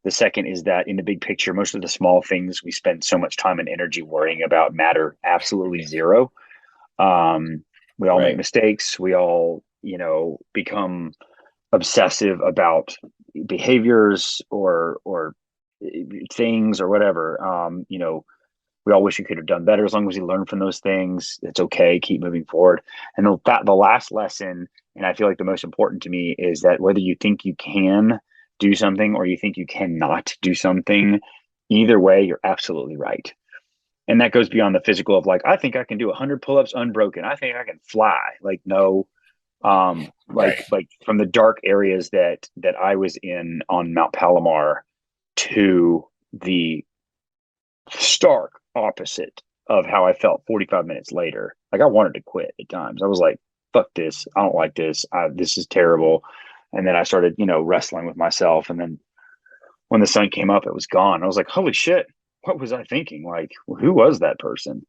Speaker 2: The second is that in the big picture, most of the small things we spend so much time and energy worrying about matter absolutely zero. We all make mistakes. We all, become obsessive about behaviors or things or whatever. We all wish we could have done better. As long as we learn from those things, it's okay. Keep moving forward. And the last lesson, and I feel like the most important to me, is that whether you think you can do something or you think you cannot do something, either way, you're absolutely right. And that goes beyond the physical of like, I think I can do 100 pull-ups unbroken. I think I can fly. Like, no, like from the dark areas that I was in on Mount Palomar to the stark opposite of how I felt 45 minutes later. Like, I wanted to quit at times. I was like, fuck this. I don't like this. This is terrible. And then I started, wrestling with myself. And then when the sun came up, it was gone. I was like, holy shit, what was I thinking? Like, who was that person?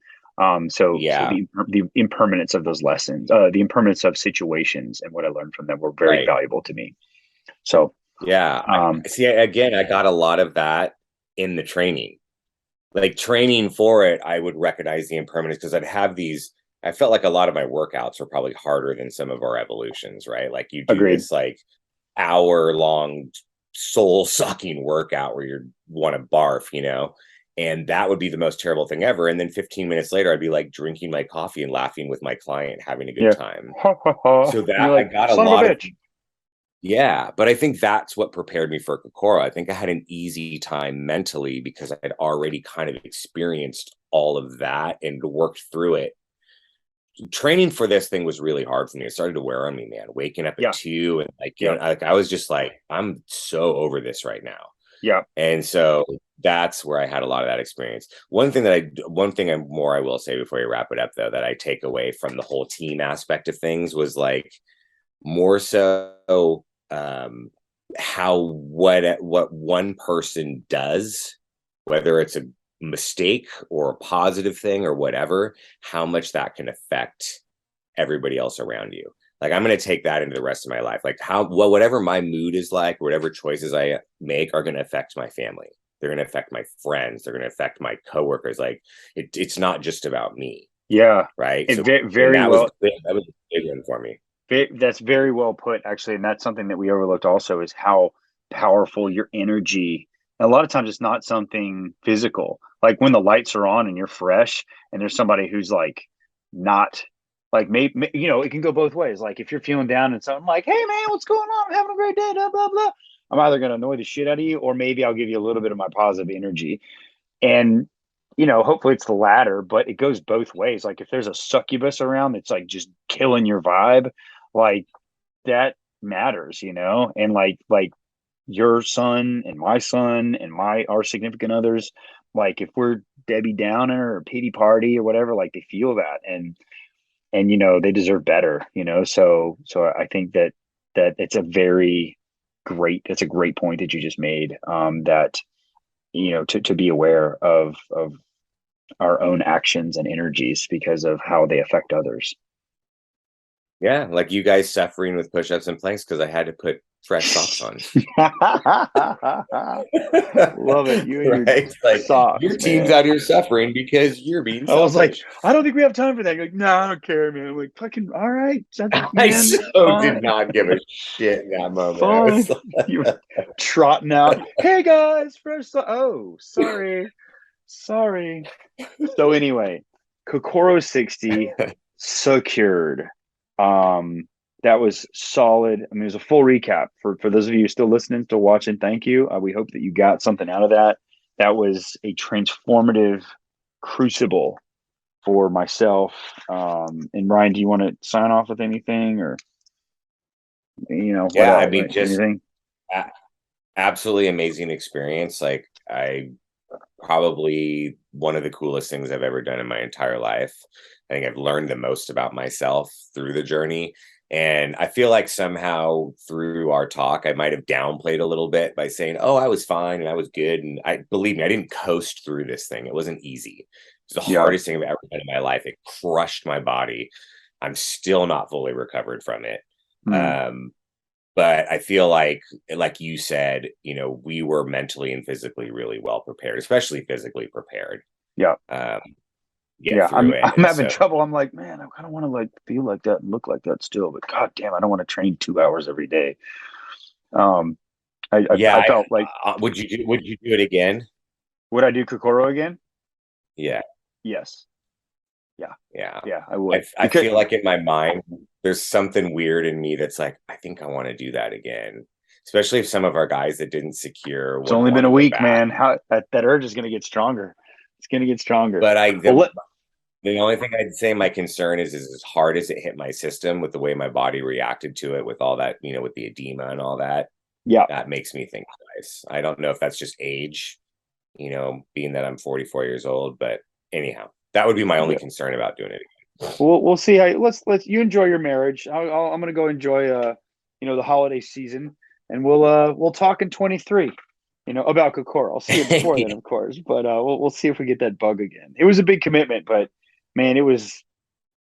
Speaker 2: So
Speaker 3: Yeah.
Speaker 2: the impermanence of those lessons, the impermanence of situations and what I learned from them were very valuable to me. So,
Speaker 3: yeah. See, again, I got a lot of that in the training. Like training for it, I would recognize the impermanence because I'd have these. I felt like a lot of my workouts were probably harder than some of our evolutions, right? Like you do
Speaker 2: agreed.
Speaker 3: this like hour-long soul-sucking workout where you want to barf, and that would be the most terrible thing ever. And then 15 minutes later, I'd be like drinking my coffee and laughing with my client, having a good time. So that
Speaker 2: You're like,
Speaker 3: I got a
Speaker 2: son
Speaker 3: lot
Speaker 2: of a
Speaker 3: of.
Speaker 2: bitch.
Speaker 3: Yeah, but I think that's what prepared me for Kokoro. I think I had an easy time mentally because I'd already kind of experienced all of that and worked through it. Training for this thing was really hard for me. It started to wear on me, man. Waking up at 2 and like I was just like, I'm so over this right now.
Speaker 2: Yeah.
Speaker 3: And so that's where I had a lot of that experience. One thing I will say before you wrap it up though, that I take away from the whole team aspect of things was like more so how what one person does, whether it's a mistake or a positive thing or whatever, how much that can affect everybody else around you. Like I'm going to take that into the rest of my life. Like whatever my mood is like, whatever choices I make are going to affect my family. They're going to affect my friends. They're going to affect my coworkers. Like it's not just about me.
Speaker 2: Yeah.
Speaker 3: Right. So
Speaker 2: very well.
Speaker 3: That was a big one for me.
Speaker 2: That's very well put, actually. And that's something that we overlooked also, is how powerful your energy. A lot of times it's not something physical. Like when the lights are on and you're fresh and there's somebody who's like not like, maybe, it can go both ways. Like if you're feeling down and something like, hey man, what's going on? I'm having a great day, blah, blah, blah. I'm either going to annoy the shit out of you, or maybe I'll give you a little bit of my positive energy. And hopefully it's the latter, but it goes both ways. Like if there's a succubus around that's like just killing your vibe, like that matters, and like your son and my son and our significant others, like if we're Debbie Downer or pity party or whatever, like they feel that, and they deserve better, so I think that it's a great point that you just made, that to be aware of our own actions and energies because of how they affect others.
Speaker 3: Yeah, like you guys suffering with push-ups and planks because I had to put fresh socks on.
Speaker 2: Love it. You and
Speaker 3: right?
Speaker 2: your
Speaker 3: Like
Speaker 2: socks,
Speaker 3: your team's
Speaker 2: man.
Speaker 3: out here suffering because you're being selfish.
Speaker 2: I was like, I don't think we have time for that. You're like, no, I don't care, man. I'm like, fucking, all right.
Speaker 3: I so did not give a shit in that moment. I was
Speaker 2: like, you were trotting out. Hey guys, fresh. Oh, sorry. So anyway, Kokoro 60 secured. That was solid. I mean, it was a full recap for those of you still listening, still watching. Thank you. We hope that you got something out of that. That was a transformative crucible for myself. And Ryan, do you want to sign off with anything, or what
Speaker 3: yeah,
Speaker 2: else?
Speaker 3: I mean, just
Speaker 2: anything?
Speaker 3: Absolutely amazing experience. Like probably one of the coolest things I've ever done in my entire life. I think I've learned the most about myself through the journey. And I feel like somehow through our talk, I might have downplayed a little bit by saying, oh, I was fine and I was good. And believe me, I didn't coast through this thing. It wasn't easy. It was the hardest thing I've ever done in my life. It crushed my body. I'm still not fully recovered from it. But I feel like you said, we were mentally and physically really well prepared, especially physically prepared.
Speaker 2: Yeah.
Speaker 3: I'm
Speaker 2: having trouble. I'm like, man, I kind of want to like feel like that and look like that still, but god damn, I don't want to train 2 hours every day. I felt like,
Speaker 3: would you do it again?
Speaker 2: Would I do Kokoro again?
Speaker 3: Yeah.
Speaker 2: Yes.
Speaker 3: Yeah.
Speaker 2: I would.
Speaker 3: I feel like in my mind, there's something weird in me that's like, I think I want to do that again. Especially if some of our guys that didn't secure.
Speaker 2: It's only been a week, man. How that urge is going to get stronger. It's going to get stronger.
Speaker 3: But the only thing I'd say my concern is as hard as it hit my system with the way my body reacted to it, with all that, with the edema and all that.
Speaker 2: Yeah.
Speaker 3: That makes me think twice. I don't know if that's just age, being that I'm 44 years old, but anyhow, that would be my only concern about doing it again.
Speaker 2: We'll see how let's you enjoy your marriage. I'm going to go enjoy the holiday season, and we'll talk in 23. about Kokoro. I'll see it before then, of course, but we'll see if we get that bug again. It was a big commitment, but man, it was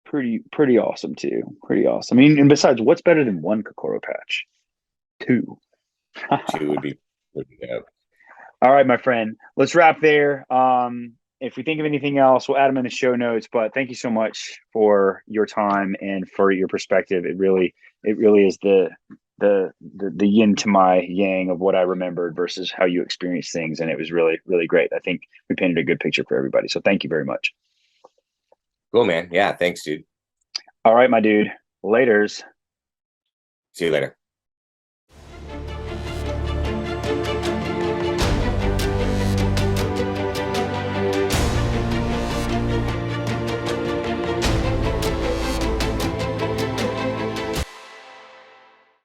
Speaker 2: pretty awesome too. Pretty awesome. I mean, and besides, what's better than one Kokoro patch? Two.
Speaker 3: Two would be good.
Speaker 2: All right, my friend. Let's wrap there. If we think of anything else, we'll add them in the show notes. But thank you so much for your time and for your perspective. It really is the yin to my yang of what I remembered versus how you experience things, and it was really, really great. I think we painted a good picture for everybody. So thank you very much.
Speaker 3: Cool, man. Yeah, thanks, dude.
Speaker 2: All right, my dude. Laters.
Speaker 3: See you later.